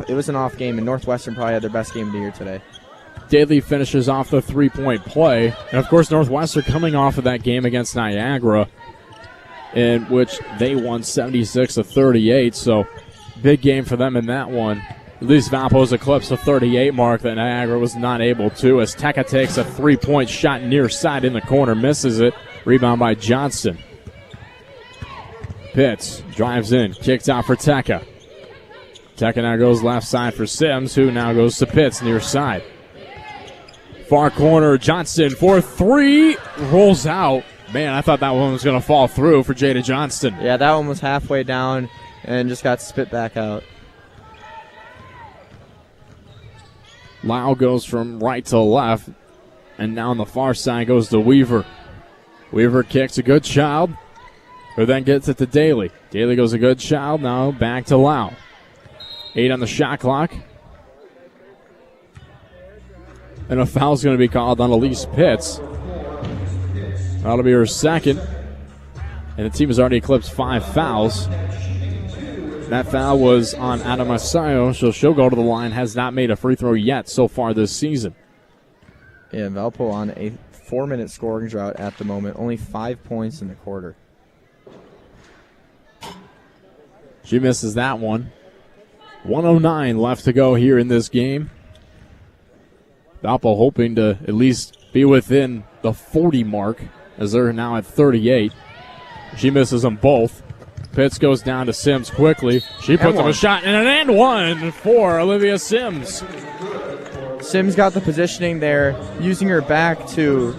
it was an off game, and Northwestern probably had their best game of the year today.
Daly finishes off the three-point play. And, of course, Northwestern coming off of that game against Niagara, in which they won 76-38, so big game for them in that one. At least Valpo's eclipsed the 38 mark that Niagara was not able to, as Teka takes a three-point shot near side in the corner, misses it. Rebound by Johnston. Pitts drives in, kicks out for Teka. Teka now goes left side for Sims, who now goes to Pitts near side. Far corner, Johnston for three, rolls out. Man, I thought that one was going to fall through for Jada Johnston.
Yeah, that one was halfway down and just got spit back out.
Lau goes from right to left, and now on the far side goes to Weaver. Weaver kicks a Goodchild, who then gets it to Daly. Daly goes a Goodchild, now back to Lau. 8 on the shot clock. And a foul's going to be called on Elise Pitts. That'll be her second. And the team has already eclipsed 5 fouls. That foul was on Adam Asayo, so she'll go to the line. Has not made a free throw yet so far this season.
Yeah, Valpo on a 4-minute scoring drought at the moment. Only 5 points in the quarter.
She misses that one. 1:09 left to go here in this game. Valpo hoping to at least be within the 40 mark, as they're now at 38. She misses them both. Pitts goes down to Sims quickly. She puts up a shot and an and one for Olivia Sims.
Sims got the positioning there, using her back to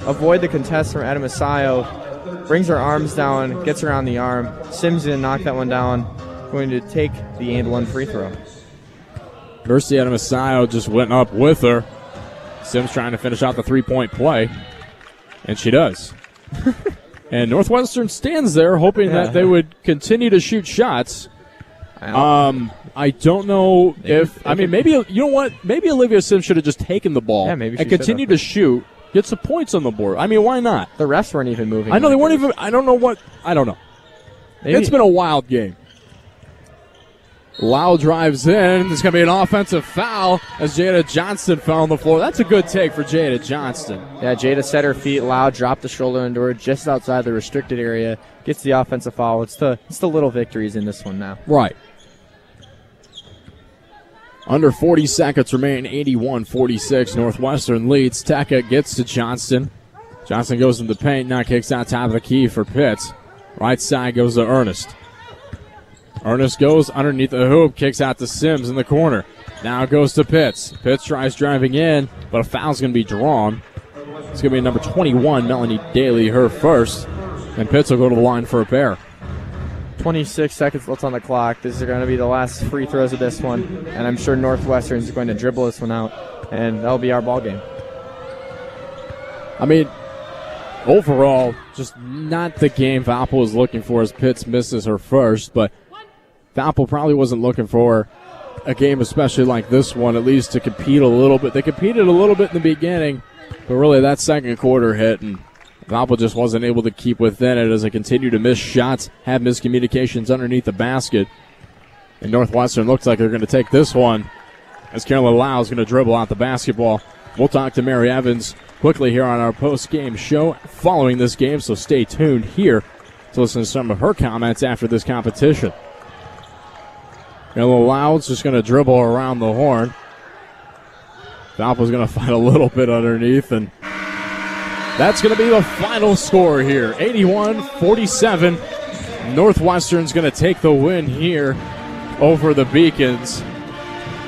avoid the contest from Adam Asayo. Brings her arms down, gets her on the arm. Sims didn't knock that one down. Going to take the and one free throw.
Mercy Adam Asayo just went up with her. Sims trying to finish out the three-point play, and she does. And Northwestern stands there hoping that they would continue to shoot shots. I don't know maybe, you know what? Maybe Olivia Sims should have just taken the ball and continued to shoot, get some points on the board. I mean, why not?
The refs weren't even moving.
I know they weren't even. I don't know. Maybe. It's been a wild game. Lau drives in. There's going to be an offensive foul as Jada Johnston fell on the floor. That's a good take for Jada Johnston.
Yeah, Jada set her feet. Lau dropped the shoulder into her just outside the restricted area. Gets the offensive foul. It's the little victories in this one now.
Right. Under 40 seconds remain. 81-46. Northwestern leads. Teka gets to Johnston. Johnston goes in the paint. Now kicks out top of the key for Pitts. Right side goes to Ernest. Ernest goes underneath the hoop, kicks out to Sims in the corner. Now it goes to Pitts. Pitts tries driving in, but a foul's going to be drawn. It's going to be number 21, Melanie Daly, her first. And Pitts will go to the line for a pair.
26 seconds left on the clock. This is going to be the last free throws of this one. And I'm sure Northwestern is going to dribble this one out, and that'll be our ball game.
I mean, overall, just not the game Valpo was looking for as Pitts misses her first, but Valpo probably wasn't looking for a game especially like this one, at least to compete a little bit. They competed a little bit in the beginning, but really that second quarter hit, and Valpo just wasn't able to keep within it as they continue to miss shots, have miscommunications underneath the basket. And Northwestern looks like they're going to take this one as Carolyn Lau is going to dribble out the basketball. We'll talk to Mary Evans quickly here on our post-game show following this game, so stay tuned here to listen to some of her comments after this competition. Carolyn Lau's just going to dribble around the horn. Valpo's going to find a little bit underneath, and that's going to be the final score here. 81-47. Northwestern's going to take the win here over the Beacons.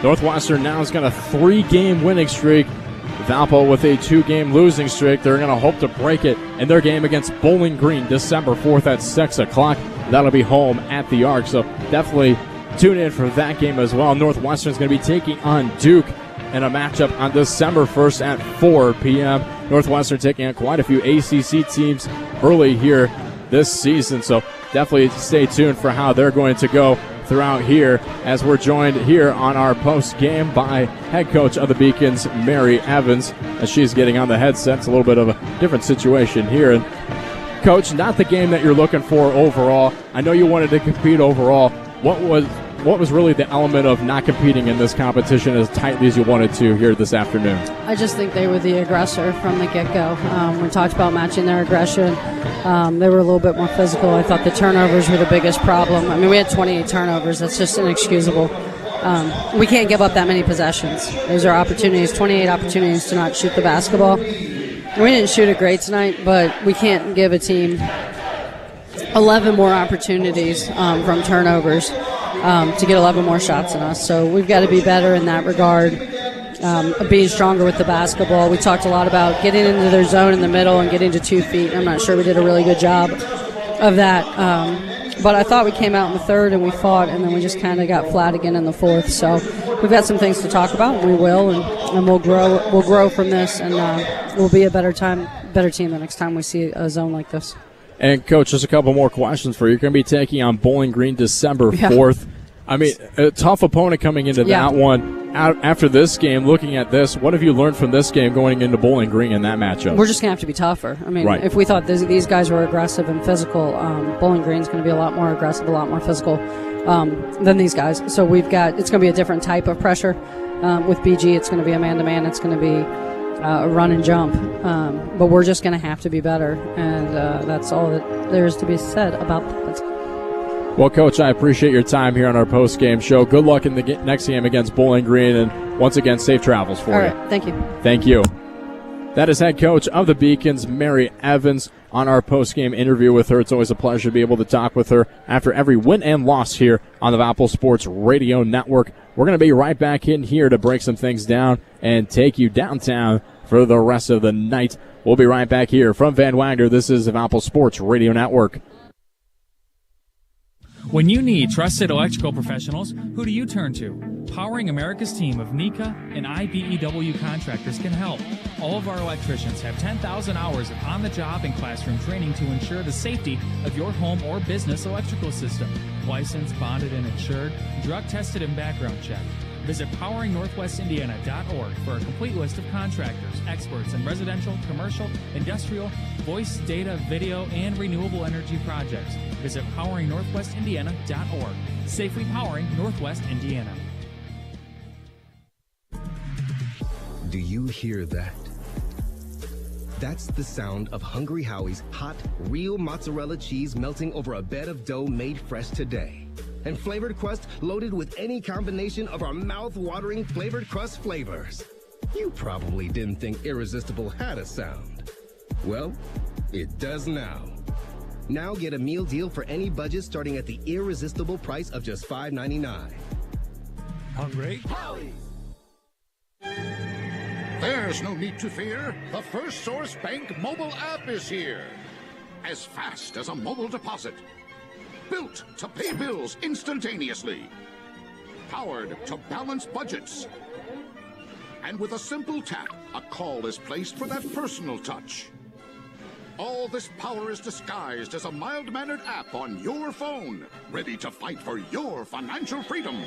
Northwestern now has got a 3-game winning streak. Valpo with a 2-game losing streak. They're going to hope to break it in their game against Bowling Green December 4th at 6 o'clock. That'll be home at the Arc, so definitely tune in for that game as well. Northwestern's going to be taking on Duke in a matchup on December 1st at 4 p.m. Northwestern taking on quite a few ACC teams early here this season, so definitely stay tuned for how they're going to go throughout here as we're joined here on our post game by head coach of the Beacons, Mary Evans, as she's getting on the headset. It's a little bit of a different situation here. And Coach, not the game that you're looking for overall. I know you wanted to compete overall. What was really the element of not competing in this competition as tightly as you wanted to here this afternoon?
I just think they were the aggressor from the get-go. We talked about matching their aggression. They were a little bit more physical. I thought the turnovers were the biggest problem. I mean, we had 28 turnovers. That's just inexcusable. We can't give up that many possessions. Those are opportunities, 28 opportunities to not shoot the basketball. We didn't shoot it great tonight, but we can't give a team 11 more opportunities from turnovers to get 11 more shots than us. So we've got to be better in that regard, being stronger with the basketball. We talked a lot about getting into their zone in the middle and getting to 2 feet. I'm not sure we did a really good job of that. But I thought we came out in the third and we fought, and then we just kind of got flat again in the fourth. So we've got some things to talk about, and we will, and we'll grow. We'll grow from this, and we'll be a better team the next time we see a zone like this.
And, Coach, just a couple more questions for you. You're going to be taking on Bowling Green December 4th. I mean, a tough opponent coming into that one. After this game, looking at this, what have you learned from this game going into Bowling Green in that matchup?
We're just going to have to be tougher. I mean, if we thought these guys were aggressive and physical, Bowling Green's going to be a lot more aggressive, a lot more physical than these guys. So it's going to be a different type of pressure. With BG, it's going to be a man-to-man. It's going to be a run and jump. But we're just going to have to be better, and that's all that there is to be said about that.
Well, Coach, I appreciate your time here on our post-game show. Good luck in the next game against Bowling Green, and once again, safe travels for you.
All right, thank you.
Thank you. That is head coach of the Beacons, Mary Evans, on our post-game interview with her. It's always a pleasure to be able to talk with her after every win and loss here on the Valpo Sports Radio Network. We're going to be right back in here to break some things down and take you downtown for the rest of the night. We'll be right back here from Van Wagner. This is the Valpo Sports Radio Network.
When you need trusted electrical professionals, who do you turn to? Powering America's team of NECA and IBEW contractors can help. All of our electricians have 10,000 hours of on-the-job and classroom training to ensure the safety of your home or business electrical system. Licensed, bonded, and insured, drug-tested, and background checked. Visit poweringnorthwestindiana.org for a complete list of contractors, experts in residential, commercial, industrial, voice, data, video, and renewable energy projects. Visit poweringnorthwestindiana.org. Safely powering Northwest Indiana.
Do you hear that? That's the sound of Hungry Howie's hot, real mozzarella cheese melting over a bed of dough made fresh today. And flavored crust loaded with any combination of our mouth-watering flavored crust flavors. You probably didn't think Irresistible had a sound. Well, it does now. Now get a meal deal for any budget starting at the irresistible price of just $5.99.
Hungry?
Howie! There's no need to fear. The First Source Bank mobile app is here. As fast as a mobile deposit. Built to pay bills instantaneously. Powered to balance budgets. And with a simple tap, a call is placed for that personal touch. All this power is disguised as a mild-mannered app on your phone, ready to fight for your financial freedom.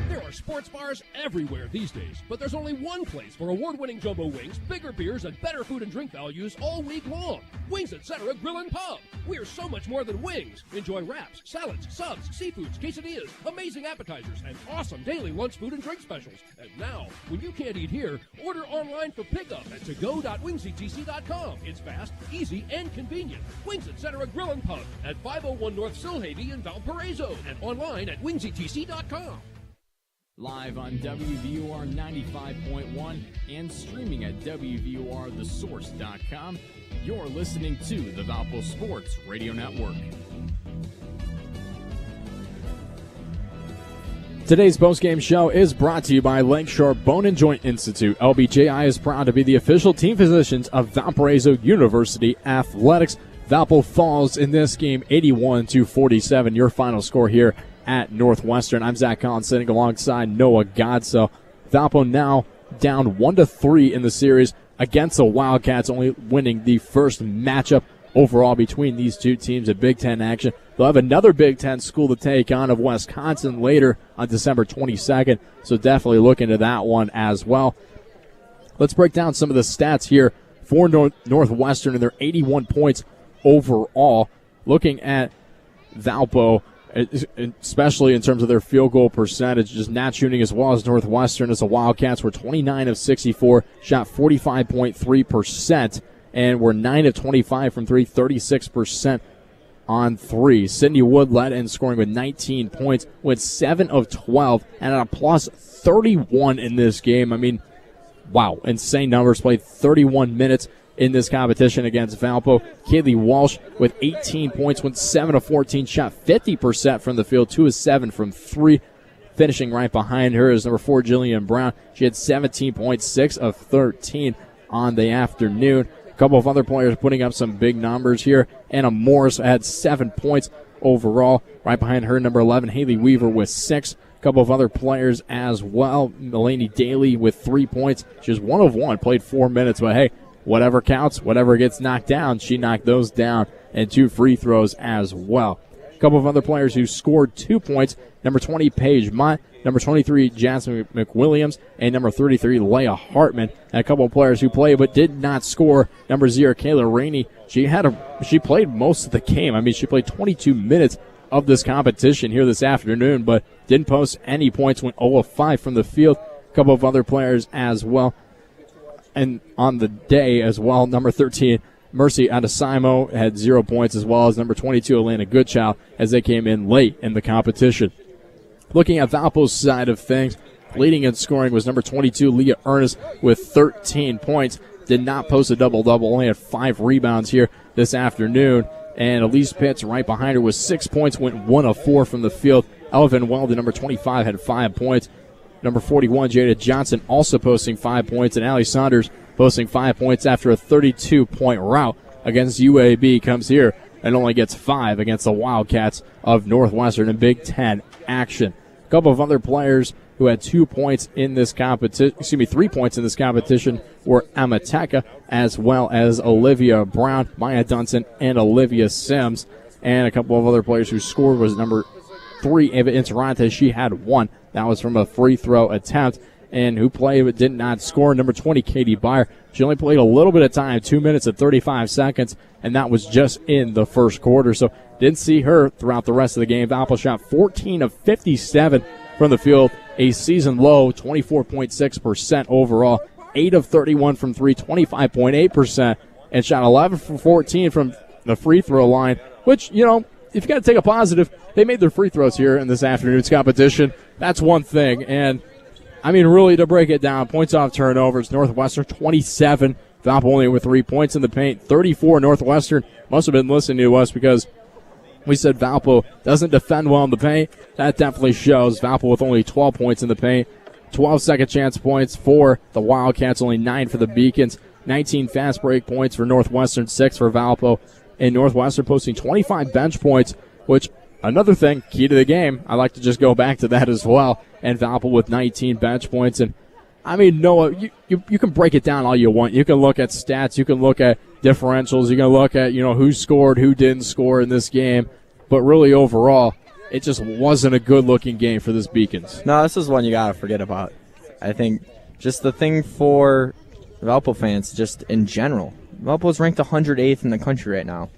There are sports bars everywhere these days, but there's only one place for award-winning jumbo wings, bigger beers, and better food and drink values all week long. Wings Etc. Grill and Pub. We're so much more than wings. Enjoy wraps, salads, subs, seafoods, quesadillas, amazing appetizers, and awesome daily lunch food and drink specials. And now, when you can't eat here, order online for pickup at togo.wingsetc.com. It's fast, easy, and convenient. Wings Etc. Grill and Pub at 501 North Silhavy in Valparaiso and online at wingsetc.com.
Live on WVUR 95.1 and streaming at WVURTheSource.com. You're listening to the Valpo Sports Radio Network.
Today's postgame show is brought to you by Lakeshore Bone and Joint Institute. LBJI is proud to be the official team physicians of Valparaiso University Athletics. Valpo falls in this game 81-47. Your final score here at Northwestern. I'm Zach Collins sitting alongside Noah Godsell. Valpo now down 1-3 in the series against the Wildcats, only winning the first matchup overall between these two teams in Big Ten action. They'll have another Big Ten school to take on of Wisconsin later on December 22nd, so definitely look into that one as well. Let's break down some of the stats here for Northwestern and their 81 points overall. Looking at Valpo, especially in terms of their field goal percentage, just not shooting as well as Northwestern, as the Wildcats were 29 of 64, shot 45.3%, and were 9 of 25 from three, 36% on three. Sydney Wood led in scoring with 19 points, went 7 of 12, and at a plus 31 in this game. I mean, wow, insane numbers. Played 31 minutes in this competition against Valpo. Kaylee Walsh with 18 points, went 7 of 14, shot 50% from the field, 2 of 7 from three. Finishing right behind her is number 4, Jillian Brown. She had 17 points, 6 of 13 on the afternoon. A couple of other players putting up some big numbers here. Anna Morris had 7 points overall. Right behind her, number 11, Haley Weaver with 6. A couple of other players as well. Melanie Daly with 3 points. She was 1 of 1, played 4 minutes, but hey, whatever counts, whatever gets knocked down, she knocked those down, and 2 free throws as well. A couple of other players who scored 2 points, number 20, Paige Mott, number 23, Jasmine McWilliams, and number 33, Leah Hartman. And a couple of players who played but did not score, number 0, Kayla Rainey. She played most of the game. I mean, she played 22 minutes of this competition here this afternoon, but didn't post any points, went 0 of 5 from the field. A couple of other players as well. And on the day as well, number 13, Mercy Adesimo had 0 points, as well as number 22, Elena Goodchild, as they came in late in the competition. Looking at Valpo's side of things, leading in scoring was number 22, Leah Ernest, with 13 points. Did not post a double-double, only had 5 rebounds here this afternoon. And Elise Pitts right behind her with 6 points, went 1 of 4 from the field. Elvin Weldon, number 25, had 5 points. Number 41, Jada Johnson, also posting 5 points, and Allie Saunders posting 5 points after a 32-point rout against UAB. Comes here and only gets 5 against the Wildcats of Northwestern in Big Ten action. A couple of other players who had 2 points in this competition, 3 points in this competition, were Amateka, as well as Olivia Brown, Maya Dunson, and Olivia Sims. And a couple of other players who scored was number 3, Ava Interante. She had 1. That was from a free throw attempt. And who played but did not score, number 20, Katie Byer. She only played a little bit of time, 2 minutes and 35 seconds, and that was just in the first quarter. So didn't see her throughout the rest of the game. Valpo shot 14 of 57 from the field, a season low, 24.6% overall, 8 of 31 from 3, 25.8%, and shot 11 from 14 from the free throw line, which, if you got to take a positive, they made their free throws here in this afternoon's competition. That's one thing, and really, to break it down, points off turnovers, Northwestern 27, Valpo only with 3 points in the paint, 34. Northwestern must have been listening to us because we said Valpo doesn't defend well in the paint. That definitely shows. Valpo with only 12 points in the paint, 12 second chance points for the Wildcats, only 9 for the Beacons, 19 fast break points for Northwestern, 6 for Valpo, and Northwestern posting 25 bench points, which another thing, key to the game, I like to just go back to that as well. And Valpo with 19 bench points. And, Noah, you can break it down all you want. You can look at stats. You can look at differentials. You can look at, who scored, who didn't score in this game. But really, overall, it just wasn't a good-looking game for this Beacons.
No, this is one you got to forget about. I think just the thing for Valpo fans, just in general, Valpo is ranked 108th in the country right now.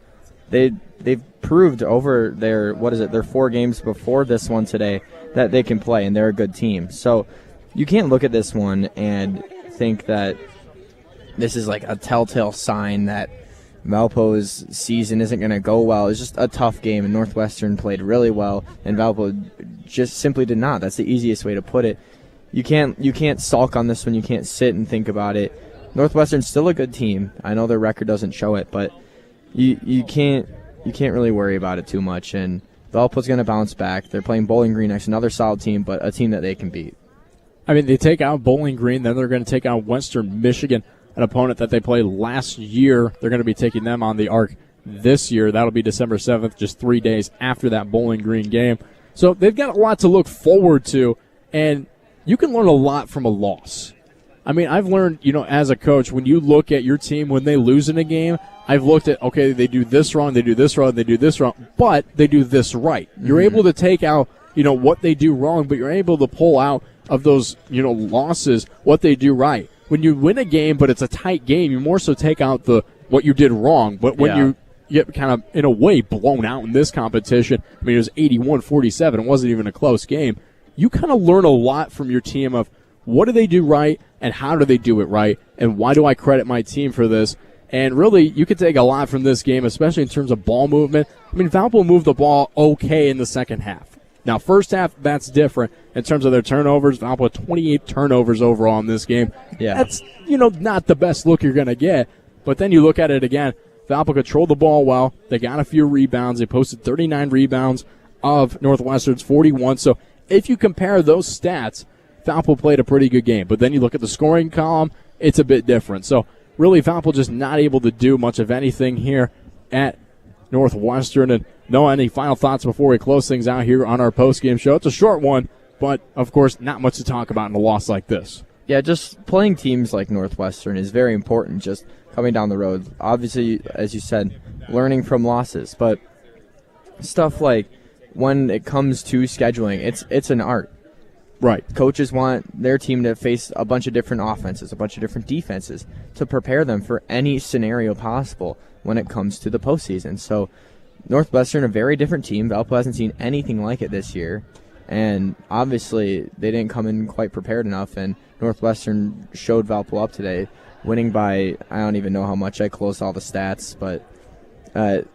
They've proved over their 4 games before this one today that they can play, and they're a good team. So you can't look at this one and think that this is like a telltale sign that Valpo's season isn't going to go well. It's just a tough game, and Northwestern played really well, and Valpo just simply did not. That's the easiest way to put it. You can't sulk on this one. You can't sit and think about it. Northwestern's still a good team. I know their record doesn't show it, but you can't really worry about it too much, and Valpo's going to bounce back. They're playing Bowling Green next, another solid team, but a team that they can beat.
They take out Bowling Green, then they're going to take out Western Michigan, an opponent that they played last year. They're going to be taking them on the arc this year. That'll be December 7th, just 3 days after that Bowling Green game. So they've got a lot to look forward to, and you can learn a lot from a loss. I've learned, as a coach, when you look at your team when they lose in a game, I've looked at, okay, they do this wrong, they do this wrong, they do this wrong, but they do this right. Mm-hmm. You're able to take out, what they do wrong, but you're able to pull out of those, losses what they do right. When you win a game, but it's a tight game, you more so take out what you did wrong. But when you get kind of, in a way, blown out in this competition, it was 81-47. It wasn't even a close game. You kind of learn a lot from your team of what do they do right and how do they do it right, and why do I credit my team for this? And really, you could take a lot from this game, especially in terms of ball movement. Valpo moved the ball okay in the second half. Now, first half, that's different. In terms of their turnovers, Valpo 28 turnovers overall in this game.
Yeah.
That's, not the best look you're going to get. But then you look at it again, Valpo controlled the ball well. They got a few rebounds. They posted 39 rebounds of Northwestern's 41. So if you compare those stats, Valpo played a pretty good game. But then you look at the scoring column, it's a bit different. So really, Valpo just not able to do much of anything here at Northwestern. And Noah, any final thoughts before we close things out here on our post-game show? It's a short one, but, of course, not much to talk about in a loss like this.
Yeah, just playing teams like Northwestern is very important, just coming down the road. Obviously, as you said, learning from losses. But stuff like when it comes to scheduling, it's an art.
Right.
Coaches want their team to face a bunch of different offenses, a bunch of different defenses to prepare them for any scenario possible when it comes to the postseason. So Northwestern, a very different team. Valpo hasn't seen anything like it this year. And obviously they didn't come in quite prepared enough, and Northwestern showed Valpo up today, winning by, I don't even know how much, I closed all the stats, but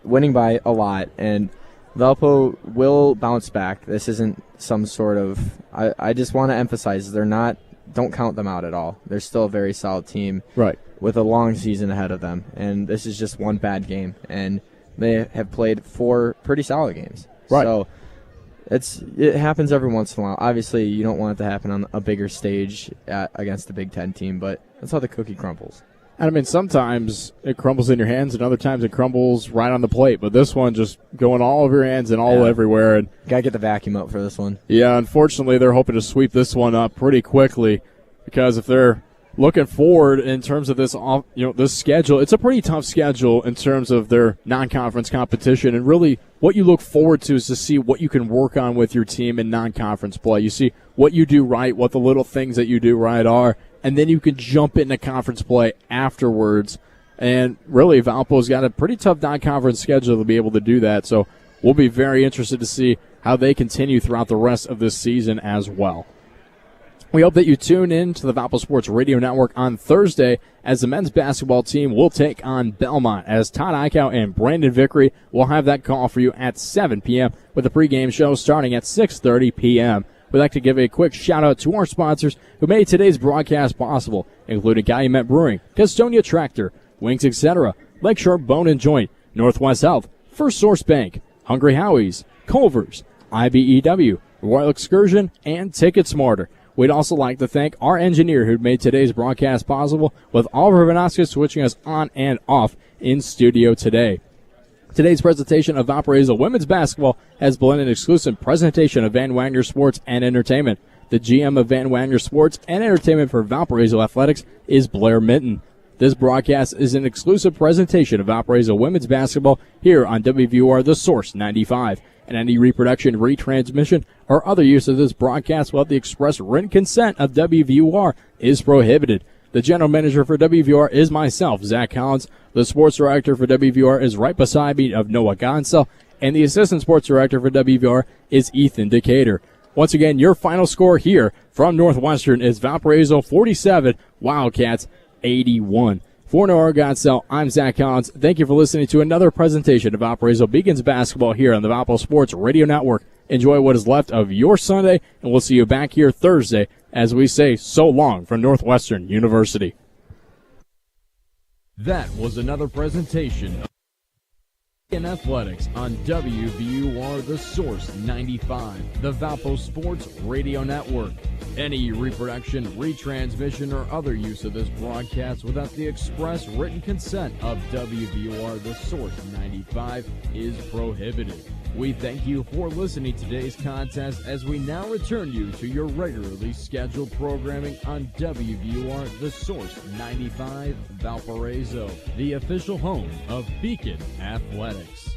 winning by a lot. And Valpo will bounce back. This isn't some sort of, I just want to emphasize, don't count them out at all. They're still a very solid team.
Right.
With a long season ahead of them. And this is just one bad game. And they have played 4 pretty solid games.
Right.
So it happens every once in a while. Obviously, you don't want it to happen on a bigger stage against the Big Ten team, but that's how the cookie crumbles.
And I mean, sometimes it crumbles in your hands, and other times it crumbles right on the plate. But this one just going all over your hands and all everywhere. And
gotta get the vacuum out for this one.
Yeah, unfortunately, they're hoping to sweep this one up pretty quickly, because if they're looking forward in terms of this, this schedule, it's a pretty tough schedule in terms of their non-conference competition. And really, what you look forward to is to see what you can work on with your team in non-conference play. You see what you do right, what the little things that you do right are, and then you can jump into conference play afterwards. And really, Valpo's got a pretty tough non-conference schedule to be able to do that. So we'll be very interested to see how they continue throughout the rest of this season as well. We hope that you tune in to the Valpo Sports Radio Network on Thursday as the men's basketball team will take on Belmont, as Todd Eichow and Brandon Vickery will have that call for you at 7 p.m. with the pregame show starting at 6:30 p.m. We'd like to give a quick shout-out to our sponsors who made today's broadcast possible, including Calumet Brewing, Gastonia Tractor, Wings Etc., Lakeshore Bone and Joint, Northwest Health, First Source Bank, Hungry Howie's, Culver's, IBEW, Royal Excursion, and Ticket Smarter. We'd also like to thank our engineer who made today's broadcast possible, with Oliver Vanoska switching us on and off in studio today. Today's presentation of Valparaiso women's basketball has been an exclusive presentation of Van Wagner Sports and Entertainment. The GM of Van Wagner Sports and Entertainment for Valparaiso Athletics is Blair Minton. This broadcast is an exclusive presentation of Valparaiso women's basketball here on WVUR The Source 95. And any reproduction, retransmission, or other use of this broadcast without the express written consent of WVUR is prohibited. The general manager for WVUR is myself, Zach Collins. The sports director for WVUR is right beside me of Noah Godsell. And the assistant sports director for WVUR is Ethan Decatur. Once again, your final score here from Northwestern is Valparaiso 47, Wildcats 81. For Noah Godsell, I'm Zach Collins. Thank you for listening to another presentation of Valparaiso Beacons basketball here on the Valpo Sports Radio Network. Enjoy what is left of your Sunday, and we'll see you back here Thursday as we say so long from Northwestern University.
That was another presentation of in athletics on WVUR The Source 95, the Valpo Sports Radio Network. Any reproduction, retransmission, or other use of this broadcast without the express written consent of WVUR The Source 95 is prohibited. We thank you for listening to today's contest as we now return you to your regularly scheduled programming on WVUR The Source 95 Valparaiso, the official home of Beacon Athletics.